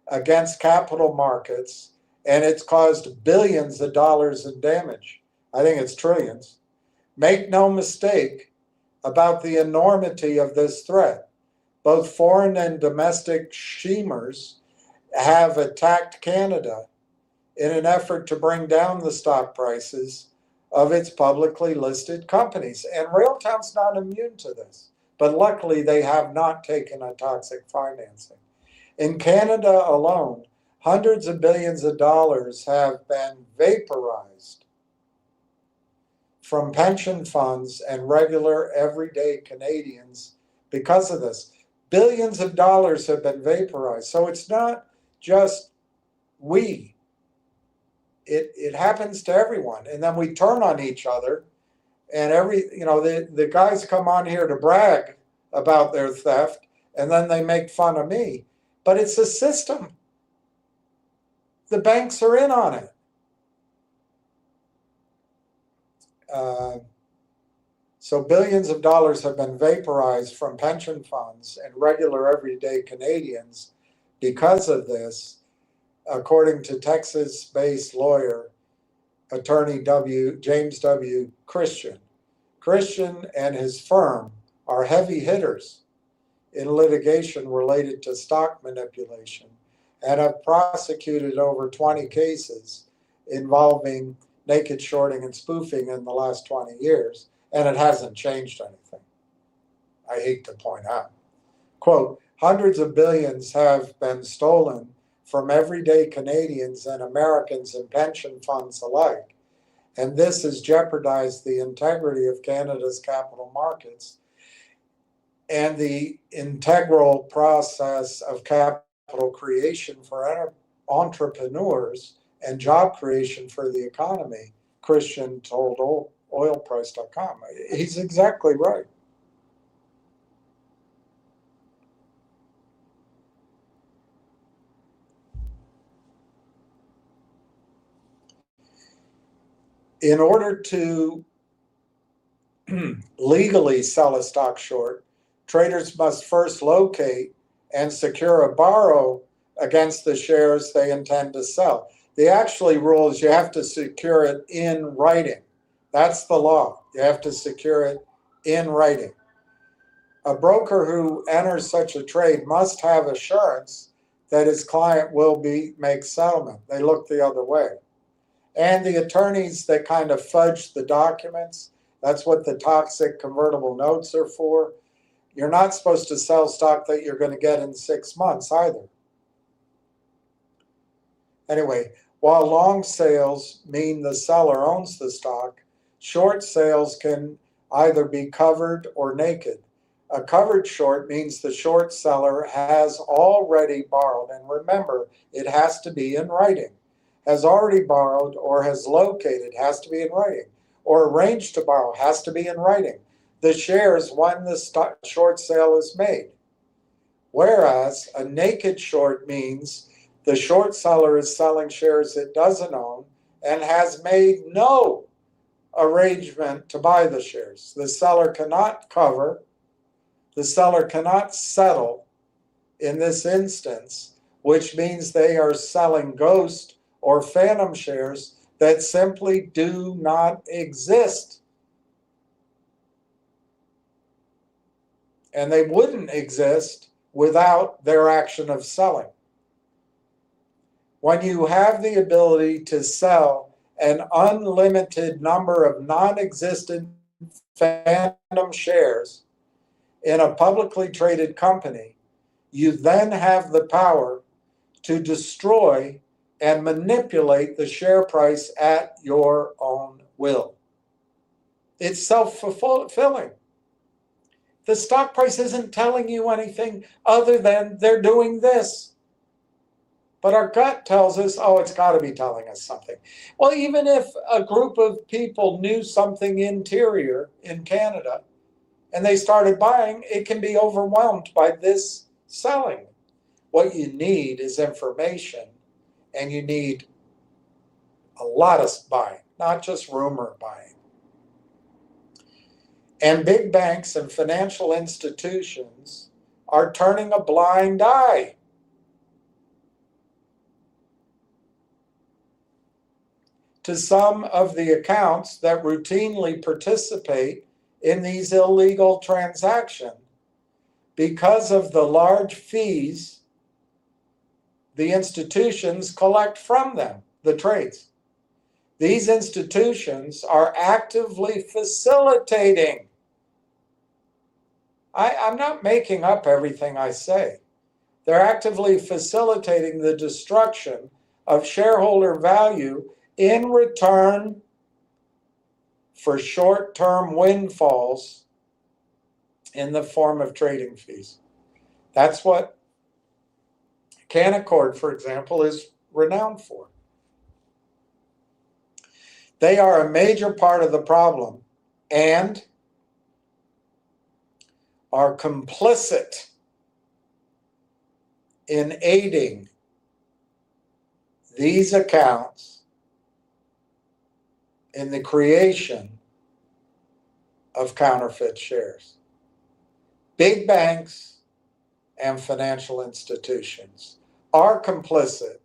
Speaker 2: against capital markets, and it's caused billions of dollars in damage. I think it's trillions. Make no mistake about the enormity of this threat. Both foreign and domestic schemers have attacked Canada in an effort to bring down the stock prices of its publicly listed companies. And Railtown's not immune to this, but luckily they have not taken a toxic financing. In Canada alone, hundreds of billions of dollars have been vaporized from pension funds and regular everyday Canadians because of this. Billions of dollars have been vaporized. So it's not just we. It happens to everyone. And then we turn on each other, and the guys come on here to brag about their theft, and then they make fun of me. But it's a system. The banks are in on it. So billions of dollars have been vaporized from pension funds and regular everyday Canadians because of this, according to Texas-based lawyer, attorney James W. Christian. Christian and his firm are heavy hitters in litigation related to stock manipulation and have prosecuted over 20 cases involving naked shorting and spoofing in the last 20 years, and it hasn't changed anything, I hate to point out. Quote, hundreds of billions have been stolen from everyday Canadians and Americans and pension funds alike, and this has jeopardized the integrity of Canada's capital markets and the integral process of capital creation for entrepreneurs and job creation for the economy, Christian told oilprice.com. He's exactly right. In order to legally sell a stock short, traders must first locate and secure a borrow against the shares they intend to sell. The actual rule is you have to secure it in writing. That's the law. You have to secure it in writing. A broker who enters such a trade must have assurance that his client will make settlement. They look the other way. And the attorneys that kind of fudge the documents, that's what the toxic convertible notes are for. You're not supposed to sell stock that you're going to get in 6 months either. Anyway, while long sales mean the seller owns the stock, short sales can either be covered or naked. A covered short means the short seller has already borrowed, and remember, it has to be in writing. Has already borrowed or has located, has to be in writing, or arranged to borrow, has to be in writing, the shares when the short sale is made. Whereas a naked short means the short seller is selling shares it doesn't own and has made no arrangement to buy the shares. The seller cannot cover, the seller cannot settle in this instance, which means they are selling ghost or phantom shares that simply do not exist. And they wouldn't exist without their action of selling. When you have the ability to sell an unlimited number of non-existent phantom shares in a publicly traded company, you then have the power to destroy and manipulate the share price at your own will. It's self-fulfilling. The stock price isn't telling you anything other than they're doing this. But our gut tells us, oh, it's got to be telling us something. Well, even if a group of people knew something interior in Canada and they started buying, it can be overwhelmed by this selling. What you need is information, and you need a lot of buying, not just rumor buying. And big banks and financial institutions are turning a blind eye. To some of the accounts that routinely participate in these illegal transactions because of the large fees the institutions collect from them, the trades. These institutions are actively facilitating. I'm not making up everything I say. They're actively facilitating the destruction of shareholder value in return for short-term windfalls in the form of trading fees. That's what Canaccord, for example, is renowned for. They are a major part of the problem and are complicit in aiding these accounts in the creation of counterfeit shares. Big banks and financial institutions are complicit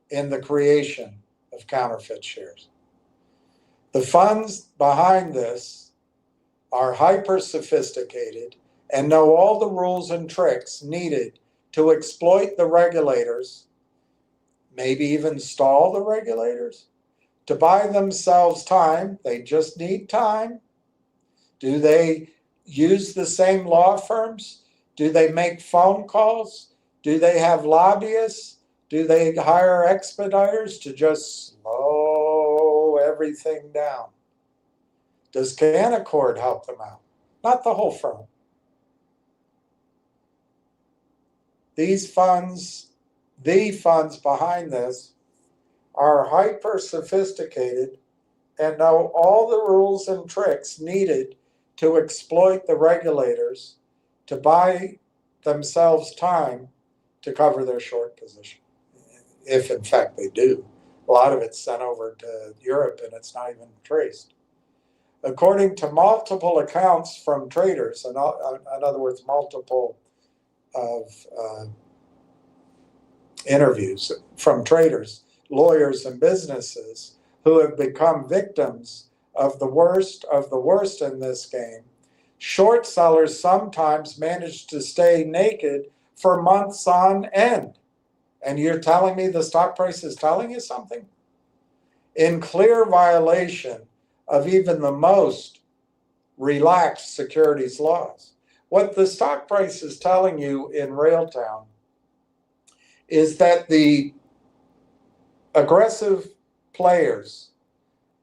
Speaker 2: in the creation of counterfeit shares. The funds behind this are hyper sophisticated and know all the rules and tricks needed to exploit the regulators, maybe even stall the regulators, to buy themselves time. They just need time. Do they use the same law firms? Do they make phone calls? Do they have lobbyists? Do they hire expediters to just slow everything down? Does Canaccord help them out? Not the whole firm. These funds, the funds behind this, are hyper sophisticated and know all the rules and tricks needed to exploit the regulators to buy themselves time to cover their short position, if in fact they do. A lot of it's sent over to Europe and it's not even traced. According to multiple accounts from traders, in other words, multiple of interviews from traders, lawyers, and businesses who have become victims of the worst in this game, short sellers sometimes manage to stay naked for months on end. And you're telling me the stock price is telling you something? In clear violation of even the most relaxed securities laws. What the stock price is telling you in Railtown is that the aggressive players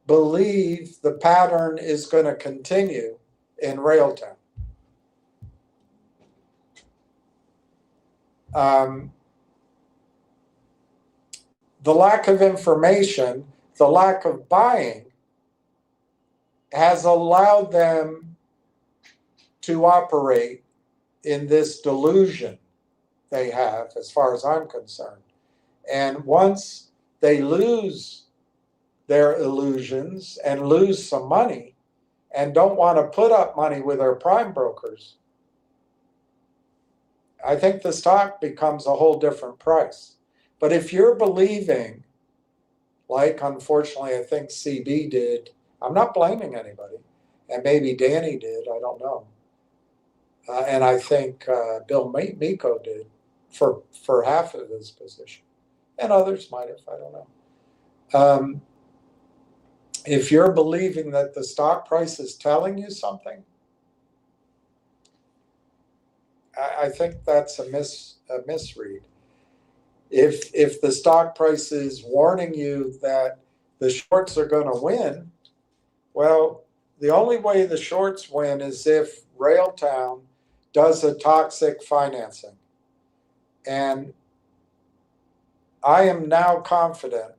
Speaker 2: believe the pattern is going to continue in Railtown. The lack of information, the lack of buying, has allowed them to operate in this delusion they have, as far as I'm concerned. And once they lose their illusions and lose some money and don't want to put up money with their prime brokers, I think the stock becomes a whole different price. But if you're believing like unfortunately I think CB did. I'm not blaming anybody, and maybe Danny did, I don't know. And I think Bill Miko did for half of his position, and others might have, I don't know. If you're believing that the stock price is telling you something, I think that's a misread. If the stock price is warning you that the shorts are going to win, well, the only way the shorts win is if Railtown does a toxic financing. And I am now confident,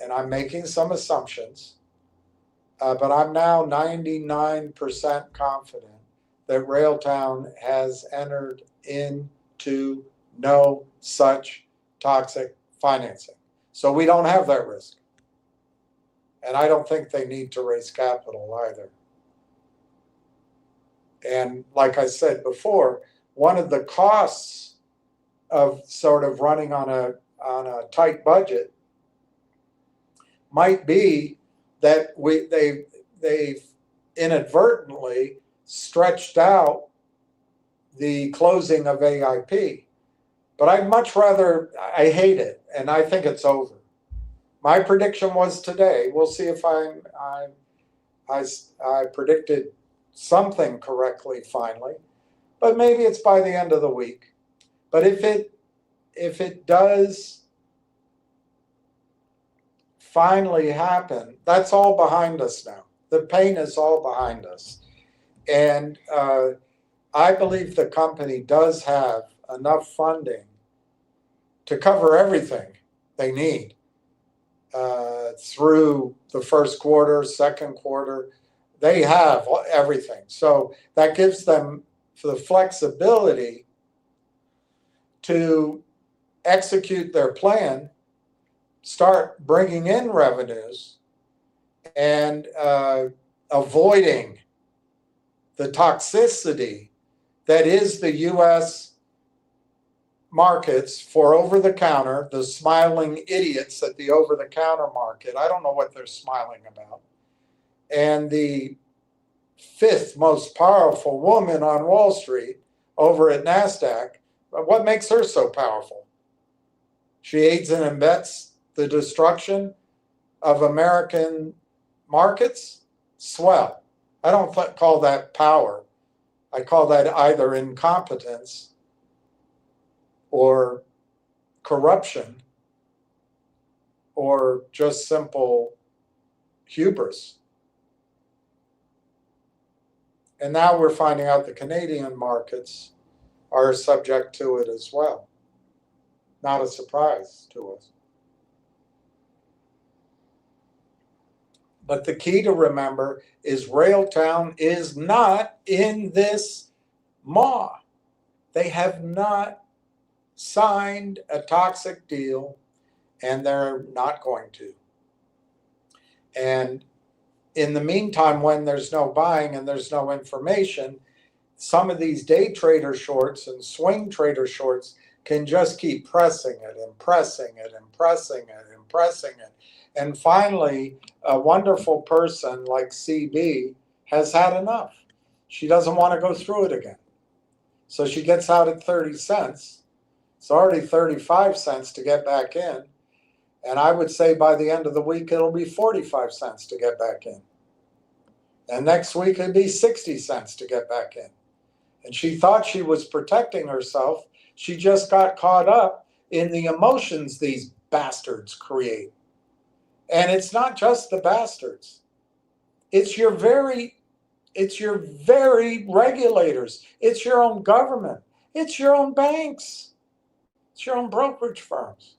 Speaker 2: and I'm making some assumptions, but I'm now 99% confident that Railtown has entered into no such toxic financing. So we don't have that risk. And I don't think they need to raise capital either. And like I said before, one of the costs of sort of running on a tight budget might be that they've inadvertently stretched out the closing of AIP. But I'd much rather, I hate it, and I think it's over. My prediction was today. We'll see if I predicted something correctly finally, but maybe it's by the end of the week. But if it does finally happen, that's all behind us now. The pain is all behind us. And I believe the company does have enough funding to cover everything they need through the first quarter, second quarter. They have everything. So that gives them the flexibility to execute their plan, start bringing in revenues, and avoiding the toxicity that is the U.S. markets for over-the-counter, the smiling idiots at the over-the-counter market. I don't know what they're smiling about. And the fifth most powerful woman on Wall Street over at NASDAQ, what makes her so powerful? She aids and abets the destruction of American markets? Swell. I don't call that power. I call that either incompetence or corruption or just simple hubris. And now we're finding out the Canadian markets are subject to it as well. Not a surprise to us. But the key to remember is Railtown is not in this maw. They have not signed a toxic deal, and they're not going to. And in the meantime, when there's no buying and there's no information, some of these day trader shorts and swing trader shorts can just keep pressing it and pressing it and pressing it and pressing it. And finally, a wonderful person like CB has had enough. She doesn't want to go through it again. So she gets out at 30 cents. It's already 35 cents to get back in. And I would say by the end of the week, it'll be 45 cents to get back in. And next week, it'd be 60 cents to get back in. And she thought she was protecting herself. She just got caught up in the emotions these bastards create. And it's not just the bastards. It's your very regulators. It's your own government. It's your own banks. It's your own brokerage firms.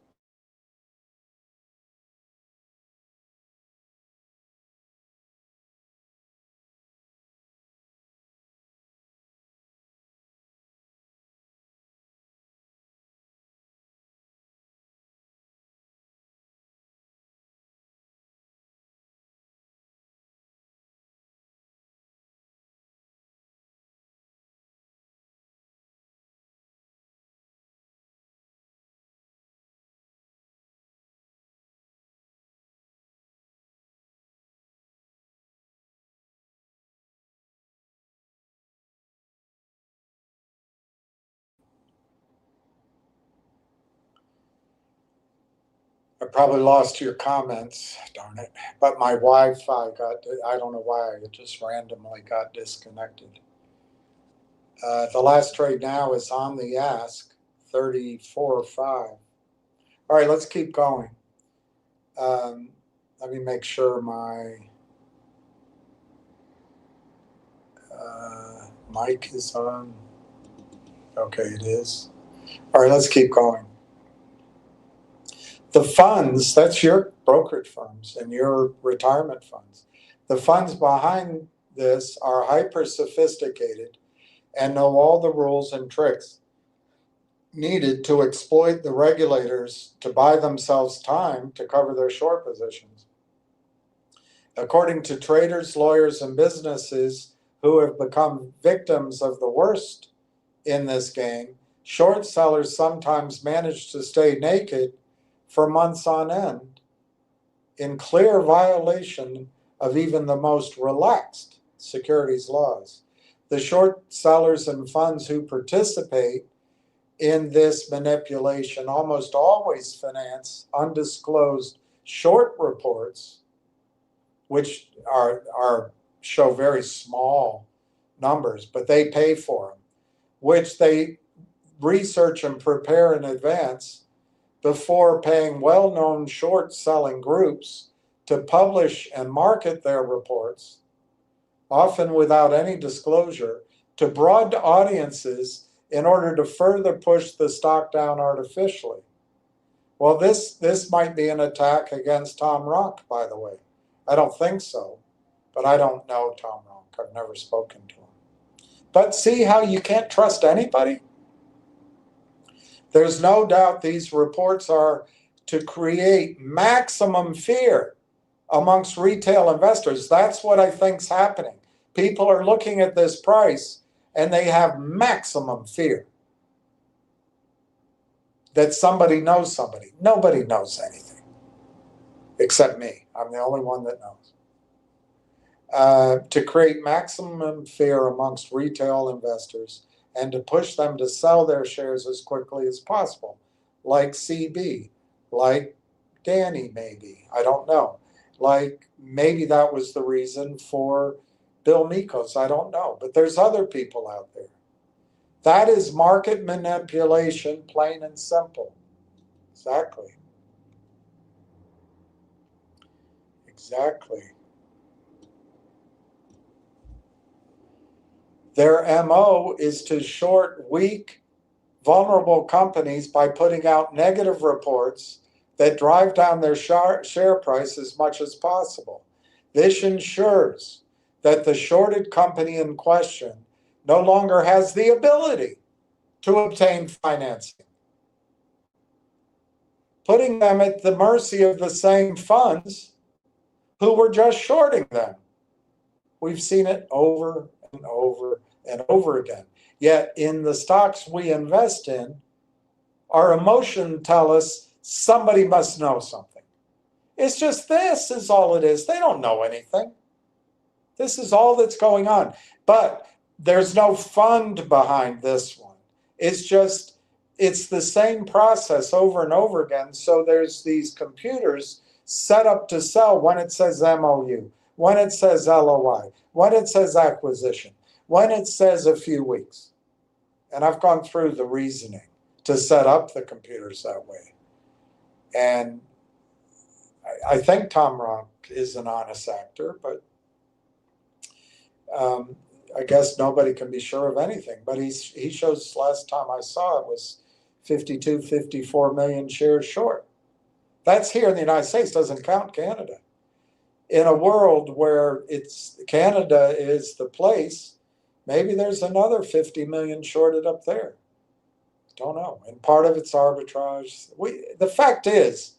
Speaker 2: I probably lost your comments, darn it. But my Wi-Fi I don't know why, it just randomly got disconnected. The last trade now is on the ask, 34.5. All right, let's keep going. Let me make sure my mic is on. Okay, it is. All right, let's keep going. The funds, that's your brokerage firms and your retirement funds. The funds behind this are hyper sophisticated and know all the rules and tricks needed to exploit the regulators to buy themselves time to cover their short positions. According to traders, lawyers, and businesses who have become victims of the worst in this game, short sellers sometimes manage to stay naked for months on end in clear violation of even the most relaxed securities laws. The short sellers and funds who participate in this manipulation almost always finance undisclosed short reports, which show very small numbers, but they pay for them, which they research and prepare in advance before paying well-known short-selling groups to publish and market their reports, often without any disclosure, to broad audiences in order to further push the stock down artificially. Well, this might be an attack against Tom Rock, by the way. I don't think so, but I don't know Tom Rock. I've never spoken to him. But see how you can't trust anybody? There's no doubt these reports are to create maximum fear amongst retail investors. That's what I think's happening. People are looking at this price and they have maximum fear that somebody knows somebody. Nobody knows anything except me. I'm the only one that knows. To create maximum fear amongst retail investors and to push them to sell their shares as quickly as possible, like CB, like Danny maybe, I don't know. Like maybe that was the reason for Bill Mikos, I don't know. But there's other people out there. That is market manipulation, plain and simple. Exactly. Exactly. Their MO is to short weak, vulnerable companies by putting out negative reports that drive down their share price as much as possible. This ensures that the shorted company in question no longer has the ability to obtain financing, putting them at the mercy of the same funds who were just shorting them. We've seen it over and over and over again. Yet in the stocks we invest in, our emotions tell us somebody must know something. It's just this is all it is. They don't know anything. This is all that's going on. But there's no fund behind this one. It's the same process over and over again. So there's these computers set up to sell when it says MOU, when it says LOI, when it says acquisition, when it says a few weeks. And I've gone through the reasoning to set up the computers that way. And I think Tom Rock is an honest actor, but I guess nobody can be sure of anything. But he shows, last time I saw it was 52, 54 million shares short. That's here in the United States, doesn't count Canada. In a world where Canada is the place, maybe there's another 50 million shorted up there. Don't know. And part of it's arbitrage. The fact is,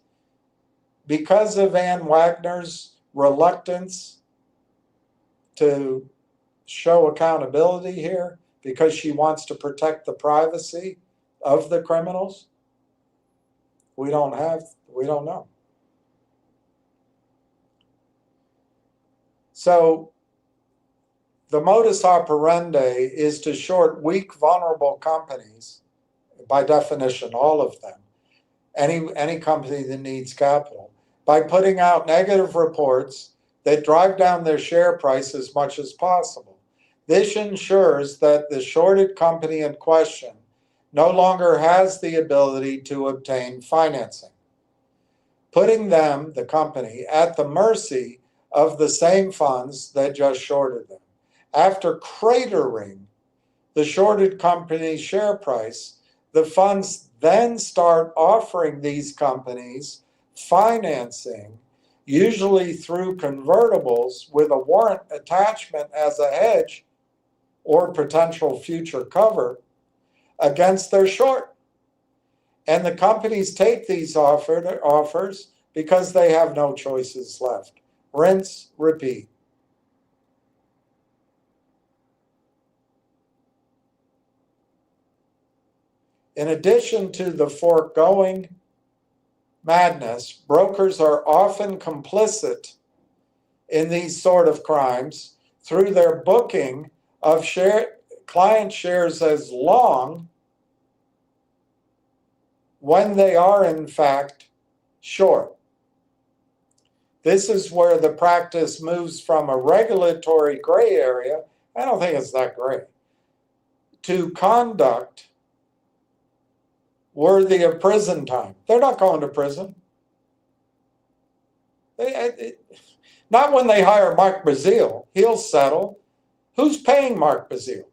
Speaker 2: because of Ann Wagner's reluctance to show accountability here, because she wants to protect the privacy of the criminals, we don't know. So the modus operandi is to short weak, vulnerable companies, by definition, all of them, any company that needs capital, by putting out negative reports that drive down their share price as much as possible. This ensures that the shorted company in question no longer has the ability to obtain financing, putting them, the company, at the mercy of the same funds that just shorted them. After cratering the shorted company's share price, the funds then start offering these companies financing, usually through convertibles with a warrant attachment as a hedge or potential future cover against their short. And the companies take these offers because they have no choices left. Rinse, repeat. In addition to the foregoing madness, brokers are often complicit in these sort of crimes through their booking of client shares as long when they are in fact short. This is where the practice moves from a regulatory gray area, I don't think it's that gray, to conduct worthy of prison time. They're not going to prison. Not when they hire Mark Brazil. He'll settle. Who's paying Mark Brazil?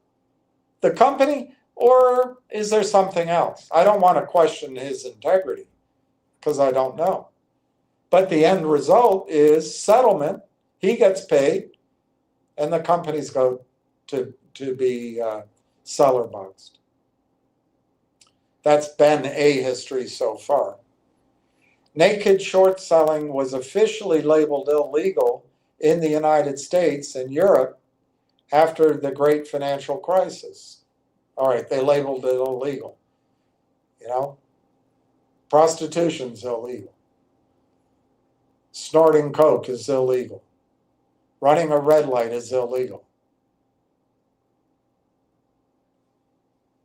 Speaker 2: The company, or is there something else? I don't want to question his integrity because I don't know. But the end result is settlement. He gets paid, and the companies go to be seller boxed. That's been a history so far. Naked short selling was officially labeled illegal in the United States and Europe after the great financial crisis. All right, they labeled it illegal. You know, prostitution's illegal. Snorting coke is illegal. Running a red light is illegal.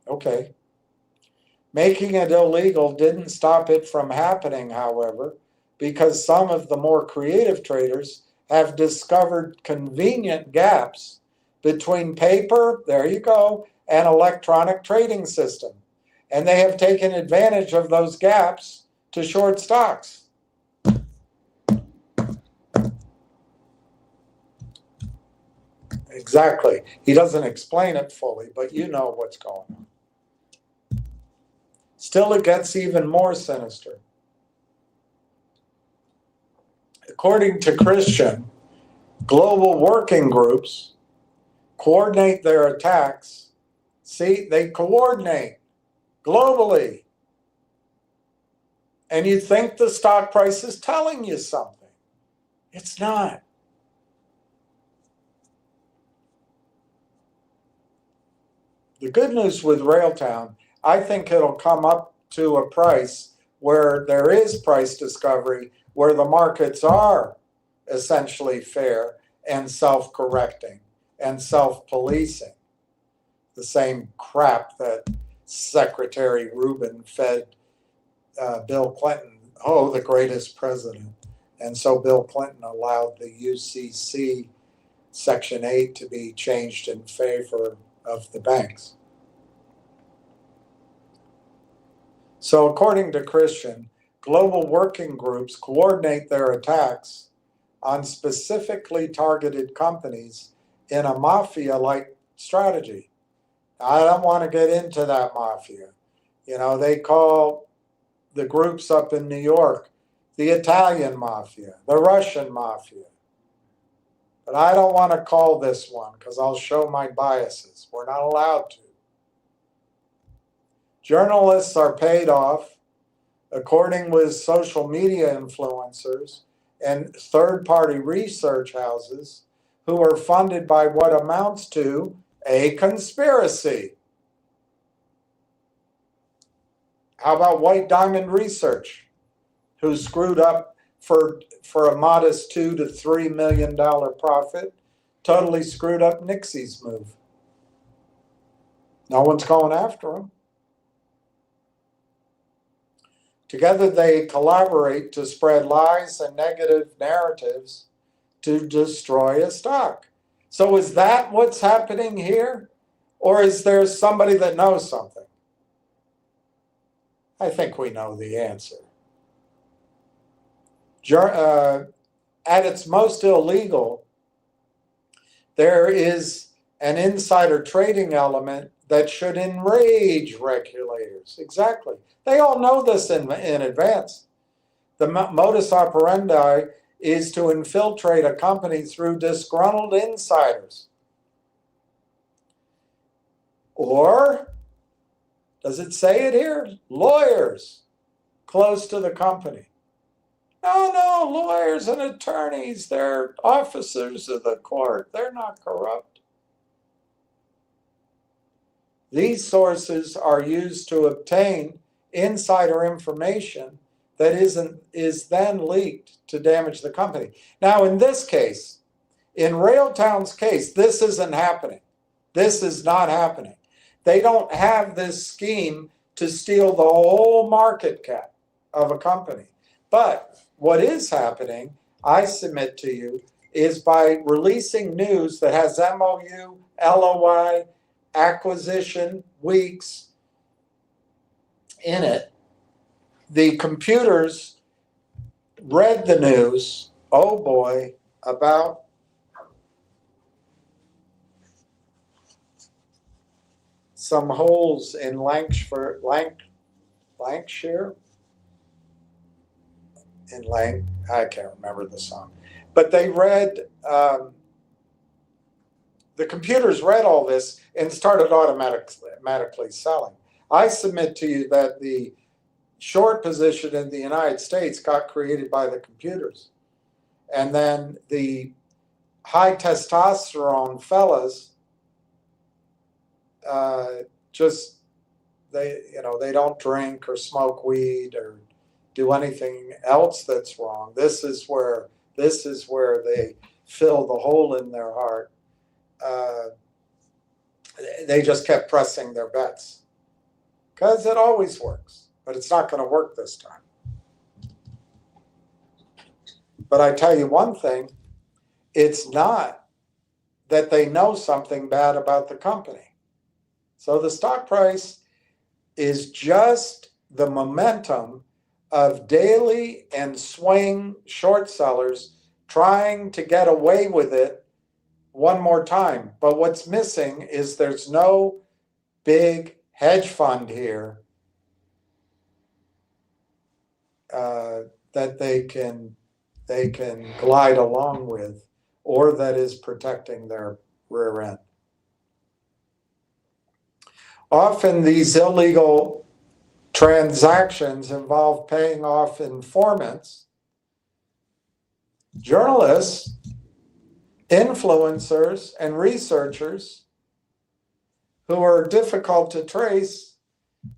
Speaker 2: Okay. Making it illegal didn't stop it from happening, however, because some of the more creative traders have discovered convenient gaps between paper, there you go, and electronic trading system. And they have taken advantage of those gaps to short stocks. Exactly. He doesn't explain it fully, but you know what's going on. Still, it gets even more sinister. According to Christian, global working groups coordinate their attacks. See, they coordinate globally. And you think the stock price is telling you something. It's not. The good news with Railtown, I think it'll come up to a price where there is price discovery, where the markets are essentially fair and self-correcting and self-policing. The same crap that Secretary Rubin fed Bill Clinton, oh, the greatest president. And so Bill Clinton allowed the UCC Section 8 to be changed in favor of the banks. So according to Christian, global working groups coordinate their attacks on specifically targeted companies in a mafia-like strategy. I don't want to get into that mafia. You know, they call the groups up in New York the Italian mafia, the Russian mafia. But I don't want to call this one because I'll show my biases. We're not allowed to. Journalists are paid off, according with social media influencers and third-party research houses who are funded by what amounts to a conspiracy. How about White Diamond Research, who screwed up for a modest $2 to $3 million profit, totally screwed up Nixie's move. No one's going after him. Together they collaborate to spread lies and negative narratives to destroy a stock. So is that what's happening here? Or is there somebody that knows something? I think we know the answer. At its most illegal, there is an insider trading element that should enrage regulators. Exactly. They all know this in advance. The modus operandi is to infiltrate a company through disgruntled insiders. Or, does it say it here? Lawyers close to the company. No, lawyers and attorneys, they're officers of the court. They're not corrupt. These sources are used to obtain insider information that is then leaked to damage the company. Now, in this case, in Railtown's case, this isn't happening. This is not happening. They don't have this scheme to steal the whole market cap of a company. But what is happening, I submit to you, is by releasing news that has MOU, LOI, acquisition weeks in it, the computers read the news, oh boy, about some holes in Lancashire, I can't remember the song, but they read, the computers read all this and started automatically selling. I submit to you that the short position in the United States got created by the computers. And then the high testosterone fellas they don't drink or smoke weed or do anything else that's wrong. This is where they fill the hole in their heart. They just kept pressing their bets because it always works, but it's not going to work this time. But I tell you one thing, it's not that they know something bad about the company. So the stock price is just the momentum of daily and swing short sellers trying to get away with it one more time. But what's missing is there's no big hedge fund here that they can glide along with, or that is protecting their rear end. Often these illegal transactions involve paying off informants, journalists, influencers, and researchers who are difficult to trace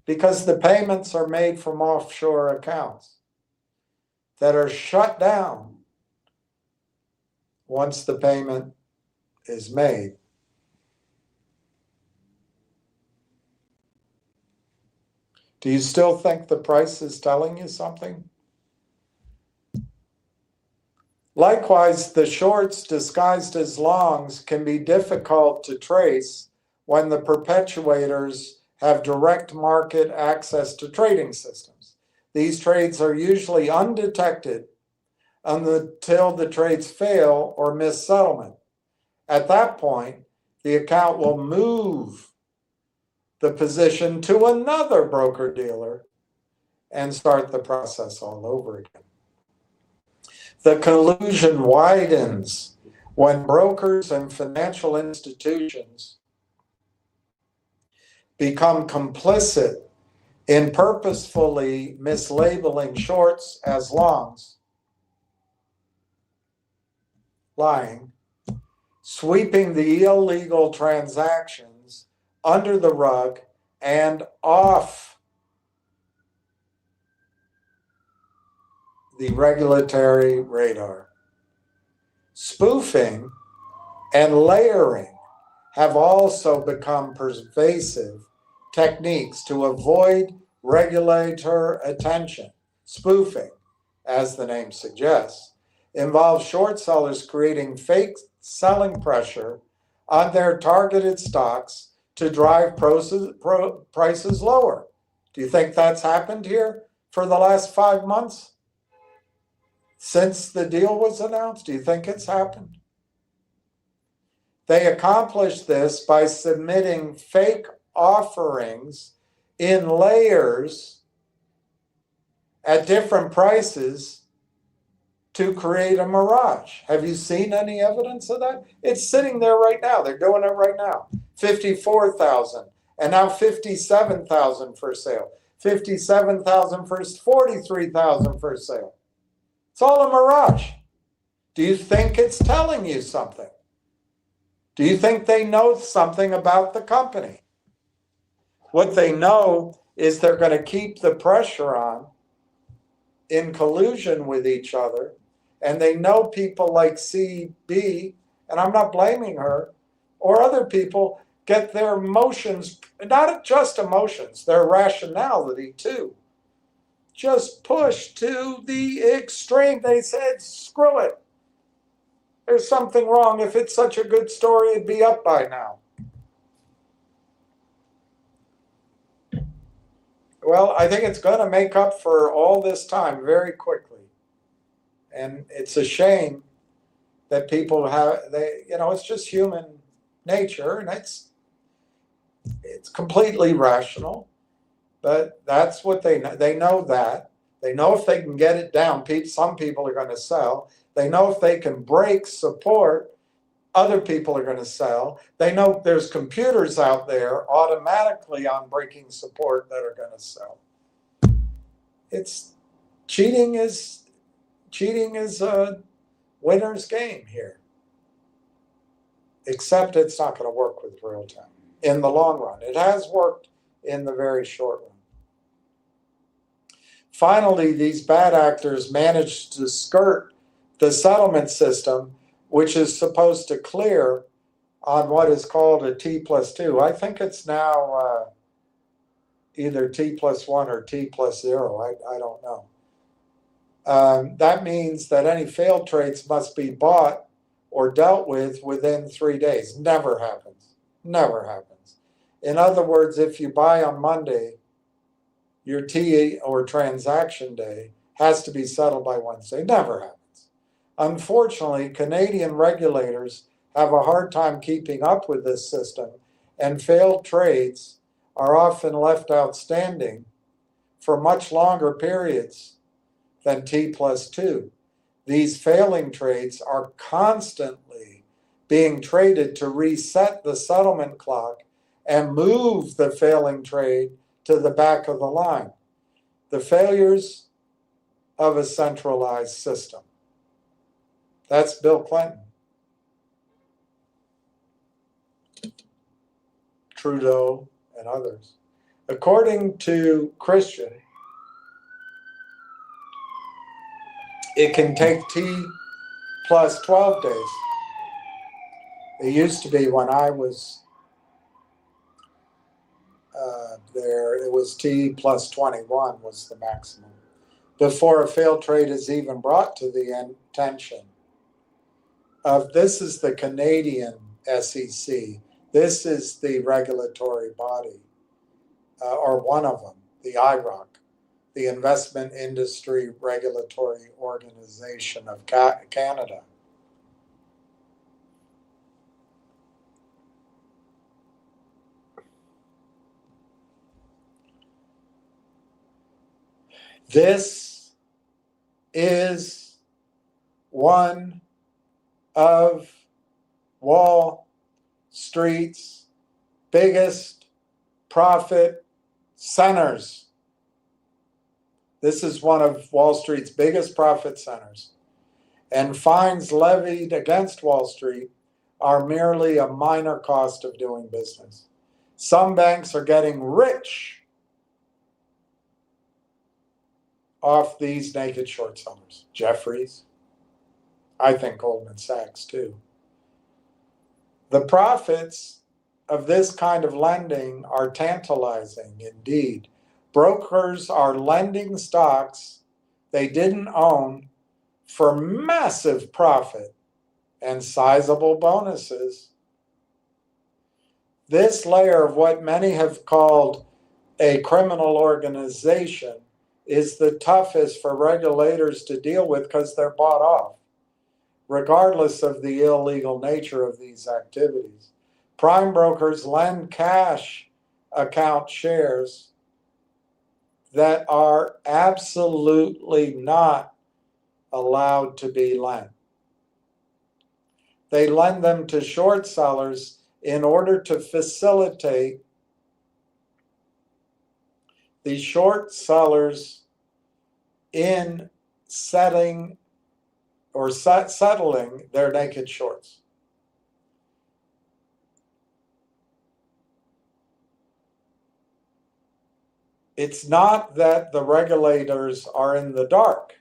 Speaker 2: because the payments are made from offshore accounts that are shut down once the payment is made. Do you still think the price is telling you something? Likewise, the shorts disguised as longs can be difficult to trace when the perpetuators have direct market access to trading systems. These trades are usually undetected until the trades fail or miss settlement. At that point, the account will move the position to another broker-dealer and start the process all over again. The collusion widens when brokers and financial institutions become complicit in purposefully mislabeling shorts as longs, lying, sweeping the illegal transactions under the rug and off the regulatory radar. Spoofing and layering have also become pervasive techniques to avoid regulator attention. Spoofing, as the name suggests, involves short sellers creating fake selling pressure on their targeted stocks to drive prices lower. Do you think that's happened here for the last 5 months? Since the deal was announced, do you think it's happened? They accomplished this by submitting fake offerings in layers at different prices to create a mirage. Have you seen any evidence of that? It's sitting there right now. They're doing it right now. 54,000 and now 57,000 for sale. 57,000 for 43,000 for sale. It's all a mirage. Do you think it's telling you something? Do you think they know something about the company? What they know is they're going to keep the pressure on in collusion with each other. And they know people like CB, and I'm not blaming her, or other people get their emotions, not just emotions, their rationality too, just pushed to the extreme. They said, screw it. There's something wrong. If it's such a good story, it'd be up by now. Well, I think it's going to make up for all this time very quickly. And it's a shame that people it's just human nature, and it's completely rational. But that's what they know. They know that. They know if they can get it down, some people are going to sell. They know if they can break support, other people are going to sell. They know there's computers out there automatically on breaking support that are going to sell. Cheating is a winner's game here. Except it's not going to work with real time in the long run. It has worked in the very short run. Finally, these bad actors managed to skirt the settlement system, which is supposed to clear on what is called a T+2. I think it's now either T+1 or T+0. I don't know. That means that any failed trades must be bought or dealt with within 3 days. Never happens. Never happens. In other words, if you buy on Monday, your T or transaction day has to be settled by Wednesday. Never happens. Unfortunately, Canadian regulators have a hard time keeping up with this system, and failed trades are often left outstanding for much longer periods than T+2. These failing trades are constantly being traded to reset the settlement clock and move the failing trade to the back of the line. The failures of a centralized system. That's Bill Clinton. Trudeau and others. According to Christian, it can take T plus 12 days. It used to be when I was there, it was T plus 21 was the maximum. Before a failed trade is even brought to the attention of, this is the Canadian SEC. This is the regulatory body, or one of them, the IROC, the Investment Industry Regulatory Organization of Canada. This is one of Wall Street's biggest profit centers. This is one of Wall Street's biggest profit centers. And fines levied against Wall Street are merely a minor cost of doing business. Some banks are getting rich off these naked short sellers. Jefferies, I think Goldman Sachs too. The profits of this kind of lending are tantalizing indeed. Brokers are lending stocks they didn't own for massive profit and sizable bonuses. This layer of what many have called a criminal organization is the toughest for regulators to deal with because they're bought off, regardless of the illegal nature of these activities. Prime brokers lend cash account shares that are absolutely not allowed to be lent. They lend them to short sellers in order to facilitate the short sellers in settling their naked shorts. It's not that the regulators are in the dark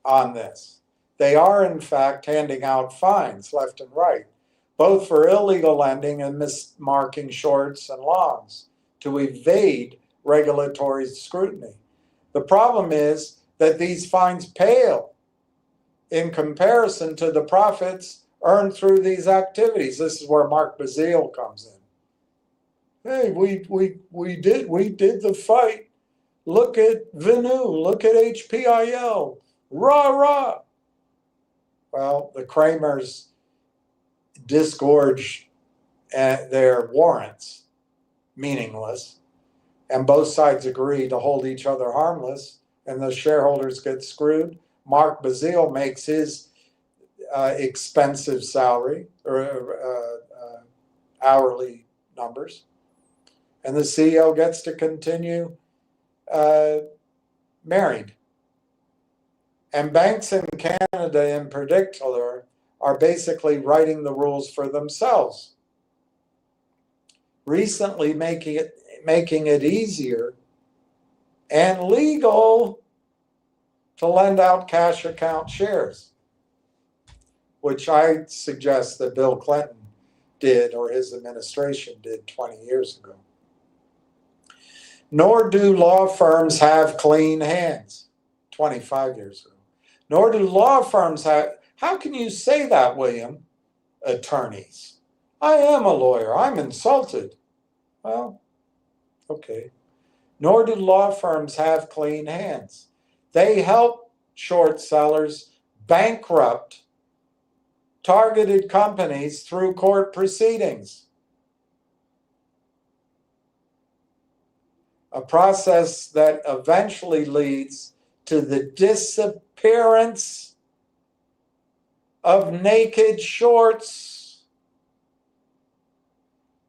Speaker 2: on this. They are, in fact, handing out fines left and right, both for illegal lending and mismarking shorts and longs to evade regulatory scrutiny. The problem is that these fines pale in comparison to the profits earned through these activities. This is where Mark Bazile comes in. Hey, we did the fight. Look at Venu, look at HPIL, rah, rah. Well, the Kramers disgorge their warrants, meaningless, and both sides agree to hold each other harmless, and the shareholders get screwed. Mark Bazile makes his expensive salary or hourly numbers, and the CEO gets to continue married. And banks in Canada in particular are basically writing the rules for themselves, recently making it easier and legal to lend out cash account shares, which I suggest that Bill Clinton did or his administration did 20 years ago. Nor do law firms have clean hands 25 years ago. Nor do law firms have, how can you say that, William? Attorneys. I am a lawyer. I'm insulted. Well, okay. Nor do law firms have clean hands. They help short sellers bankrupt targeted companies through court proceedings. A process that eventually leads to the disappearance of naked shorts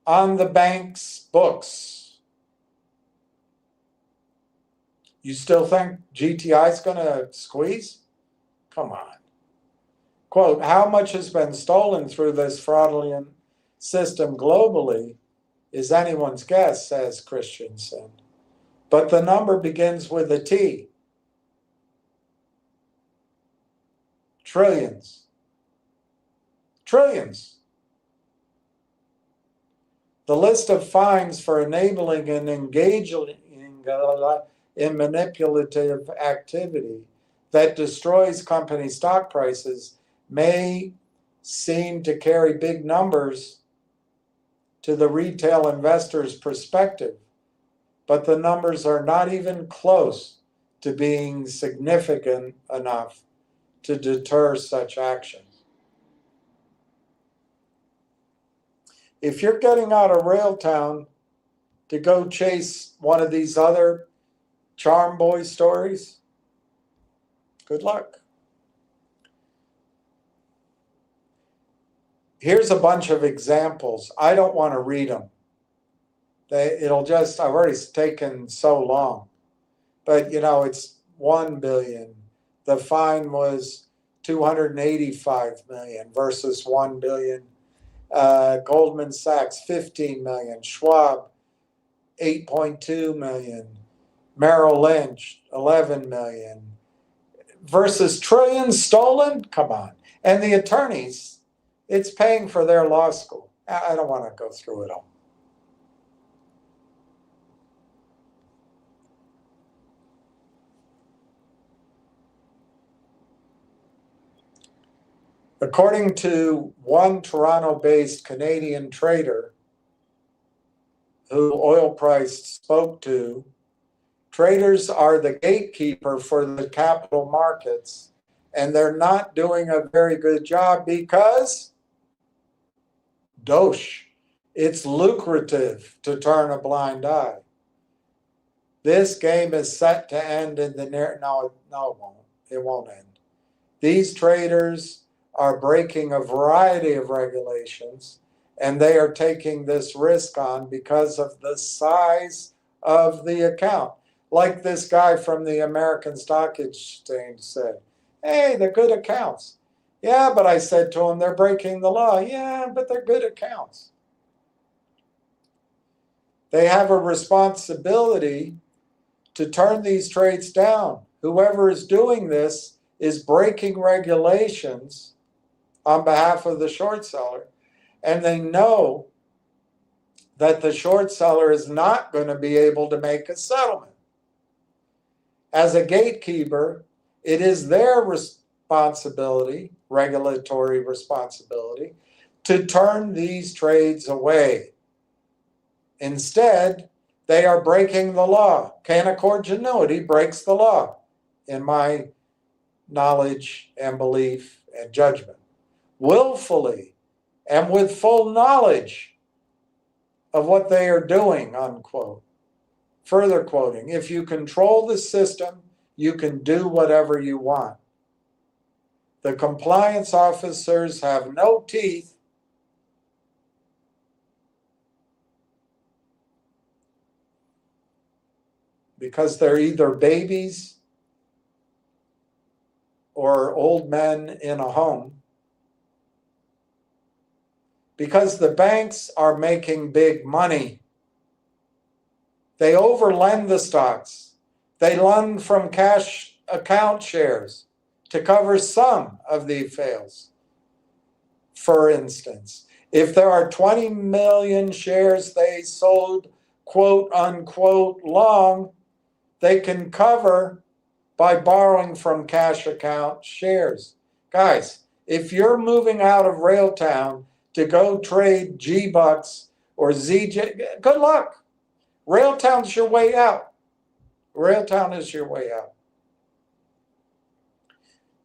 Speaker 2: on the bank's books. You still think GTI is going to squeeze? Come on. Quote, how much has been stolen through this fraudulent system globally is anyone's guess, says Christensen. But the number begins with a T. Trillions. Trillions. The list of fines for enabling and engaging in manipulative activity that destroys company stock prices may seem to carry big numbers to the retail investor's perspective, but the numbers are not even close to being significant enough to deter such actions. If you're getting out of Railtown to go chase one of these other Charm Boy stories, good luck. Here's a bunch of examples. I don't want to read them. I've already taken so long. But, it's 1 billion. The fine was 285 million versus 1 billion. Goldman Sachs, 15 million. Schwab, 8.2 million. Merrill Lynch, 11 million. Versus trillions stolen? Come on. And the attorneys, it's paying for their law school. I don't want to go through it all. According to one Toronto-based Canadian trader who oil price spoke to, traders are the gatekeeper for the capital markets, and they're not doing a very good job because, dosh, it's lucrative to turn a blind eye. This game is set to end in the near, no, it won't. It won't end. These traders are breaking a variety of regulations, and they are taking this risk on because of the size of the account. Like this guy from the American Stock Exchange said, hey, they're good accounts. Yeah, but I said to him, they're breaking the law. Yeah, but they're good accounts. They have a responsibility to turn these trades down. Whoever is doing this is breaking regulations on behalf of the short seller, and they know that the short seller is not going to be able to make a settlement. As a gatekeeper, it is their responsibility, regulatory responsibility, to turn these trades away. Instead, they are breaking the law. Canaccord Genuity breaks the law, in my knowledge and belief and judgment, willfully and with full knowledge of what they are doing, unquote. Further quoting, if you control the system, you can do whatever you want. The compliance officers have no teeth because they're either babies or old men in a home, because the banks are making big money. They overlend the stocks. They lend from cash account shares to cover some of the fails. For instance, if there are 20 million shares they sold, quote unquote, long, they can cover by borrowing from cash account shares. Guys, if you're moving out of Railtown to go trade G-Bucks or ZJ, good luck. Railtown's your way out. Railtown is your way out.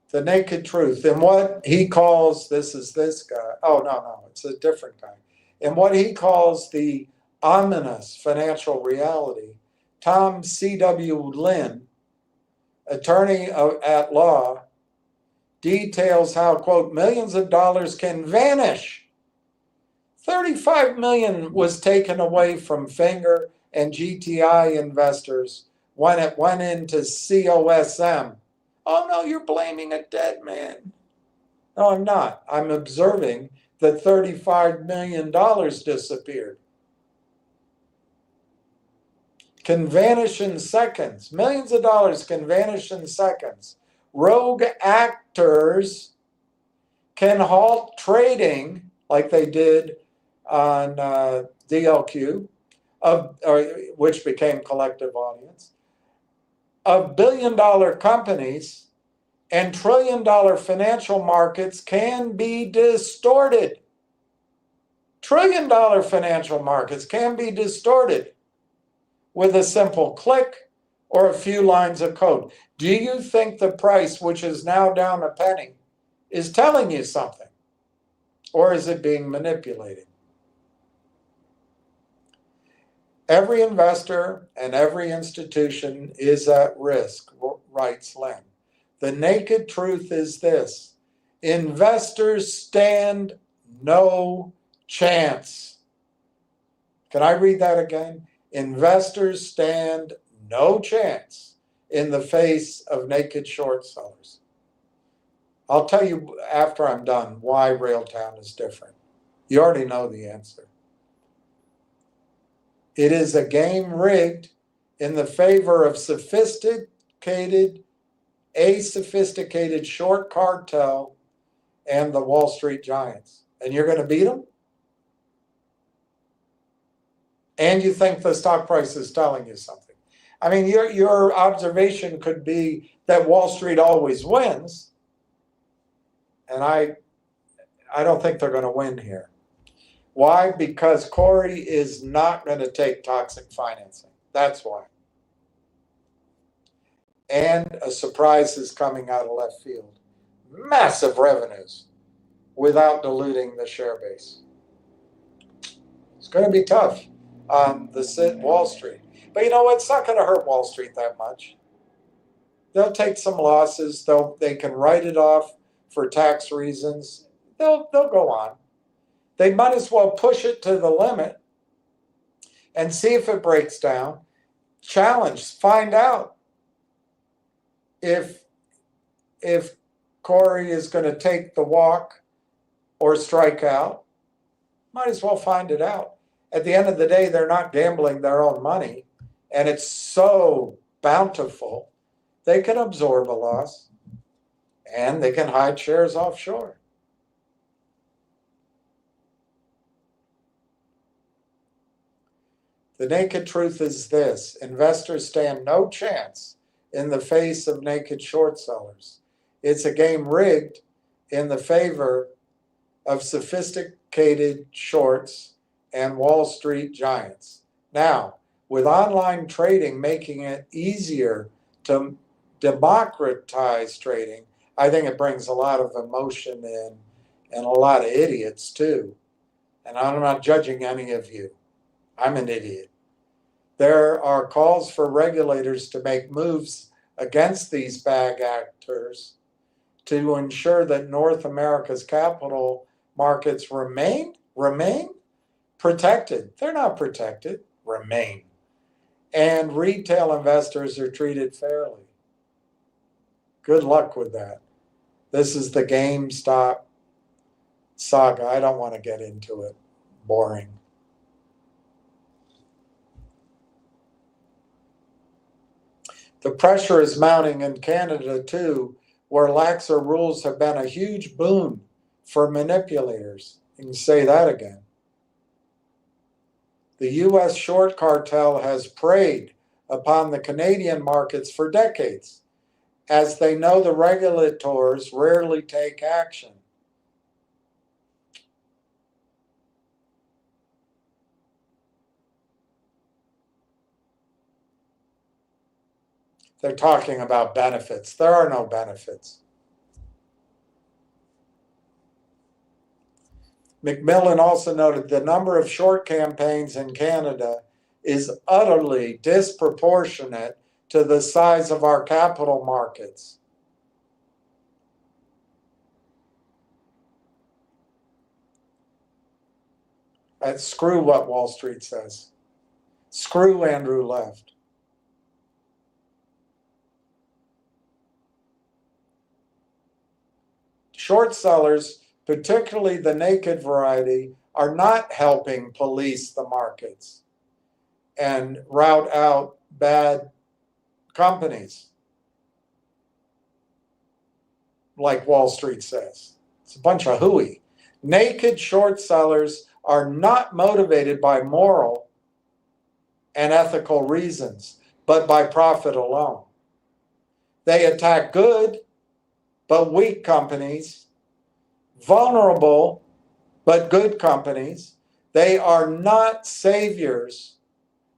Speaker 2: The naked truth. And what he calls, this is this guy. Oh, no, it's a different guy. And what he calls the ominous financial reality, Tom C.W. Lynn, attorney at law, details how, quote, millions of dollars can vanish. 35 million was taken away from Finger and GTI investors when it went into COSM. Oh no, you're blaming a dead man. No, I'm not. I'm observing that $35 million disappeared. Can vanish in seconds. Millions of dollars can vanish in seconds. Rogue actors can halt trading, like they did on DLQ, which became Collective Audience, of billion-dollar companies, and trillion-dollar financial markets can be distorted. Trillion-dollar financial markets can be distorted with a simple click or a few lines of code. Do you think the price, which is now down a penny, is telling you something? Or is it being manipulated? Every investor and every institution is at risk, writes Lynn. The naked truth is this: investors stand no chance. Can I read that again? Investors stand no chance in the face of naked short sellers. I'll tell you after I'm done why Railtown is different. You already know the answer. It is a game rigged in the favor of a sophisticated short cartel and the Wall Street giants. And you're going to beat them? And you think the stock price is telling you something. I mean, your observation could be that Wall Street always wins. And I I don't think they're going to win here. Why? Because Corey is not going to take toxic financing. That's why. And a surprise is coming out of left field. Massive revenues without diluting the share base. It's going to be tough on the Wall Street. But you know what? It's not going to hurt Wall Street that much. They'll take some losses. They can write it off for tax reasons. They'll go on. They might as well push it to the limit and see if it breaks down. Challenge, find out if Corey is going to take the walk or strike out. Might as well find it out. At the end of the day, they're not gambling their own money, and it's so bountiful, they can absorb a loss, and they can hide shares offshore. The naked truth is this: investors stand no chance in the face of naked short sellers. It's a game rigged in the favor of sophisticated shorts and Wall Street giants. Now, with online trading making it easier to democratize trading, I think it brings a lot of emotion in and a lot of idiots too. And I'm not judging any of you. I'm an idiot. There are calls for regulators to make moves against these bad actors to ensure that North America's capital markets remain protected. They're not protected, remain. And retail investors are treated fairly. Good luck with that. This is the GameStop saga. I don't want to get into it. Boring. The pressure is mounting in Canada too, where laxer rules have been a huge boon for manipulators. You can say that again. The U.S. short cartel has preyed upon the Canadian markets for decades, as they know the regulators rarely take action. They're talking about benefits. There are no benefits. McMillan also noted the number of short campaigns in Canada is utterly disproportionate to the size of our capital markets. And screw what Wall Street says. Screw Andrew Left. Short sellers, particularly the naked variety, are not helping police the markets and rout out bad companies, like Wall Street says. It's a bunch of hooey. Naked short sellers are not motivated by moral and ethical reasons, but by profit alone. They attack good but weak companies, vulnerable but good companies. They are not saviors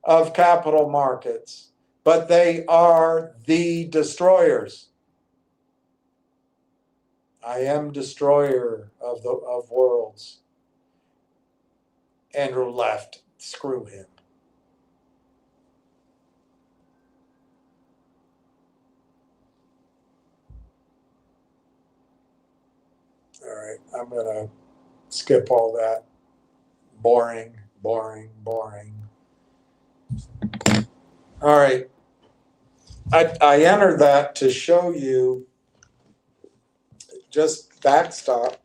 Speaker 2: of capital markets, but they are the destroyers. I am destroyer of worlds. Andrew Left, screw him. All right, I'm going to skip all that. Boring, boring, boring. All right. I entered that to show you, just backstop,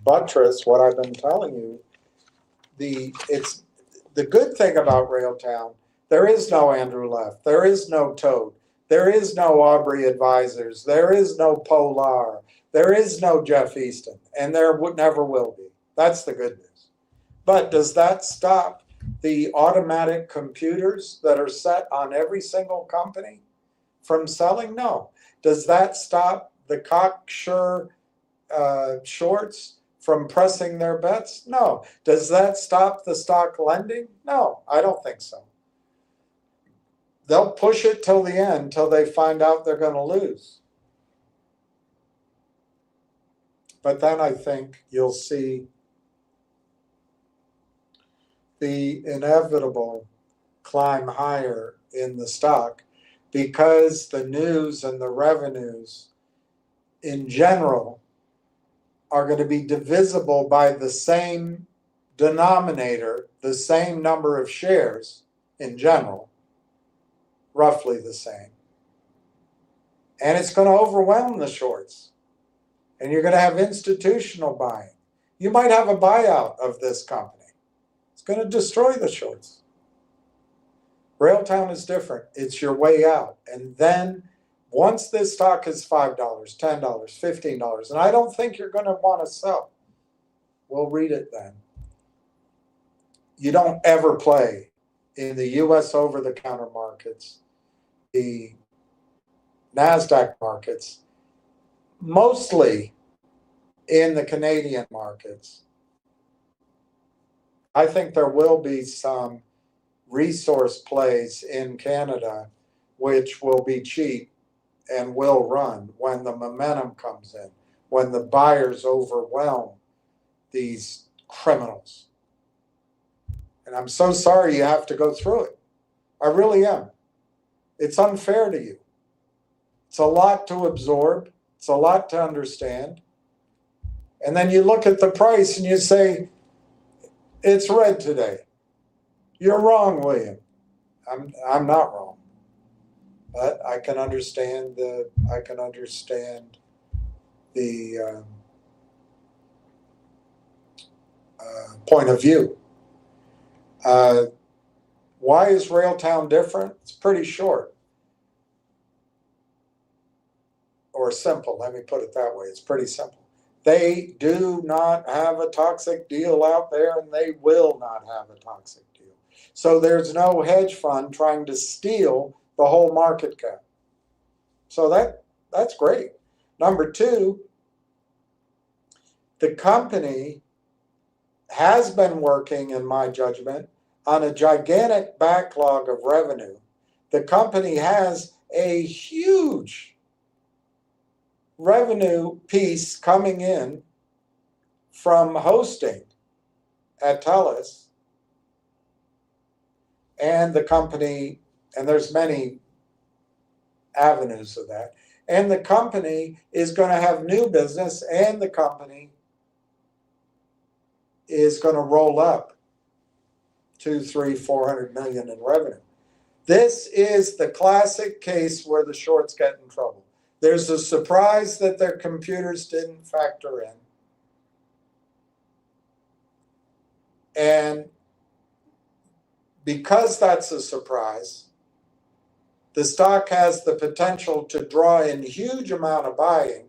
Speaker 2: buttress what I've been telling you. The good thing about Railtown, there is no Andrew Left. There is no Toad. There is no Aubrey Advisors. There is no Polar. There is no Jeff Easton, and there never will be. That's the good news. But does that stop the automatic computers that are set on every single company from selling? No. Does that stop the cocksure shorts from pressing their bets? No. Does that stop the stock lending? No, I don't think so. They'll push it till the end, till they find out they're going to lose. But then I think you'll see the inevitable climb higher in the stock because the news and the revenues in general are going to be divisible by the same denominator, the same number of shares in general, roughly the same. And it's going to overwhelm the shorts. And you're going to have institutional buying. You might have a buyout of this company. It's going to destroy the shorts. Railtown is different. It's your way out. And then once this stock is $5, $10, $15, and I don't think you're going to want to sell, we'll read it then. You don't ever play in the US over-the-counter markets, the NASDAQ markets, mostly in the Canadian markets. I think there will be some resource plays in Canada which will be cheap and will run when the momentum comes in, when the buyers overwhelm these criminals. And I'm so sorry you have to go through it. I really am. It's unfair to you. It's a lot to absorb. It's a lot to understand. And then you look at the price and you say, it's red today. You're wrong, William. I'm not wrong. But I can understand the point of view. Why is Railtown different? It's pretty short. Or simple, let me put it that way. It's pretty simple. They do not have a toxic deal out there, and they will not have a toxic deal. So there's no hedge fund trying to steal the whole market cap. So that's great. Number two, the company has been working, in my judgment, on a gigantic backlog of revenue. The company has a huge revenue piece coming in from hosting at TELUS, and the company, and there's many avenues of that, and the company is going to have new business, and the company is going to roll up 200, 300, 400 million in revenue. This is the classic case where the shorts get in trouble. There's a surprise that their computers didn't factor in. And because that's a surprise, the stock has the potential to draw in huge amount of buying.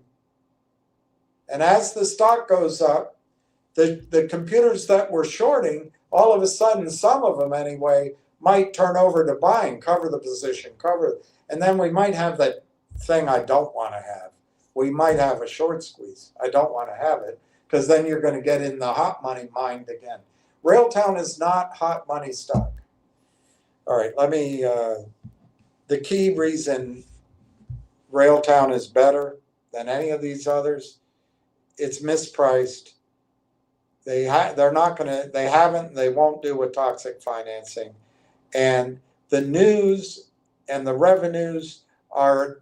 Speaker 2: And as the stock goes up, the computers that were shorting, all of a sudden, some of them anyway, might turn over to buying, cover the position, and then we might have that thing I don't want to have. We might have a short squeeze. I don't want to have it, because then you're going to get in the hot money mind again. Railtown is not hot money stock. All right, let me, the key reason Railtown is better than any of these others, it's mispriced. They're not going to, they won't do a toxic financing. And the news and the revenues are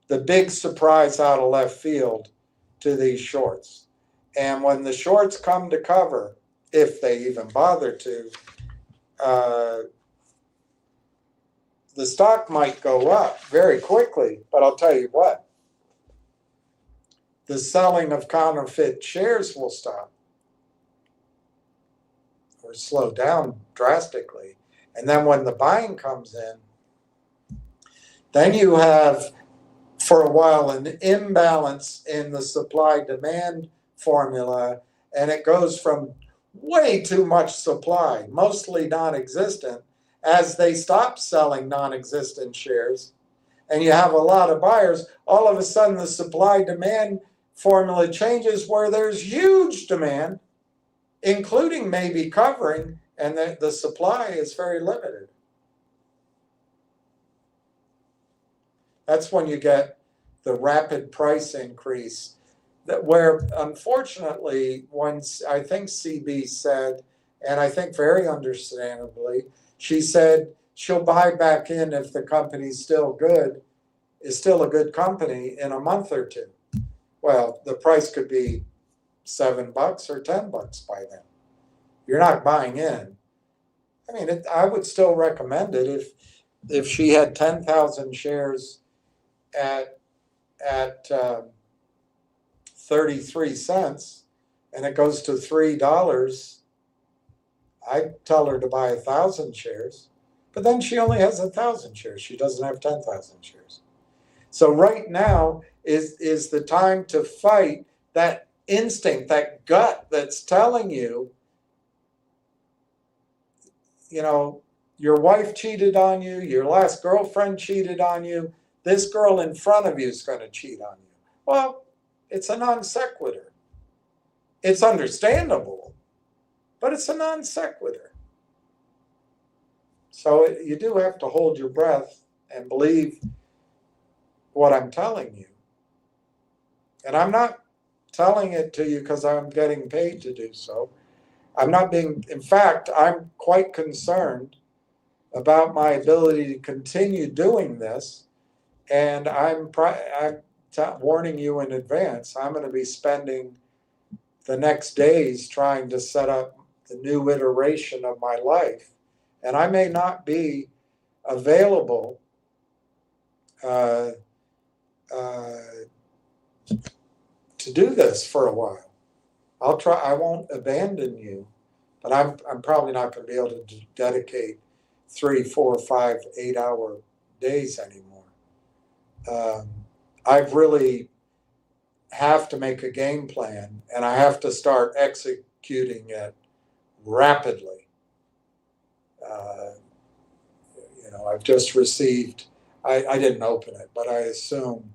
Speaker 2: the big surprise out of left field to these shorts. And when the shorts come to cover, if they even bother to, the stock might go up very quickly, but I'll tell you what, the selling of counterfeit shares will stop or slow down drastically. And then when the buying comes in, then you have, for a while, an imbalance in the supply-demand formula, and it goes from way too much supply, mostly non-existent, as they stop selling non-existent shares, and you have a lot of buyers, all of a sudden the supply-demand formula changes where there's huge demand, including maybe covering, and the supply is very limited. That's when you get the rapid price increase, that where unfortunately, once I think CB said, and I think very understandably, she said she'll buy back in if the company's still good, is still a good company in a month or two. Well, the price could be $7 or $10 by then. You're not buying in. I mean, I would still recommend it if she had 10,000 shares at 33 cents and it goes to $3, I'd tell her to buy 1,000 shares. But then she only has 1,000 shares. She doesn't have 10,000 shares. So right now is the time to fight that instinct, that gut that's telling you, your wife cheated on you, your last girlfriend cheated on you, this girl in front of you is going to cheat on you. Well, it's a non sequitur. It's understandable, but it's a non sequitur. So you do have to hold your breath and believe what I'm telling you. And I'm not telling it to you because I'm getting paid to do so. In fact, I'm quite concerned about my ability to continue doing this. And I'm warning you in advance, I'm going to be spending the next days trying to set up the new iteration of my life. And I may not be available to do this for a while. I'll try. I won't abandon you, but I'm probably not going to be able to dedicate 3, 4, 5, 8-hour days anymore. I've really have to make a game plan, and I have to start executing it rapidly. I've just received, I didn't open it, but I assume,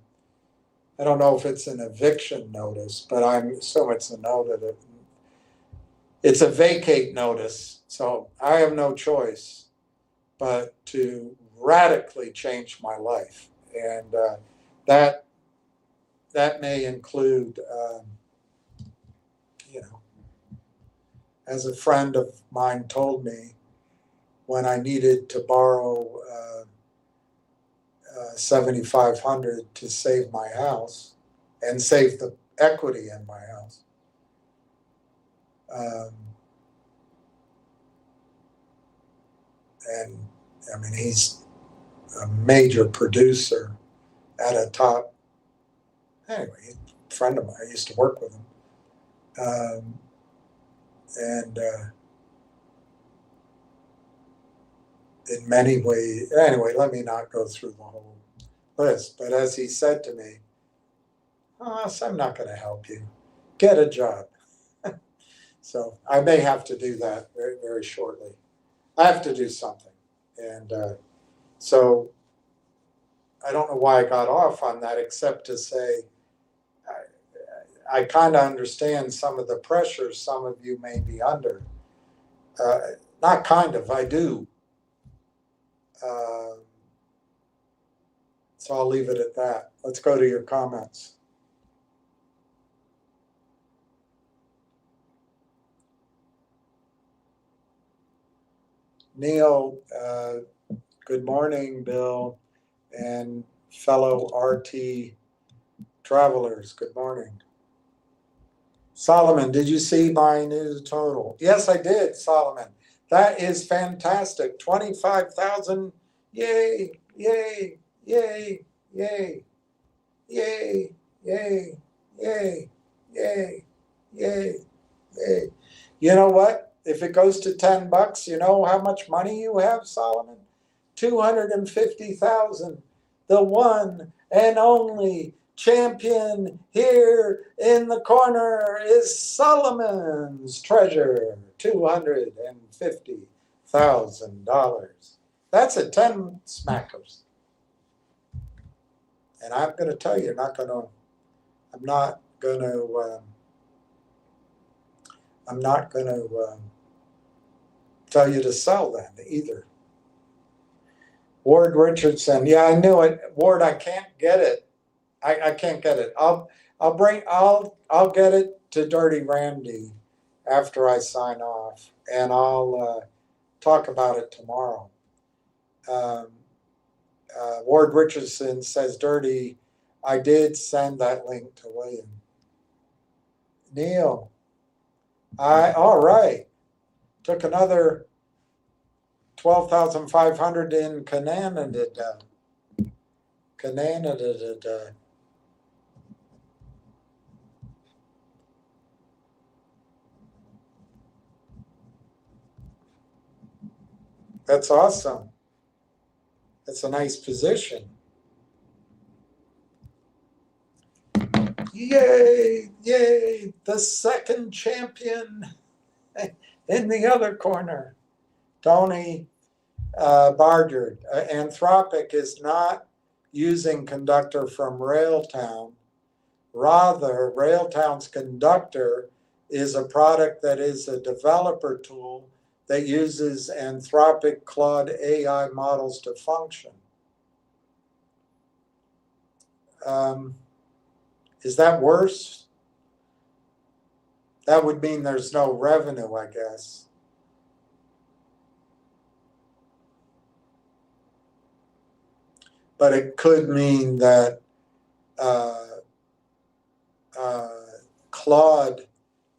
Speaker 2: I don't know if it's an eviction notice, but I assume it's a notice. It's a vacate notice, so I have no choice but to radically change my life. And that may include, as a friend of mine told me, when I needed to borrow $7,500 to save my house and save the equity in my house. And I mean, he's a major producer at a top. Anyway, he's a friend of mine. I used to work with him. In many ways, anyway, let me not go through the whole list. But as he said to me, so I'm not going to help you. Get a job. So I may have to do that very, very shortly. I have to do something. And so I don't know why I got off on that, except to say I kind of understand some of the pressures some of you may be under. Not kind of, I do. So I'll leave it at that. Let's go to your comments. Neil, good morning, Bill, and fellow RT travelers, good morning. Solomon, did you see my new total? Yes, I did, Solomon. That is fantastic. 25,000. Yay, yay, yay, yay, yay, yay, yay, yay, yay, yay. You know what? If it goes to $10, you know how much money you have, Solomon? 250,000. The one and only champion here in the corner is Solomon's treasure, $250,000. That's a 10 smackers. And I'm going to tell you, I'm not going to tell you to sell them either. Ward Richardson, yeah, I knew it. Ward, I can't get it. I can't get it. I'll get it to Dirty Randy after I sign off, and I'll talk about it tomorrow. Ward Richardson says, Dirty, I did send that link to William. Neil, all right. Took another 12,500 in Canada. That's awesome. That's a nice position. Yay, yay, the second champion in the other corner. Tony Bargard. Anthropic is not using Conductor from Railtown. Rather, Railtown's Conductor is a product that is a developer tool that uses Anthropic Claude AI models to function. Is that worse? That would mean there's no revenue, I guess. But it could mean that Claude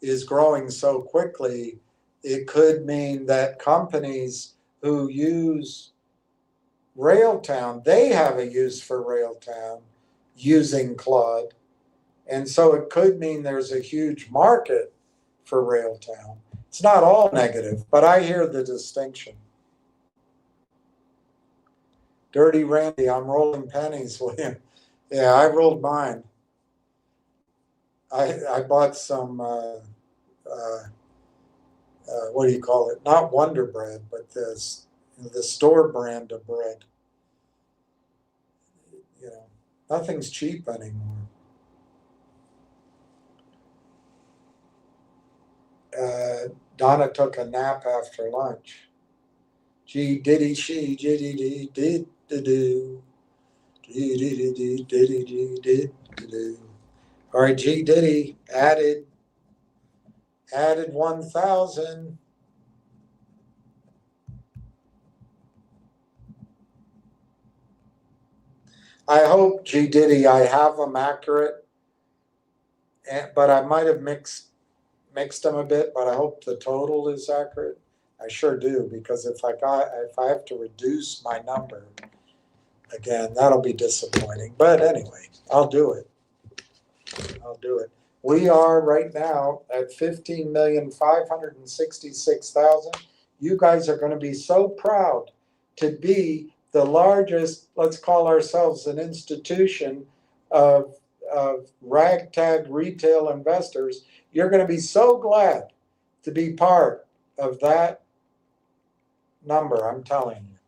Speaker 2: is growing so quickly, it could mean that companies who use Railtown, they have a use for Railtown using Claude. And so it could mean there's a huge market for Railtown. It's not all negative, but I hear the distinction. Dirty Randy, I'm rolling pennies, William. Yeah, I rolled mine. I bought some, what do you call it? Not Wonder Bread, but the store brand of bread. You know, nothing's cheap anymore. Donna took a nap after lunch. Gee, diddy, she, diddy, did, do. Did. All right, G Diddy added 1,000. I hope G Diddy, I have them accurate, but I might have mixed them a bit. But I hope the total is accurate. I sure do, because if I have to reduce my number again, that'll be disappointing. But anyway, I'll do it. We are right now at 15,566,000. You guys are going to be so proud to be the largest, let's call ourselves an institution of ragtag retail investors. You're going to be so glad to be part of that number, I'm telling you.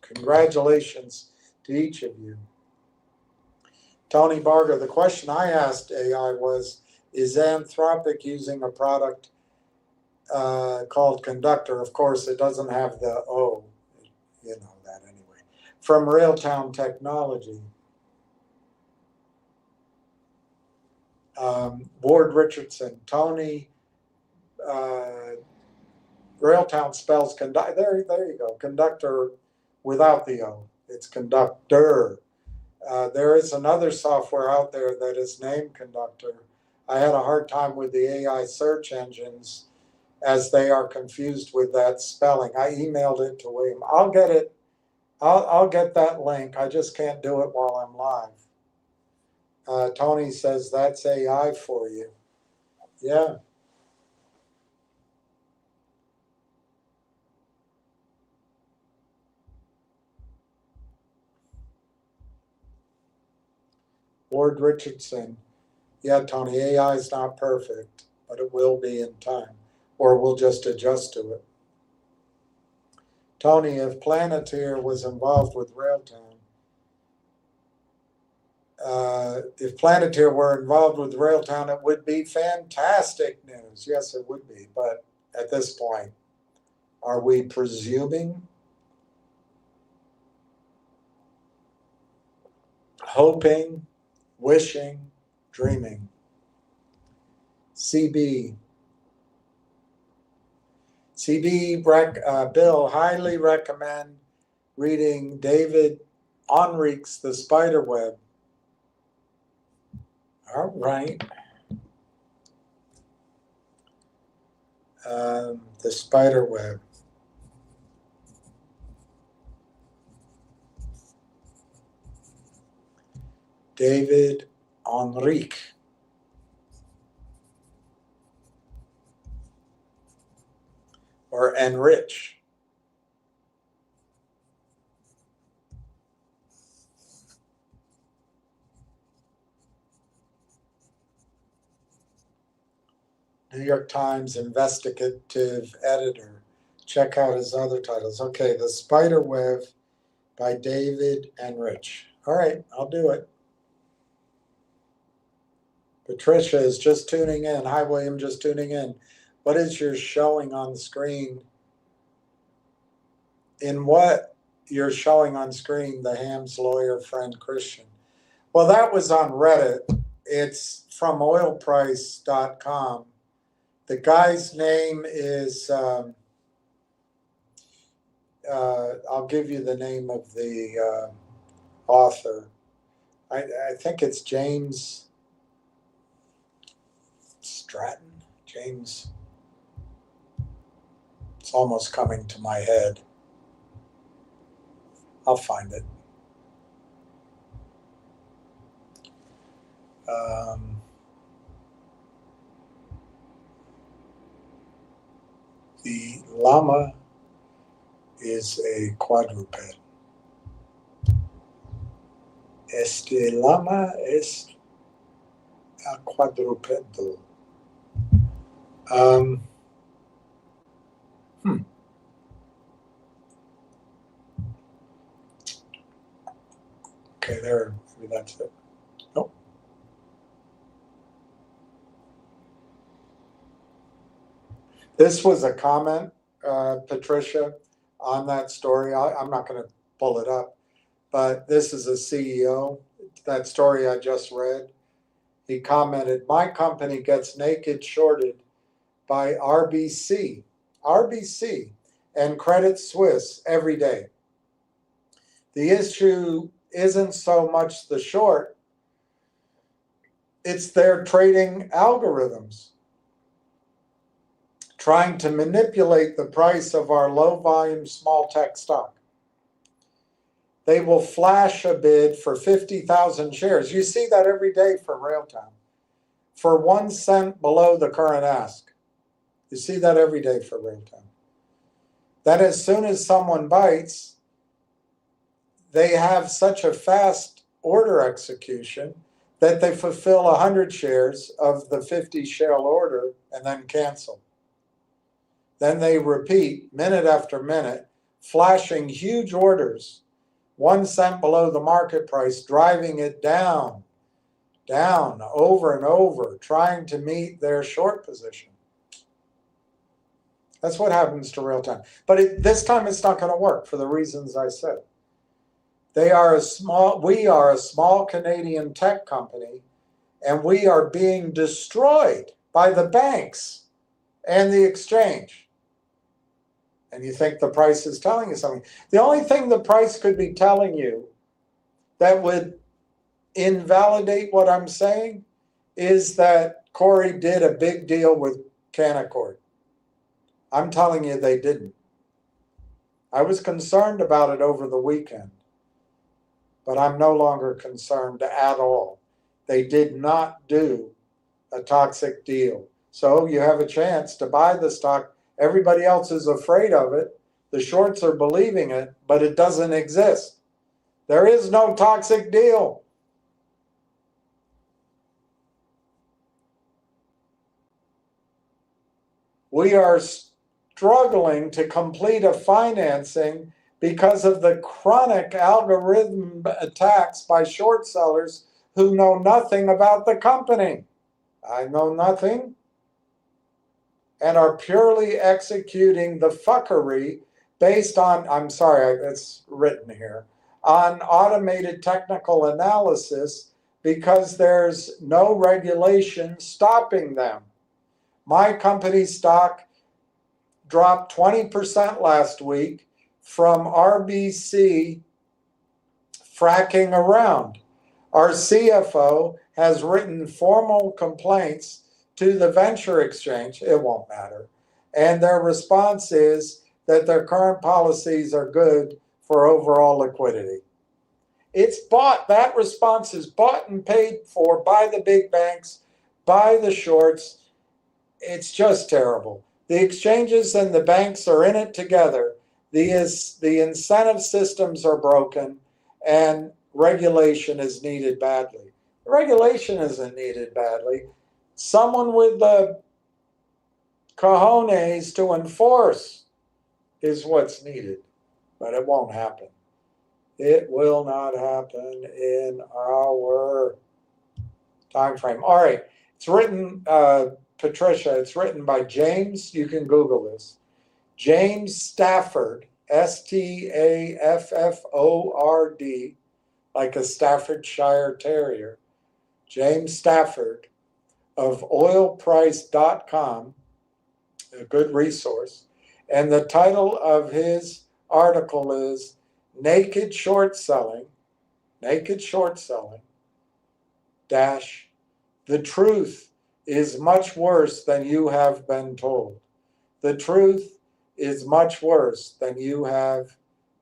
Speaker 2: Congratulations to each of you. Tony Barger, the question I asked AI was, is Anthropic using a product called Conductor? Of course, it doesn't have the O. You know that anyway. From Railtown Technology. Ward Richardson, Tony, Railtown spells conductor. There you go. Conductor without the O. It's Conductor. There is another software out there that is named Conductor. I had a hard time with the AI search engines as they are confused with that spelling. I emailed it to William. I'll get it. I'll get that link. I just can't do it while I'm live. Tony says that's AI for you. Yeah. Ward Richardson. Yeah, Tony, AI is not perfect, but it will be in time, or we'll just adjust to it. Tony, if Planeteer was involved with Railtown, If Planeteer were involved with Railtown, it would be fantastic news. Yes, it would be. But at this point, are we presuming, hoping, wishing, dreaming? CB. Bill, highly recommend reading David Onrich's The Spider Web. All right. The Spider Web. David Onrich. Or Enrich. New York Times investigative editor. Check out his other titles. Okay, The Spider Web by David Enrich. All right, I'll do it. Patricia is just tuning in. Hi, William, just tuning in. What is your showing on the screen? In what you're showing on screen, the Ham's lawyer friend Christian? Well, that was on Reddit. It's from oilprice.com. The guy's name is, I'll give you the name of the author. I think it's James Stratton. James. It's almost coming to my head. I'll find it. The llama is a quadruped. Este llama es a quadrupedal. Okay, there, maybe that's it. Nope. This was a comment, Patricia, on that story. I'm not going to pull it up, but this is a CEO. That story I just read. He commented, "My company gets naked shorted by RBC and Credit Suisse every day. The issue isn't so much the short, it's their trading algorithms trying to manipulate the price of our low volume small tech stock. They will flash a bid for 50,000 shares. You see that every day for Railtown, for 1 cent below the current ask. You see that every day for Railtown. Then as soon as someone bites, they have such a fast order execution that they fulfill 100 shares of the 50 shell order and then cancel. Then they repeat minute after minute, flashing huge orders, 1 cent below the market price, driving it down, over and over, trying to meet their short position. That's what happens to Railtown. But this time it's not going to work for the reasons I said. We are a small Canadian tech company, and we are being destroyed by the banks and the exchange. And you think the price is telling you something. The only thing the price could be telling you that would invalidate what I'm saying is that Corey did a big deal with Canaccord. I'm telling you they didn't. I was concerned about it over the weekend, but I'm no longer concerned at all. They did not do a toxic deal. So you have a chance to buy the stock. Everybody else is afraid of it. The shorts are believing it, but it doesn't exist. There is no toxic deal. We are struggling to complete a financing because of the chronic algorithm attacks by short sellers who know nothing about the company. I know nothing, and are purely executing the fuckery based on, I'm sorry, it's written here, on automated technical analysis because there's no regulation stopping them. My company's stock dropped 20% last week from RBC fracking around. Our CFO has written formal complaints to the venture exchange. It won't matter. And their response is that their current policies are good for overall liquidity. It's bought, that response is bought and paid for by the big banks, by the shorts. It's just terrible. The exchanges and the banks are in it together. The incentive systems are broken, and regulation is needed badly. Regulation isn't needed badly. Someone with the cojones to enforce is what's needed, but it won't happen. It will not happen in our time frame. All right, it's written, Patricia, it's written by James, you can Google this, James Stafford, Stafford, like a Staffordshire Terrier, James Stafford of oilprice.com, a good resource. And the title of his article is Naked Short Selling, dash, the truth is much worse than you have been told. The truth is much worse than you have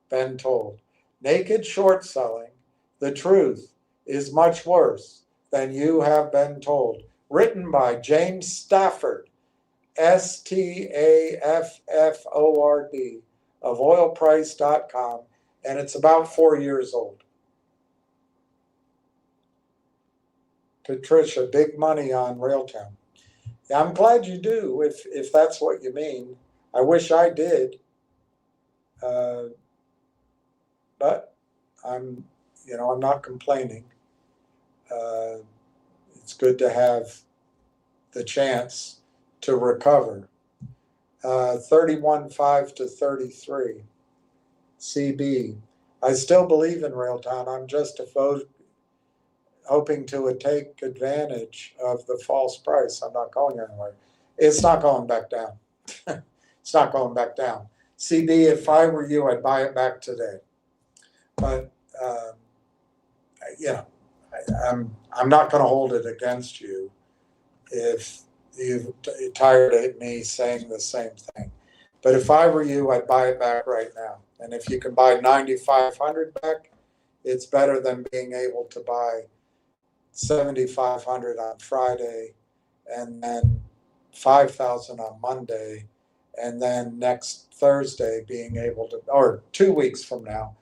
Speaker 2: been told. Naked short selling, the truth is much worse than you have been told. Written by James Stafford, Stafford, of oilprice.com, and it's about 4 years old. Patricia, big money on Railtown. Yeah, I'm glad you do, if that's what you mean. I wish I did, but I'm not complaining. It's good to have the chance to recover. 31.5 to 33. CB. I still believe in Railtown. I'm just hoping to take advantage of the false price. I'm not going anywhere. It's not going back down. It's not going back down. CB, if I were you, I'd buy it back today. But I'm not going to hold it against you if you're tired of me saying the same thing. But if I were you, I'd buy it back right now. And if you can buy 9,500 back, it's better than being able to buy 7,500 on Friday, and then 5,000 on Monday, and then next Thursday being able to, or 2 weeks from now,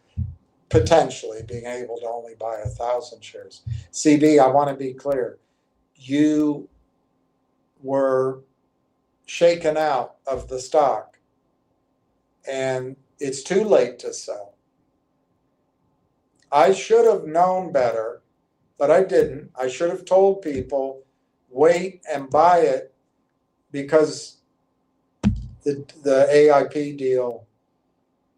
Speaker 2: potentially being able to only buy 1,000 shares. CB, I want to be clear. You were shaken out of the stock, and it's too late to sell. I should have known better, but I didn't. I should have told people, wait and buy it, because the AIP deal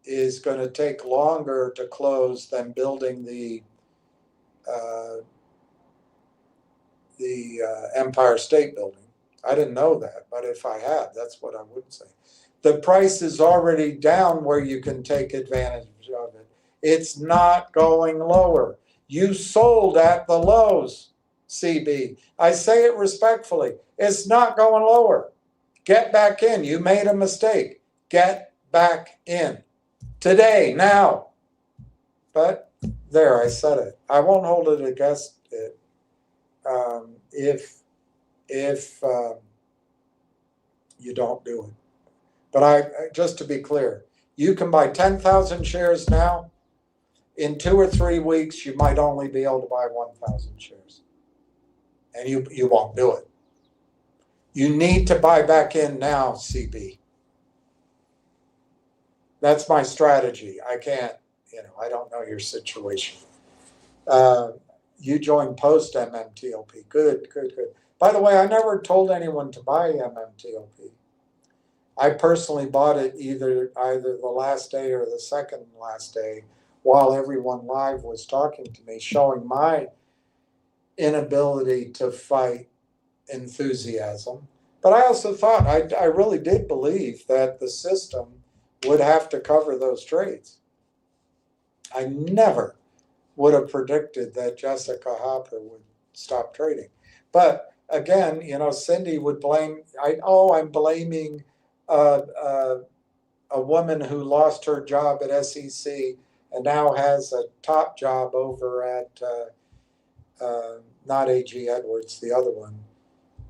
Speaker 2: is going to take longer to close than building the Empire State Building. I didn't know that, but if I had, that's what I would say. The price is already down where you can take advantage of it. It's not going lower. You sold at the lows, CB. I say it respectfully. It's not going lower. Get back in. You made a mistake. Get back in. Today, now. But there, I said it. I won't hold it against it if you don't do it. But just to be clear, you can buy 10,000 shares now. In 2 or 3 weeks, you might only be able to buy 1,000 shares. And you won't do it. You need to buy back in now, CB. That's my strategy. I can't, I don't know your situation. you joined post MMTLP. Good. By the way, I never told anyone to buy MMTLP. I personally bought it either the last day or the second last day while everyone live was talking to me, showing my inability to fight enthusiasm. But I also thought, I really did believe that the system would have to cover those trades. I never would have predicted that Jessica Hopper would stop trading. But again, Cindy would blame, I'm blaming a woman who lost her job at SEC and now has a top job over at, not A.G. Edwards, the other one,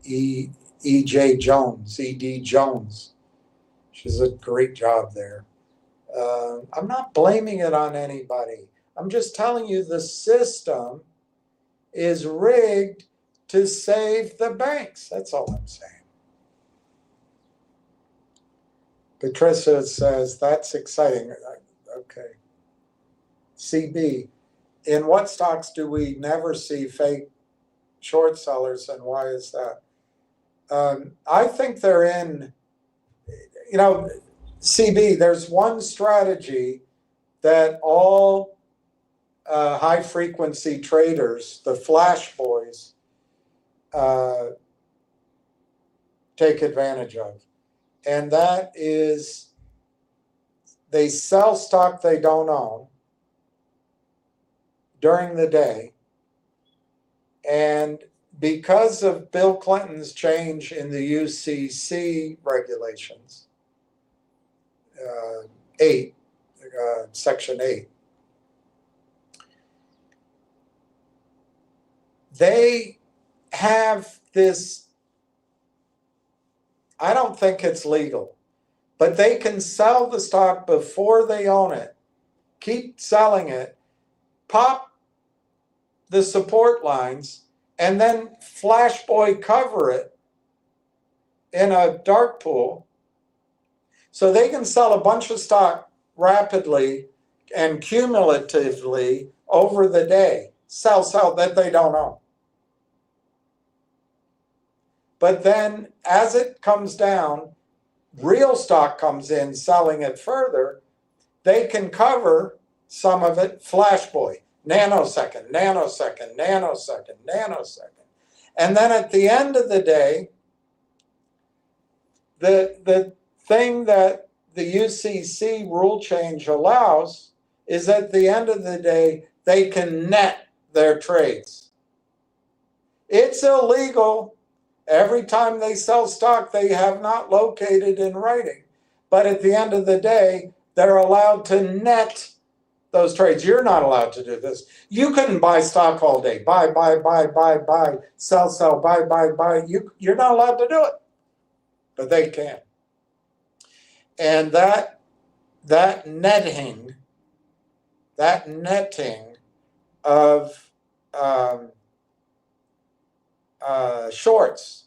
Speaker 2: E.J. Jones, E.D. Jones. She's a great job there. I'm not blaming it on anybody. I'm just telling you the system is rigged to save the banks. That's all I'm saying. Patricia says, that's exciting. Okay. CB, in what stocks do we never see fake short sellers, and why is that? I think they're in, CB, there's one strategy that all high frequency traders, the flash boys, take advantage of. And that is they sell stock they don't own during the day. And because of Bill Clinton's change in the UCC regulations, Section 8, they have this, I don't think it's legal, but they can sell the stock before they own it, keep selling it, pop the support lines, and then flash boy cover it in a dark pool. So they can sell a bunch of stock rapidly and cumulatively over the day, sell that they don't own. But then as it comes down, real stock comes in selling it further, they can cover some of it flash boy, nanosecond. And then at the end of the day, the thing that the UCC rule change allows is at the end of the day, they can net their trades. It's illegal. Every time they sell stock, they have not located in writing. But at the end of the day, they're allowed to net those trades. You're not allowed to do this. You couldn't buy stock all day. Buy, sell, buy. You're not allowed to do it. But they can. And that netting of shorts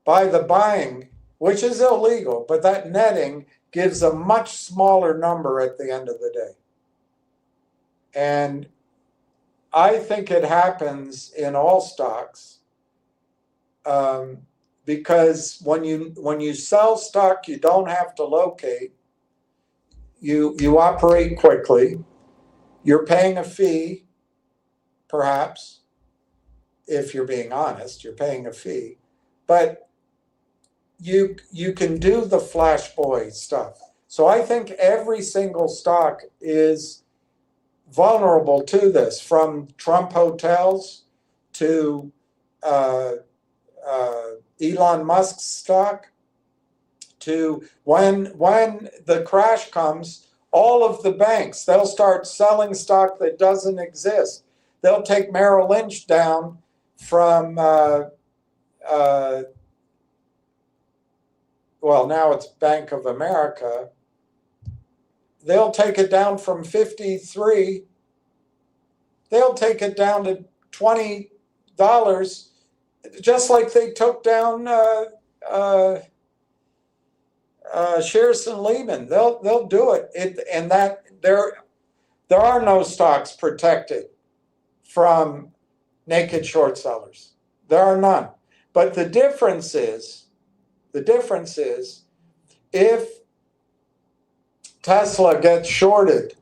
Speaker 2: by the buying, which is illegal, but that netting gives a much smaller number at the end of the day. And I think it happens in all stocks because when you sell stock, you don't have to locate. You operate quickly. You're paying a fee, perhaps. If you're being honest, you're paying a fee, but you can do the flash boy stuff. So I think every single stock is vulnerable to this, from Trump hotels to Elon Musk's stock, to when the crash comes, all of the banks, they'll start selling stock that doesn't exist. They'll take Merrill Lynch down from, well, now it's Bank of America. They'll take it down from 53. They'll take it down to $20, just like they took down Shearson Lehman. They'll do it. And that there are no stocks protected from naked short sellers. There are none. But the difference is if Tesla gets shorted,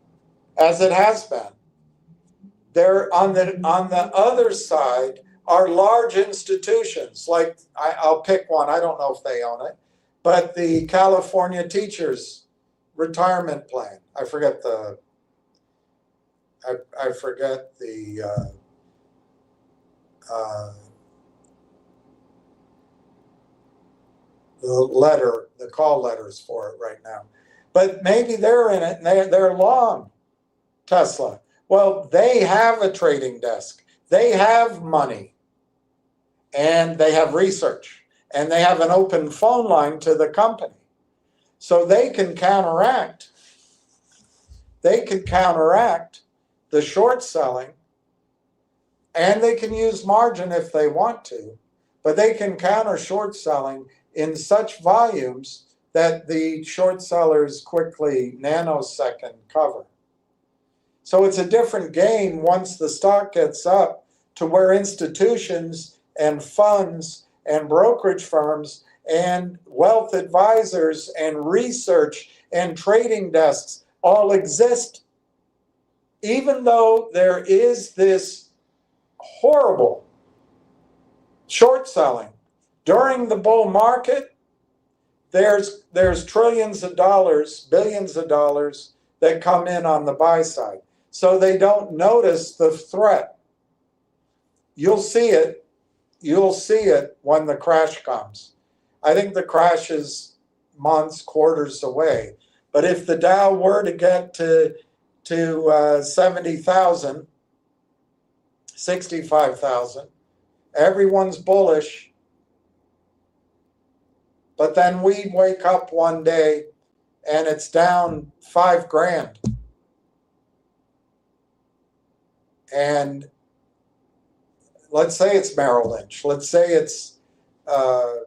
Speaker 2: as it has been, there on the other side are large institutions, like I'll pick one, I don't know if they own it, but the California Teachers Retirement Plan. I forget the letter, the call letters for it right now. But maybe they're in it and they're long Tesla. Well, they have a trading desk. They have money and they have research and they have an open phone line to the company. So they can counteract the short selling, and they can use margin if they want to, but they can counter short selling in such volumes that the short sellers quickly nanosecond cover. So it's a different game once the stock gets up to where institutions and funds and brokerage firms and wealth advisors and research and trading desks all exist. Even though there is this horrible short selling during the bull market, there's trillions of dollars, billions of dollars that come in on the buy side. So they don't notice the threat. You'll see it when the crash comes. I think the crash is months, quarters away. But if the Dow were to get to 70,000, 65,000, everyone's bullish. But then we wake up one day and it's down $5,000. And let's say it's Merrill Lynch. Let's say it's, I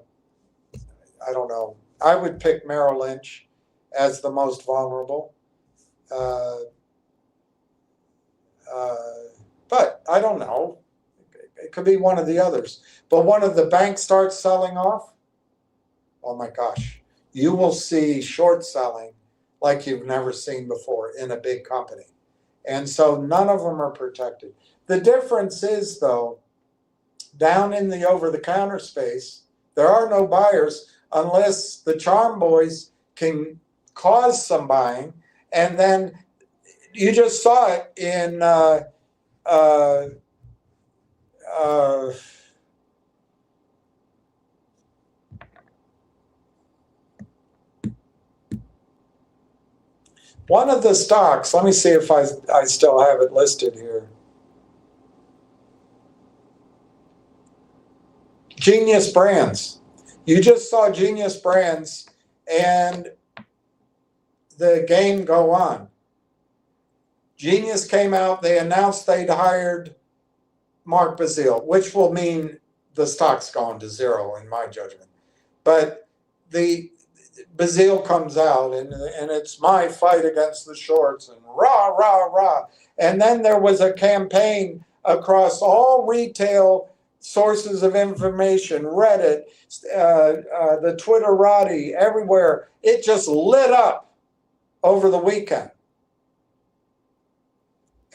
Speaker 2: don't know. I would pick Merrill Lynch as the most vulnerable. But I don't know. It could be one of the others. But one of the banks starts selling off, oh my gosh, you will see short selling like you've never seen before in a big company. And so none of them are protected. The difference is, though, down in the over-the-counter space, there are no buyers unless the charm boys can cause some buying. And then you just saw it in one of the stocks. Let me see if I still have it listed here. Genius Brands. You just saw Genius Brands and the game go on. Genius came out, they announced they'd hired Mark Bazile, which will mean the stock's gone to zero in my judgment. But the Bazile comes out and it's my fight against the shorts and rah, rah, rah. And then there was a campaign across all retail sources of information, Reddit, the Twitterati, everywhere. It just lit up over the weekend.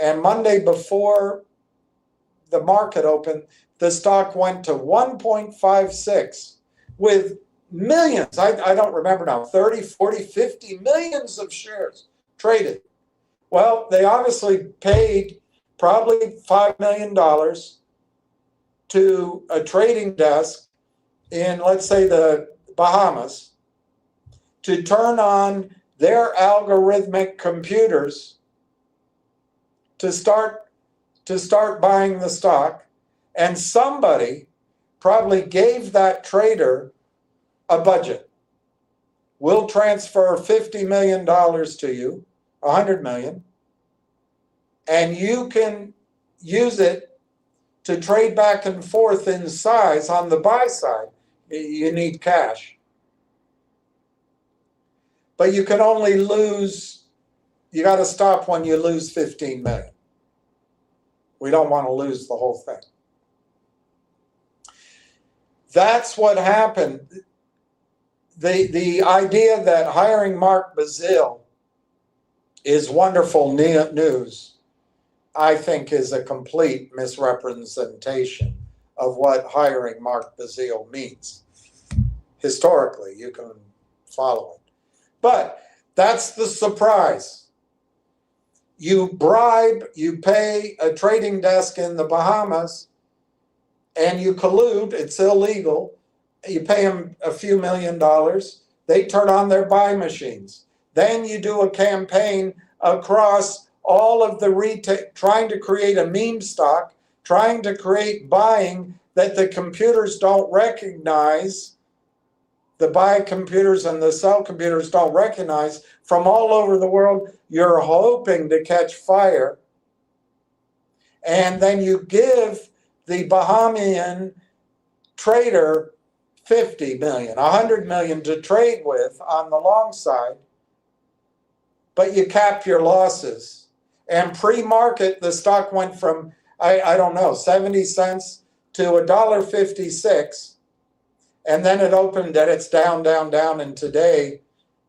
Speaker 2: And Monday before the market opened, the stock went to 1.56 with millions, I don't remember now, 30, 40, 50 millions of shares traded. Well, they obviously paid probably $5 million to a trading desk in, let's say, the Bahamas to turn on their algorithmic computers to start buying the stock. And somebody probably gave that trader a budget. We'll transfer $50 million to you, $100 million, and you can use it to trade back and forth in size on the buy side. You need cash. But you can only lose, you got to stop when you lose 15 million. We don't want to lose the whole thing. That's what happened. The idea that hiring Mark Bazile is wonderful news, I think, is a complete misrepresentation of what hiring Mark Bazile means. Historically, you can follow it. But that's the surprise. You bribe, you pay a trading desk in the Bahamas, and you collude, it's illegal. You pay them a few $1,000,000. They turn on their buy machines. Then you do a campaign across all of the retail, trying to create a meme stock, trying to create buying that the computers don't recognize, the buy computers and the sell computers don't recognize from all over the world. You're hoping to catch fire. And then you give the Bahamian trader 50 million, 100 million to trade with on the long side, but you cap your losses. And pre-market, the stock went from, I don't know, 70 cents to $1.56. And then it opened and it's down, and today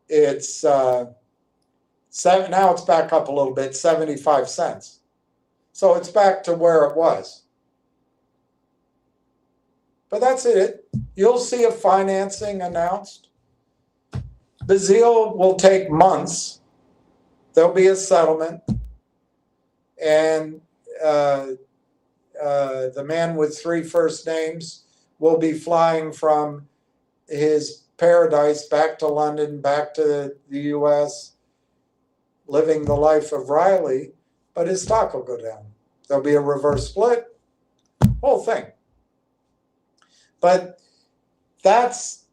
Speaker 2: it's now it's back up a little bit, 75 cents. So it's back to where it was. But that's it. You'll see a financing announced. Bazile will take months. There'll be a settlement. And the man with 3 first names will be flying from his paradise back to London, back to the US, living the life of Riley, but his stock will go down. There'll be a reverse split, whole thing. But that's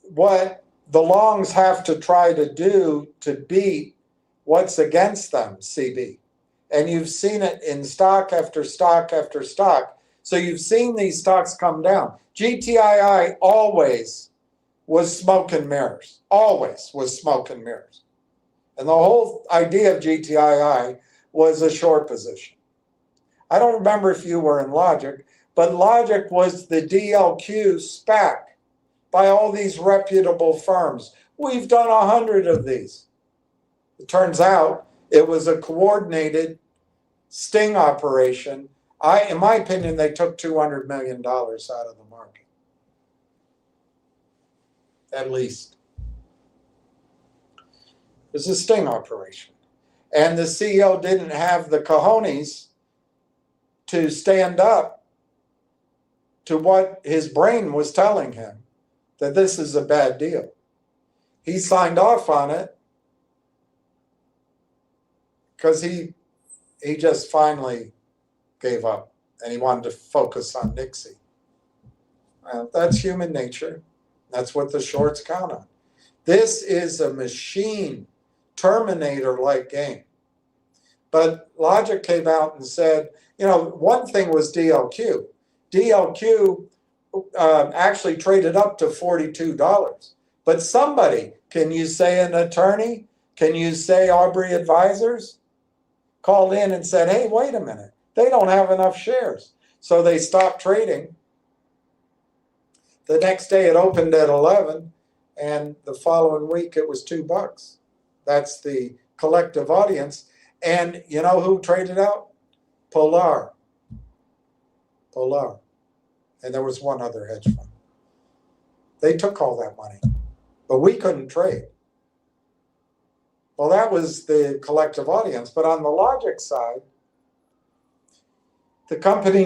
Speaker 2: what the longs have to try to do to beat what's against them, CB. And you've seen it in stock after stock after stock. So you've seen these stocks come down. GTII always was smoke and mirrors, always was smoke and mirrors. And the whole idea of GTII was a short position. I don't remember if you were in Logic, but Logic was the DLQ SPAC by all these reputable firms. We've done 100 of these. It turns out it was a coordinated sting operation. In my opinion, they took $200 million out of the market. At least. It was a sting operation. And the CEO didn't have the cojones to stand up to what his brain was telling him, that this is a bad deal. He signed off on it because he just finally gave up and he wanted to focus on Nixie. Well, that's human nature. That's what the shorts count on. This is a machine, Terminator-like game. But Logic came out and said, one thing was DLQ. DLQ actually traded up to $42. But somebody, can you say an attorney? Can you say Aubrey Advisors? Called in and said, hey, wait a minute. They don't have enough shares. So they stopped trading. The next day it opened at 11, and the following week it was $2. That's the collective audience. And you know who traded out? Polar. And there was one other hedge fund. They took all that money, but we couldn't trade. Well, that was the collective audience. But on the Logic side, the company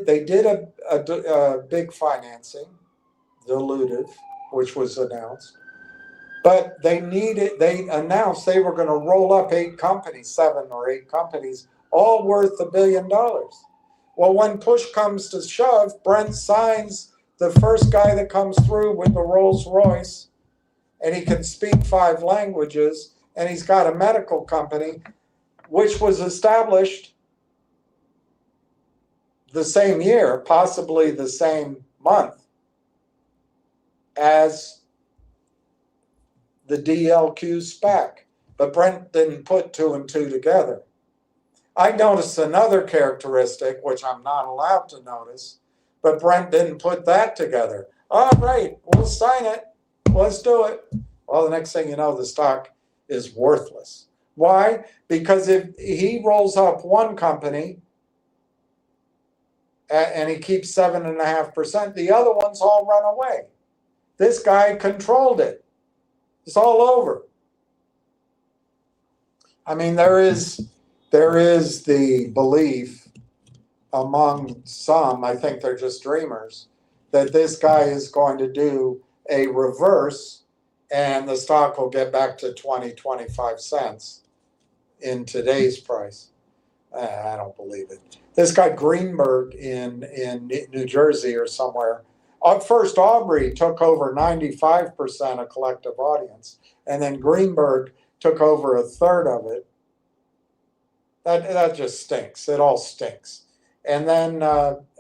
Speaker 2: they did a big financing, dilutive, which was announced. But they announced they were going to roll up 8 companies, 7 or 8 companies, all worth $1 billion. Well, when push comes to shove, Brent signs the first guy that comes through with the Rolls Royce, and he can speak 5 languages, and he's got a medical company, which was established the same year, possibly the same month, as the DLQ SPAC. But Brent didn't put 2 and 2 together. I noticed another characteristic, which I'm not allowed to notice, but Brent didn't put that together. All right, we'll sign it. Let's do it. Well, the next thing you know, the stock is worthless. Why? Because if he rolls up one company and he keeps 7.5%, the other ones all run away. This guy controlled it. It's all over. I mean, there is the belief among some, I think they're just dreamers, that this guy is going to do a reverse and the stock will get back to 20, 25 cents in today's price. I don't believe it. This guy Greenberg in New Jersey or somewhere, first Aubrey took over 95% of collective audience, and then Greenberg took over a third of it. That just stinks. It all stinks. And then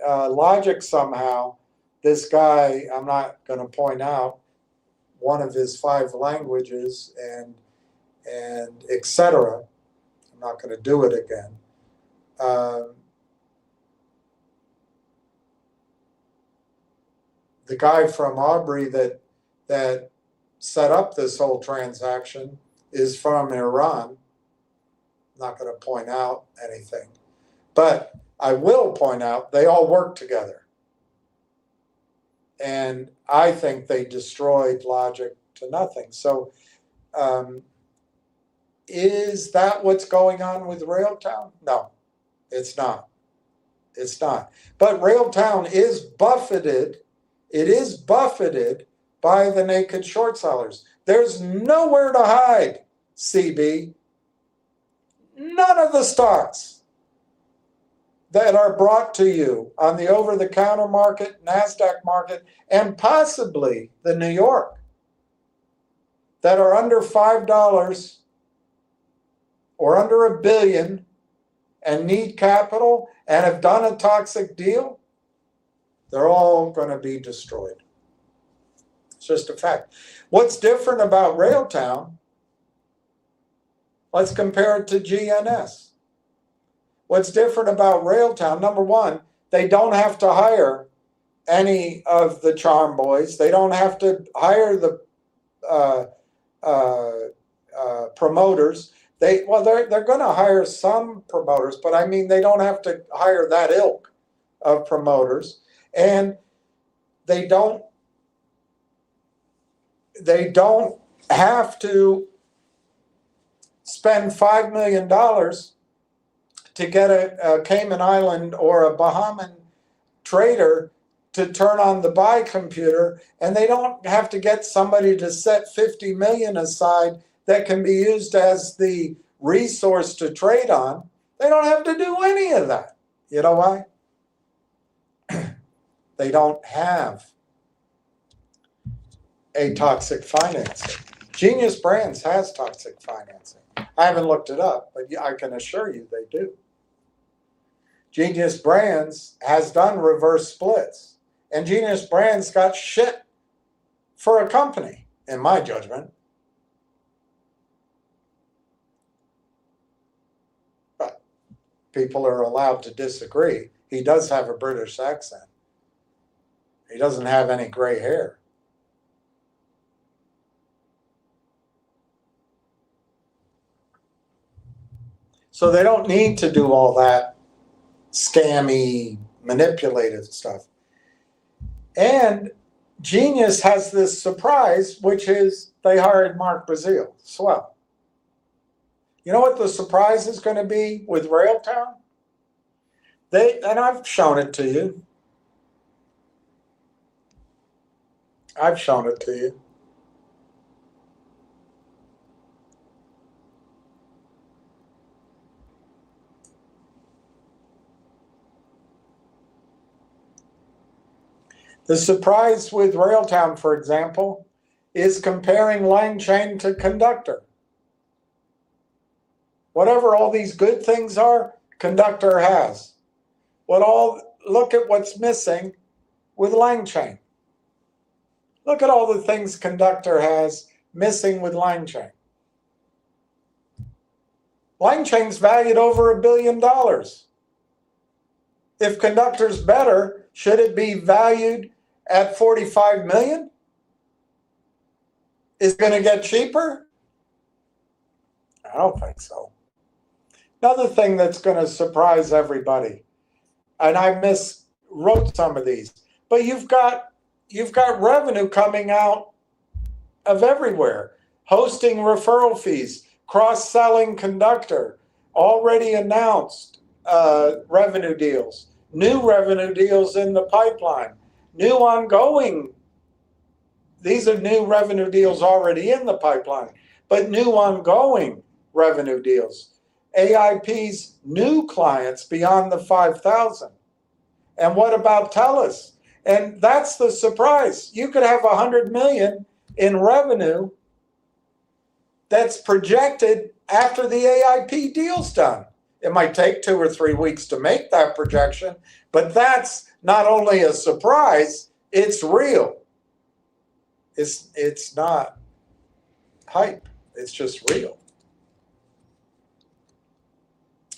Speaker 2: Logic somehow, this guy, I'm not going to point out one of his 5 languages and etc. I'm not going to do it again. The guy from Aubrey that set up this whole transaction is from Iran. I'm not going to point out anything, but I will point out they all work together. And I think they destroyed Logic to nothing. So is that what's going on with Railtown? No, it's not. It's not. But Railtown is buffeted. It is buffeted by the naked short sellers. There's nowhere to hide, CB. None of the stocks that are brought to you on the over-the-counter market, NASDAQ market, and possibly the New York that are under $5 or under $1 billion and need capital and have done a toxic deal, they're all going to be destroyed. It's just a fact. What's different about Railtown? Let's compare it to GNS. What's different about Railtown? Number one, they don't have to hire any of the charm boys. They don't have to hire the promoters. They're going to hire some promoters, but I mean, they don't have to hire that ilk of promoters. And they don't have to spend $5 million to get a Cayman Island or a Bahamian trader to turn on the buy computer, and they don't have to get somebody to set $50 million aside that can be used as the resource to trade on. They don't have to do any of that. You know why? They don't have a toxic financing. Genius Brands has toxic financing. I haven't looked it up, but I can assure you they do. Genius Brands has done reverse splits, and Genius Brands got shit for a company, in my judgment. But people are allowed to disagree. He does have a British accent. He doesn't have any gray hair. So they don't need to do all that scammy, manipulative stuff. And Genius has this surprise, which is they hired Mark Brazil. Swell. You know what the surprise is going to be with Railtown? And I've shown it to you. I've shown it to you. The surprise with Railtown, for example, is comparing line chain to conductor. Whatever all these good things are, conductor has. Look at what's missing with line chain. Look at all the things conductor has missing with line chain. Line chain's valued over $1 billion. If conductor's better, Should it be valued at 45 million? Is it going to get cheaper? I don't think so. Another thing that's going to surprise everybody, and I miswrote some of these, but you've got revenue coming out of everywhere. Hosting referral fees, cross-selling conductor, already announced revenue deals, new revenue deals in the pipeline, new ongoing. These are new revenue deals already in the pipeline, but new ongoing revenue deals. AIP's new clients beyond the 5,000. And what about TELUS? And that's the surprise. You could have 100 million in revenue that's projected after the AIP deal's done. It might take 2 or 3 weeks to make that projection, but that's not only a surprise, it's real. It's not hype, it's just real.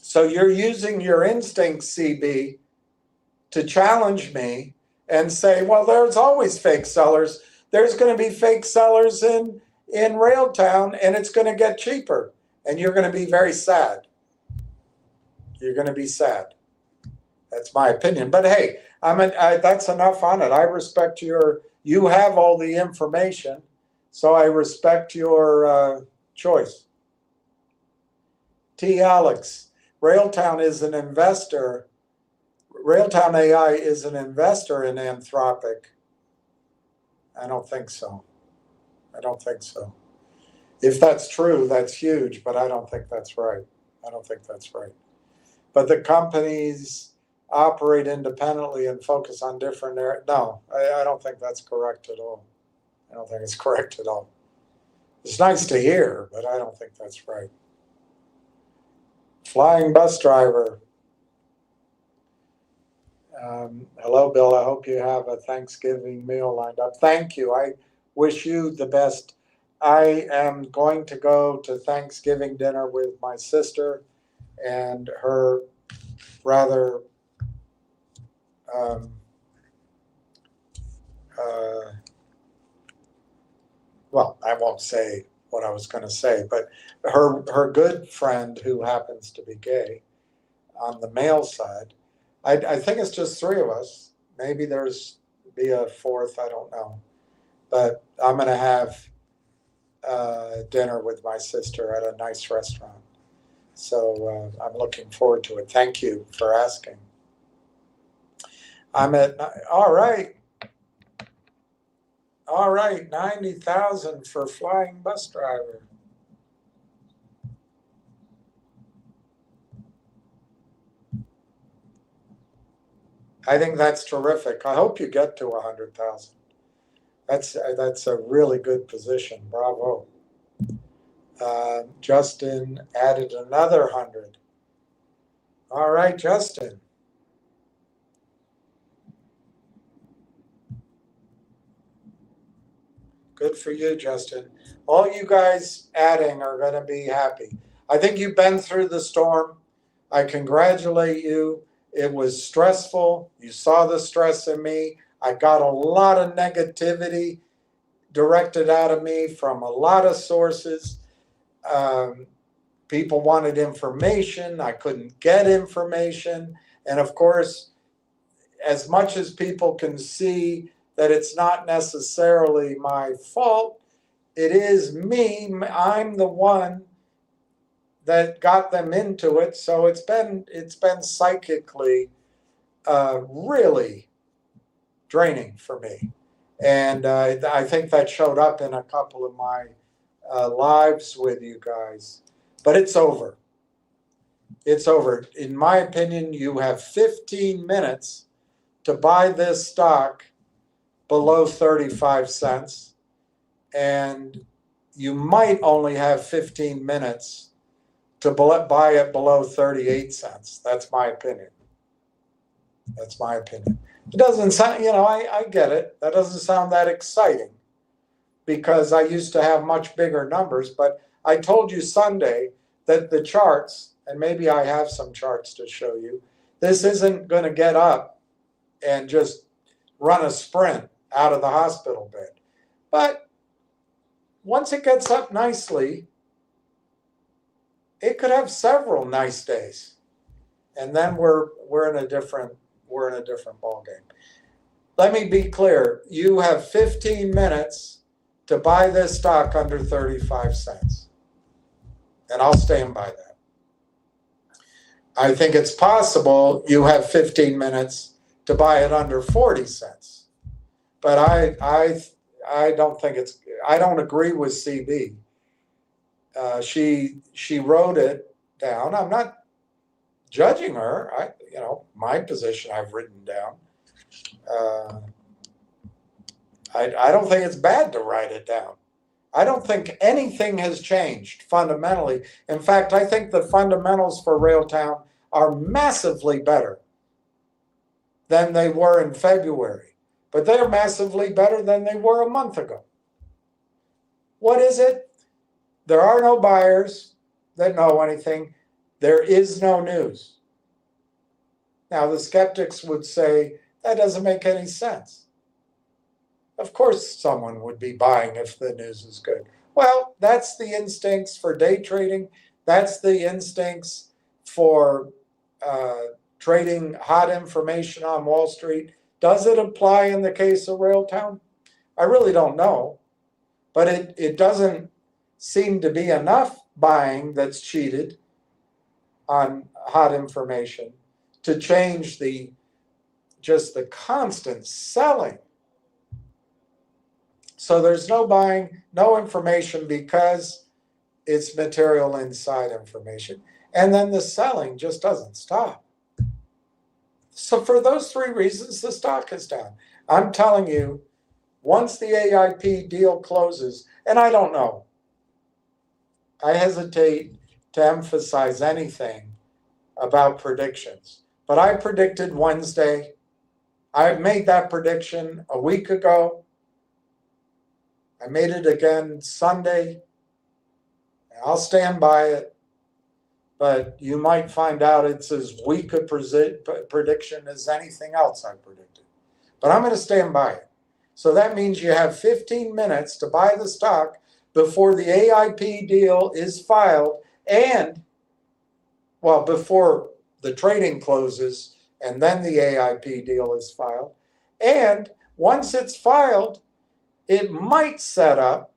Speaker 2: So you're using your instincts, CB, to challenge me and say, well, there's always fake sellers. There's going to be fake sellers in Railtown, and it's going to get cheaper. And you're going to be very sad. You're going to be sad. That's my opinion. But hey, that's enough on it. I respect you have all the information, so I respect your choice. T. Alex, Railtown is an investor. Railtown AI is an investor in Anthropic. I don't think so. I don't think so. If that's true, that's huge, but I don't think that's right. I don't think that's right. But the companies operate independently and focus on different areas. No, I don't think that's correct at all. I don't think it's correct at all. It's nice to hear, but I don't think that's right. Flying bus driver. Hello, Bill. I hope you have a Thanksgiving meal lined up. Thank you. I wish you the best. I am going to go to Thanksgiving dinner with my sister and her rather well, I won't say what I was going to say, but her good friend who happens to be gay on the male side, I think it's just 3 of us. Maybe there's be a 4th, I don't know. But I'm going to have dinner with my sister at a nice restaurant. So I'm looking forward to it. Thank you for asking. All right, 90,000 for flying bus driver. I think that's terrific. I hope you get to 100,000. That's a really good position. Bravo. Justin added another 100. All right, Justin. Good for you, Justin. All you guys adding are going to be happy. I think you've been through the storm. I congratulate you. It was stressful. You saw the stress in me. I got a lot of negativity directed out of me from a lot of sources. People wanted information. I couldn't get information. And of course, as much as people can see that it's not necessarily my fault, it is me. I'm the one that got them into it. So it's been psychically really draining for me. And I think that showed up in a couple of my lives with you guys. But it's over. It's over. In my opinion, you have 15 minutes to buy this stock below 35 cents. And you might only have 15 minutes to buy it below 38 cents. That's my opinion. That's my opinion. It doesn't sound, I get it. That doesn't sound that exciting because I used to have much bigger numbers. But I told you Sunday that the charts, and maybe I have some charts to show you, this isn't going to get up and just run a sprint out of the hospital bed. But once it gets up nicely, it could have several nice days. And then we're in a different ballgame. Let me be clear. You have 15 minutes to buy this stock under 35 cents. And I'll stand by that. I think it's possible you have 15 minutes to buy it under 40 cents. But I don't think I don't agree with CB. She wrote it down. I'm not judging her. My position I've written down. I don't think it's bad to write it down. I don't think anything has changed fundamentally. In fact, I think the fundamentals for Railtown are massively better than they were in February. But they're massively better than they were a month ago. What is it? There are no buyers that know anything. There is no news. Now, the skeptics would say, that doesn't make any sense. Of course, someone would be buying if the news is good. Well, that's the instincts for day trading. That's the instincts for trading hot information on Wall Street. Does it apply in the case of Railtown? I really don't know. But it doesn't seem to be enough buying that's cheated on hot information to change just the constant selling. So there's no buying, no information because it's material inside information. And then the selling just doesn't stop. So for those three reasons, the stock is down. I'm telling you, once the AIP deal closes, and I don't know, I hesitate to emphasize anything about predictions, but I predicted Wednesday. I made that prediction a week ago. I made it again Sunday. I'll stand by it, but you might find out it's as weak a prediction as anything else I predicted. But I'm going to stand by it. So that means you have 15 minutes to buy the stock before the AIP deal is filed and, well, before the trading closes and then the AIP deal is filed. And once it's filed, it might set up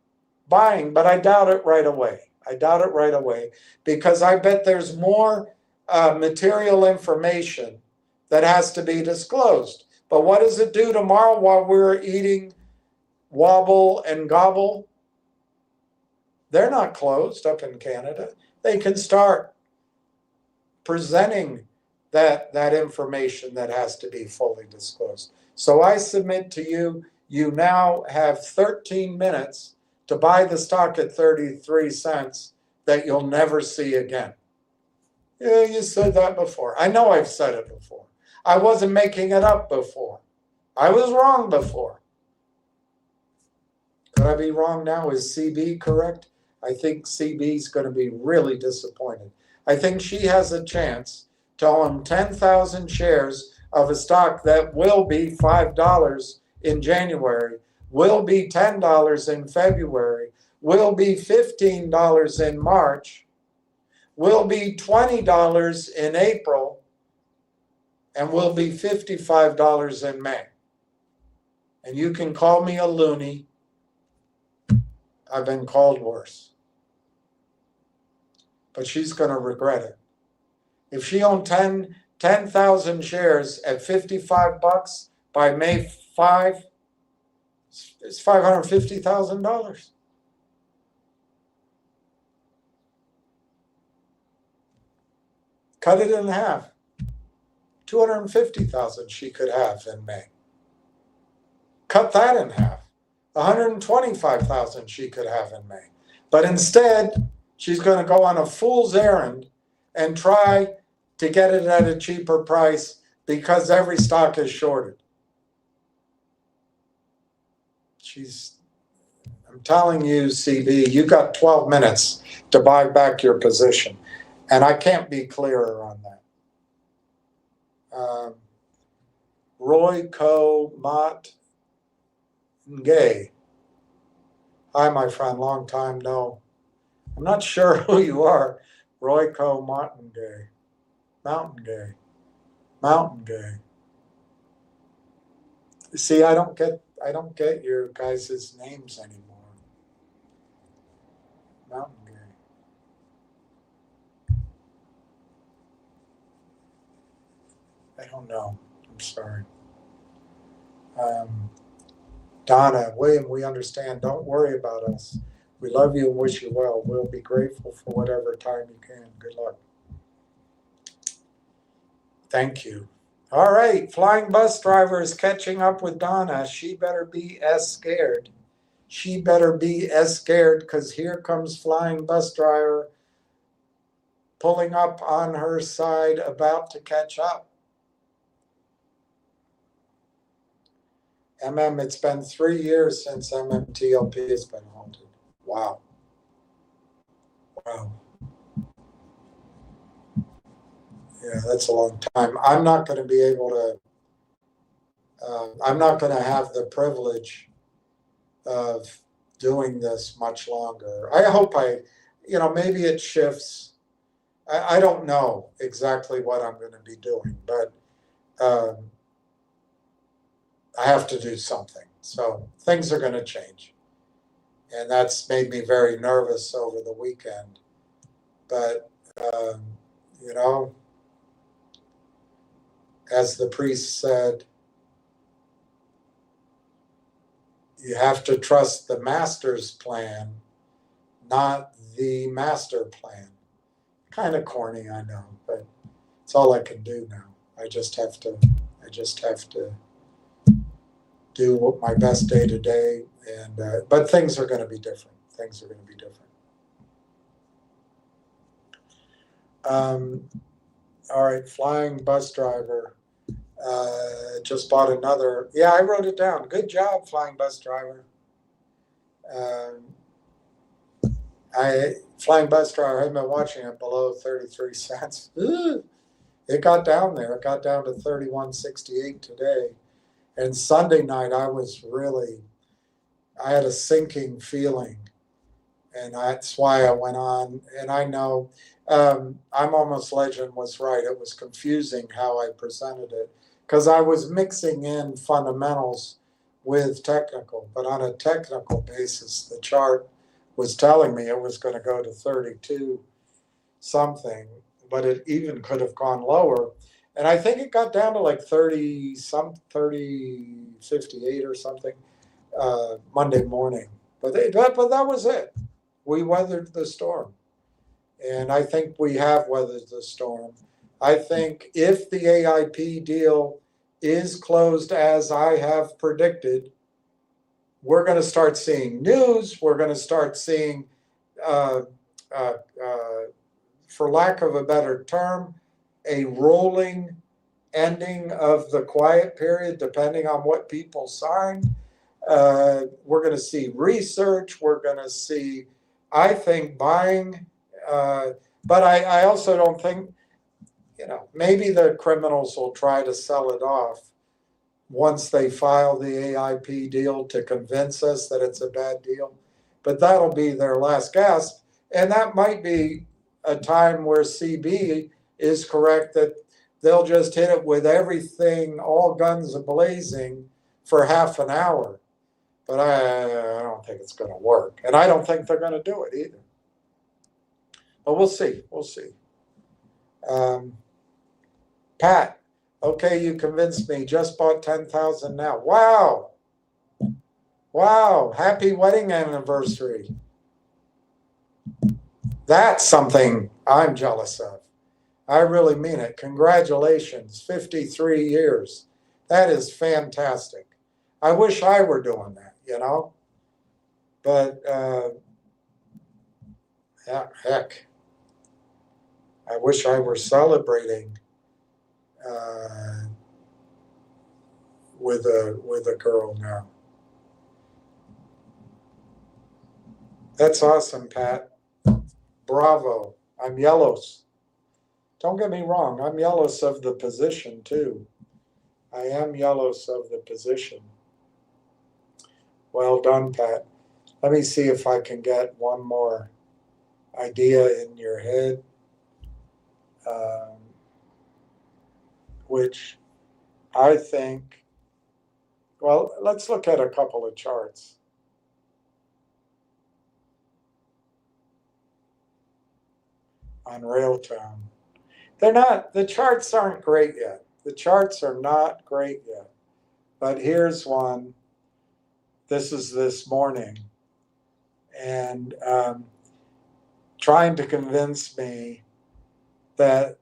Speaker 2: buying, but I doubt it right away. I doubt it right away because I bet there's more material information that has to be disclosed. But what does it do tomorrow while we're eating wobble and gobble? They're not closed up in Canada. They can start presenting that information that has to be fully disclosed. So I submit to you, you now have 13 minutes to buy the stock at 33 cents that you'll never see again. Yeah, you said that before. I know I've said it before. I wasn't making it up before. I was wrong before. Could I be wrong now? Is CB correct? I think CB's going to be really disappointed. I think she has a chance to own 10,000 shares of a stock that will be $5 in January, will be $10 in February, will be $15 in March, will be $20 in April, and will be $55 in May. And you can call me a loony. I've been called worse. But she's going to regret it. If she owned 10,000 shares at $55 by May 5, it's $550,000. Cut it in half. $250,000 she could have in May. Cut that in half. $125,000 she could have in May. But instead, she's going to go on a fool's errand and try to get it at a cheaper price because every stock is shorted. I'm telling you, CB, you got 12 minutes to buy back your position. And I can't be clearer on that. Royco Mott Gay. Hi, my friend, long time no. I'm not sure who you are. Royco Mountain Gay. Mountain Gay. Mountain Gay. See, I don't get your guys' names anymore. Mountain Gay. I don't know. I'm sorry. Donna, William, we understand. Don't worry about us. We love you and wish you well. We'll be grateful for whatever time you can. Good luck. Thank you. All right, flying bus driver is catching up with Donna. She better be as scared. She better be as scared because here comes flying bus driver pulling up on her side, about to catch up. It's been 3 years since MMTLP has been halted. Wow. Wow. Yeah, that's a long time. I'm not going to be able to, I'm not going to have the privilege of doing this much longer. I hope maybe it shifts. I don't know exactly what I'm going to be doing, but I have to do something. So things are going to change. And that's made me very nervous over the weekend. But, as the priest said, you have to trust the master's plan, not the master plan. Kind of corny, I know, but it's all I can do now. I just have to do my best day to day, but things are going to be different. Things are going to be different. All right, flying bus driver. Just bought another. Yeah, I wrote it down. Good job, flying bus driver. Flying bus driver, I've been watching it below 33 cents. It got down there. It got down to 31.68 today. And Sunday night, I had a sinking feeling. And that's why I went on. And I know I'm Almost Legend was right. It was confusing how I presented it because I was mixing in fundamentals with technical. But on a technical basis, the chart was telling me it was going to go to 32 something, but it even could have gone lower. And I think it got down to like 30.58 or something Monday morning. But that was it. We weathered the storm. And I think we have weathered the storm. I think if the AIP deal is closed as I have predicted, we're going to start seeing news. We're going to start seeing, for lack of a better term, a rolling ending of the quiet period, depending on what people sign. We're going to see research. We're going to see, I think, buying. But I also don't think, maybe the criminals will try to sell it off once they file the AIP deal to convince us that it's a bad deal. But that'll be their last gasp. And that might be a time where CB is correct that they'll just hit it with everything, all guns a-blazing for half an hour. But I don't think it's going to work. And I don't think they're going to do it either. But we'll see. We'll see. Pat, okay, you convinced me. Just bought 10,000 now. Wow. Wow. Happy wedding anniversary. That's something I'm jealous of. I really mean it. Congratulations. 53 years. That is fantastic. I wish I were doing that, But, heck. I wish I were celebrating with a girl now. That's awesome, Pat. Bravo. I'm jealous. Don't get me wrong. I'm jealous of the position too. I am jealous of the position. Well done, Pat. Let me see if I can get one more idea in your head, which I think, well, let's look at a couple of charts. On Railtown. The charts aren't great yet. The charts are not great yet. But here's one. This is this morning. And trying to convince me that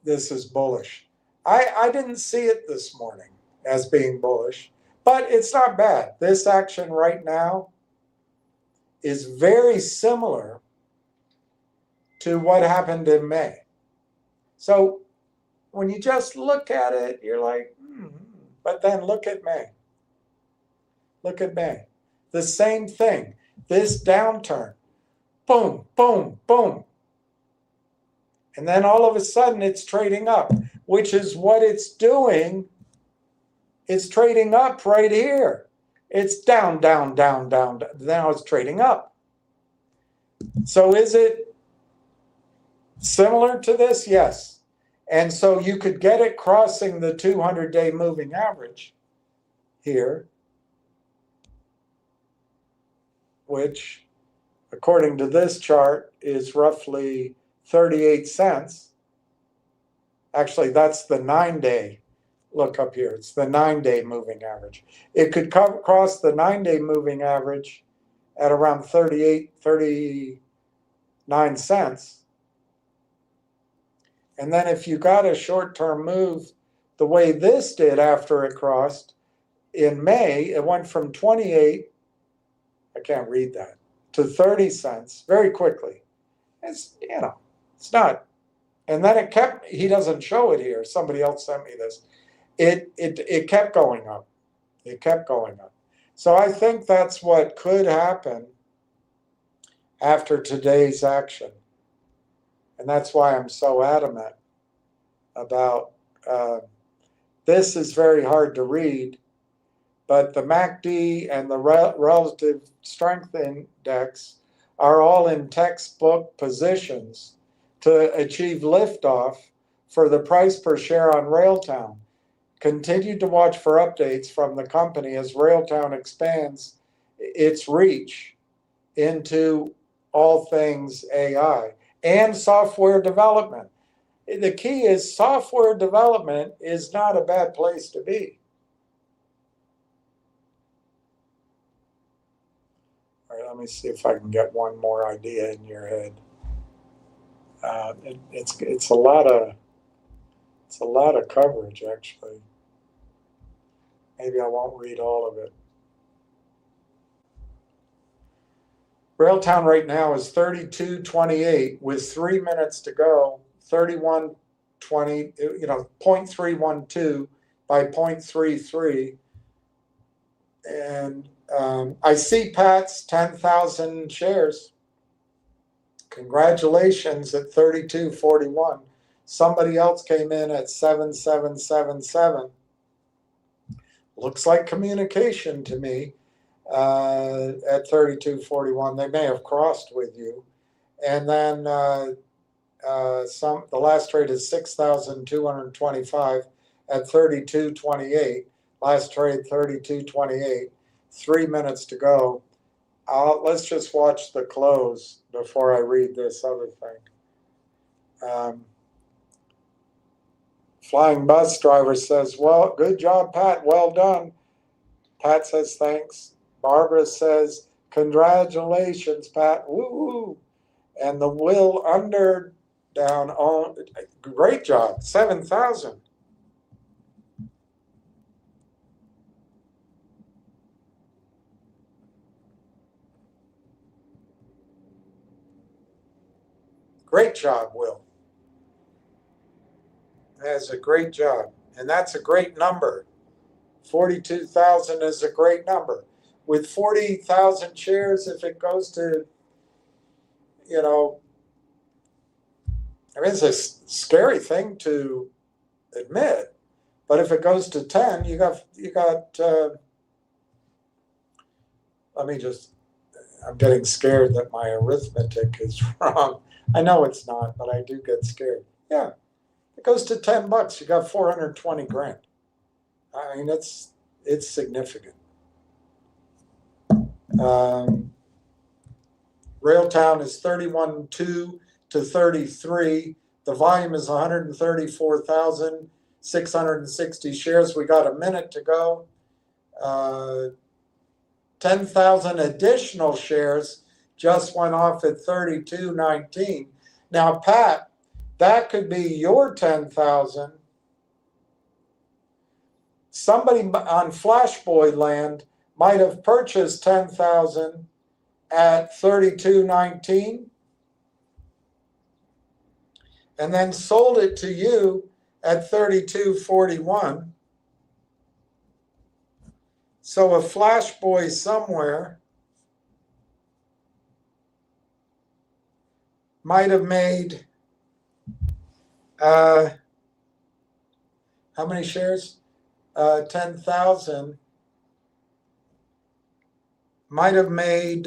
Speaker 2: this is bullish. I didn't see it this morning as being bullish, but it's not bad. This action right now is very similar to what happened in May. So when you just look at it, you're like, but then look at May. Look at May. The same thing. This downturn. Boom, boom, boom. And then all of a sudden it's trading up, which is what it's doing. It's trading up right here. It's down, down, down, down. Now it's trading up. So is it similar to this? Yes. And so you could get it crossing the 200-day moving average here, which, according to this chart, is roughly 38 cents. Actually, that's the 9-day. Look up here. It's the 9-day moving average. It could cross the 9-day moving average at around 39 cents. And then if you got a short-term move the way this did after it crossed in May, it went from 28, I can't read that, to 30 cents very quickly. It's, it's not. And then it kept, he doesn't show it here. Somebody else sent me this. It kept going up. It kept going up. So I think that's what could happen after today's action. And that's why I'm so adamant about this. Is very hard to read, but the MACD and the relative strength index are all in textbook positions to achieve liftoff for the price per share on Railtown. Continue to watch for updates from the company as Railtown expands its reach into all things AI and software development. The key is software development is not a bad place to be. All right, let me see if I can get one more idea in your head. It's a lot of coverage, actually. Maybe I won't read all of it. Railtown right now is 32.28 with 3 minutes to go. 31.20, 0.312 by 0.33. And I see Pat's 10,000 shares. Congratulations at 32.41. Somebody else came in at 7777. Looks like communication to me at 32.41. They may have crossed with you. And then the last trade is 6,225 at 32.28. Last trade 32.28. 3 minutes to go. Let's just watch the close before I read this other thing. Flying Bus Driver says, well, good job, Pat. Well done. Pat says, thanks. Barbara says, congratulations, Pat. Woo-hoo. And the Will Under down on, great job, 7,000. Great job, Will. That's a great job. And that's a great number. 42,000 is a great number. With 40,000 shares, if it goes to, it's a scary thing to admit, But if it goes to 10, you got. Let me just. I'm getting scared that my arithmetic is wrong. I know it's not, but I do get scared. Yeah, it goes to $10. You got 420 grand. I mean, it's significant. Railtown is 31.2 to 33. The volume is 134,660 shares. We got a minute to go. 10,000 additional shares just went off at 32.19. Now, Pat, that could be your 10,000. Somebody on Flashboy land might have purchased 10,000 at 32.19 and then sold it to you at 32.41. So a flash boy somewhere might have made how many shares? 10,000 might have made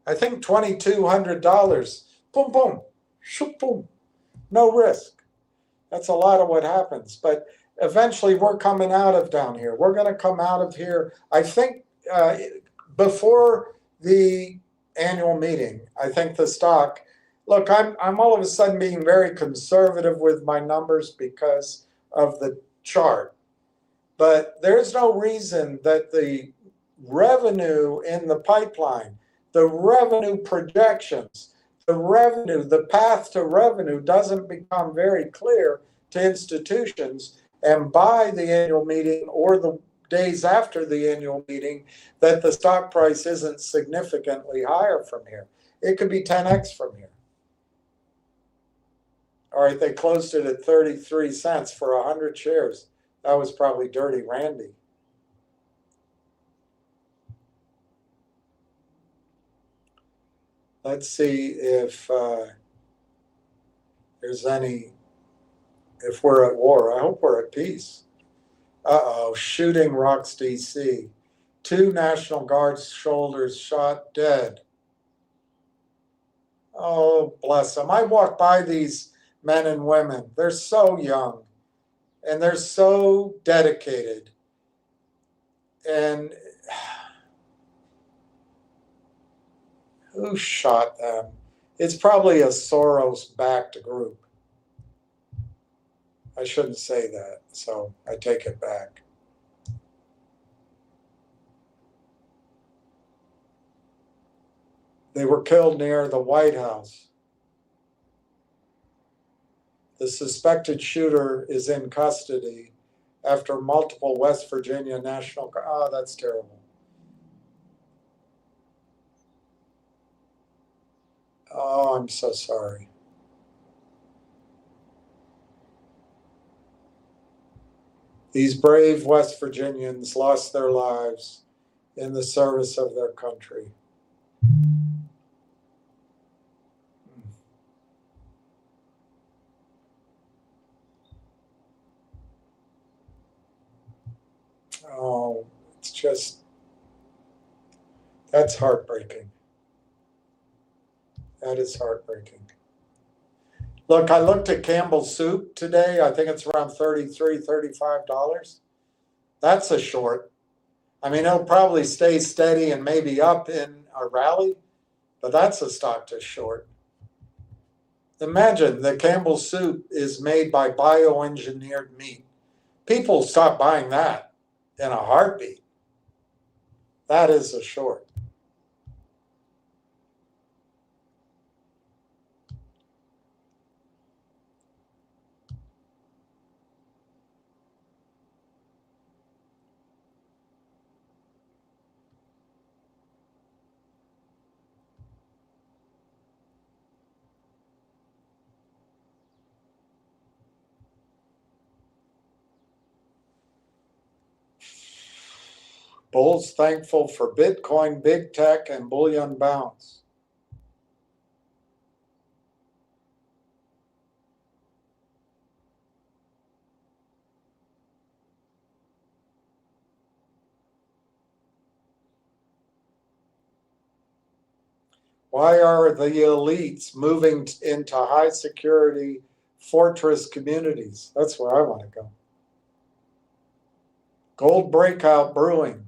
Speaker 2: I think $2,200. Boom, boom, shoop, boom. No risk. That's a lot of what happens. But eventually we're coming out of down here. We're going to come out of here. I think before the annual meeting, I think the stock, look, I'm all of a sudden being very conservative with my numbers because of the chart. But there's no reason that the revenue in the pipeline, the revenue projections, the path to revenue doesn't become very clear to institutions. And by the annual meeting or the days after the annual meeting, that the stock price isn't significantly higher from here. It could be 10x from here. All right, they closed it at 33 cents for 100 shares. That was probably Dirty Randy. Let's see if there's any, if we're at war. I hope we're at peace. Uh-oh, shooting rocks DC. 2 National Guard soldiers shot dead. Oh, bless them. I walk by these men and women. They're so young and they're so dedicated. And who shot them? It's probably a Soros-backed group. I shouldn't say that, so I take it back. They were killed near the White House. The suspected shooter is in custody after multiple West Virginia National Guard. Oh, that's terrible. Oh, I'm so sorry. These brave West Virginians lost their lives in the service of their country. Oh, it's just, that's heartbreaking. That is heartbreaking. Look, I looked at Campbell's soup today. I think it's around $33, $35. That's a short. I mean, it'll probably stay steady and maybe up in a rally, but that's a stock to short. Imagine that Campbell's soup is made by bioengineered meat. People stop buying that in a heartbeat. That is a short. Bulls thankful for Bitcoin, big tech, and bullion bounce. Why are the elites moving into high security fortress communities? That's where I want to go. Gold breakout brewing.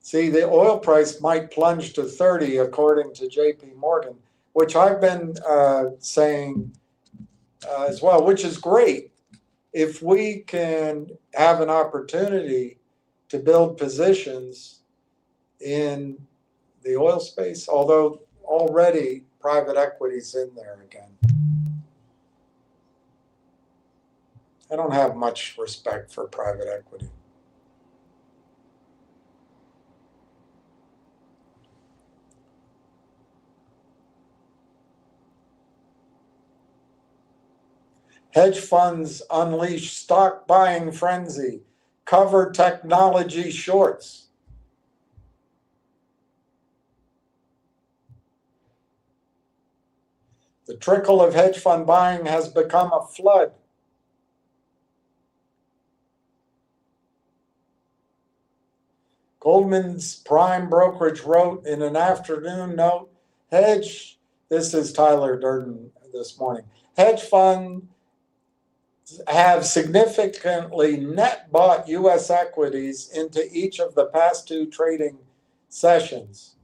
Speaker 2: See, the oil price might plunge to 30 according to JP Morgan, which I've been saying as well, which is great. If we can have an opportunity to build positions in the oil space, although already private equity's in there again. I don't have much respect for private equity. Hedge funds unleash stock buying frenzy, cover technology shorts. The trickle of hedge fund buying has become a flood. Goldman's prime brokerage wrote in an afternoon note, this is Tyler Durden this morning, hedge funds have significantly net bought U.S. equities into each of the past 2 trading sessions.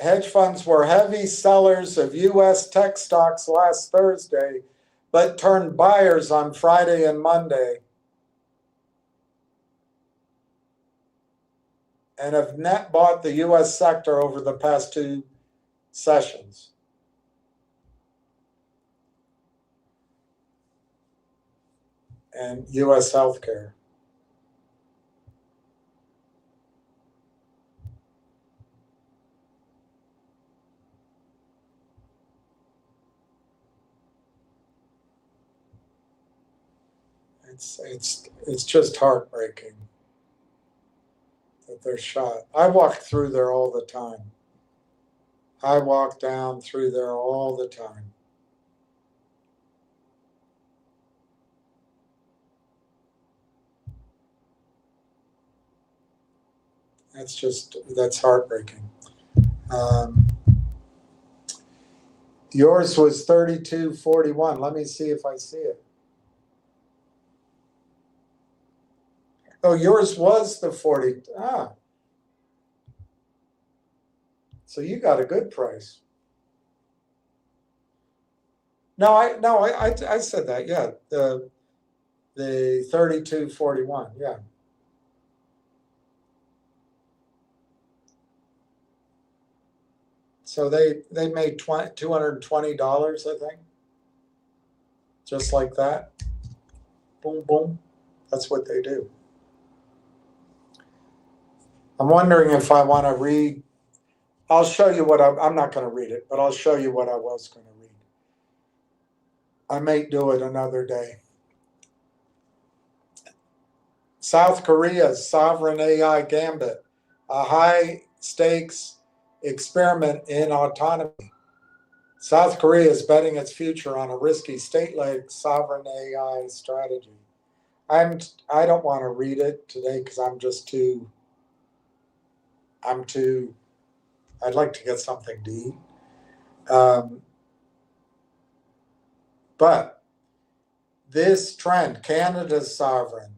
Speaker 2: Hedge funds were heavy sellers of U.S. tech stocks last Thursday, but turned buyers on Friday and Monday, and have net bought the U.S. sector over the past 2 sessions. And U.S. healthcare. It's just heartbreaking that they're shot. I walk through there all the time. I walk down through there all the time. That's heartbreaking. Yours was 32.41. Let me see if I see it. Oh, yours was the 40. So you got a good price. No, I said that. Yeah, the 32.41. Yeah. So they made $220, I think. Just like that. Boom, boom. That's what they do. I'm wondering if I want to read. I'll show you what I'm not going to read it, but I'll show you what I was going to read. I may do it another day. South Korea's sovereign AI gambit, a high-stakes experiment in autonomy. South Korea is betting its future on a risky state-led sovereign AI strategy. I don't want to read it today because I'd like to get something to eat. But this trend, Canada's sovereign,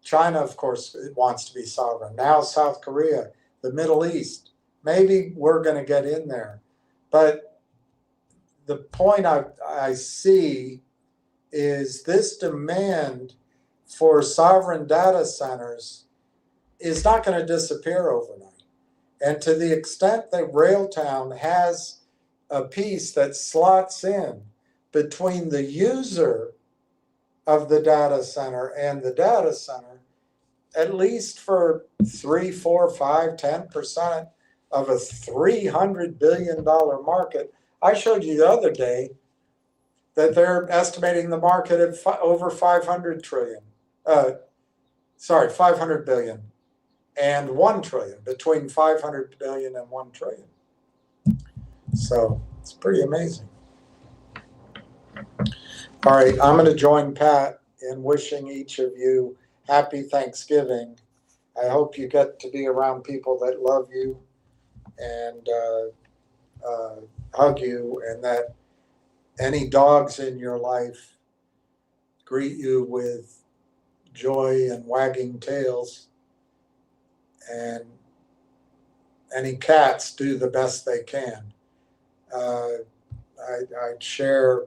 Speaker 2: China, of course, wants to be sovereign. Now South Korea, the Middle East, maybe we're going to get in there. But the point I see is this demand for sovereign data centers is not going to disappear overnight. And to the extent that Railtown has a piece that slots in between the user of the data center and the data center, at least for 3, 4, 5, 10% of a $300 billion market. I showed you the other day that they're estimating the market at over 500 trillion. 500 billion and 1 trillion, between 500 billion and 1 trillion. So it's pretty amazing. All right, I'm going to join Pat in wishing each of you happy Thanksgiving. I hope you get to be around people that love you and hug you, and that any dogs in your life greet you with joy and wagging tails, and any cats do the best they can. I'd share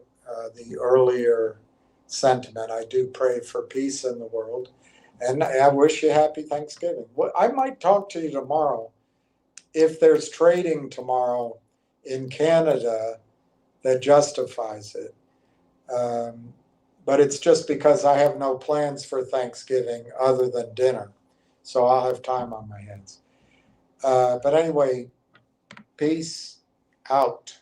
Speaker 2: the earlier sentiment. I do pray for peace in the world, and I wish you happy Thanksgiving. I might talk to you tomorrow if there's trading tomorrow in Canada that justifies it. But it's just because I have no plans for Thanksgiving other than dinner. So I'll have time on my hands. But anyway, peace out.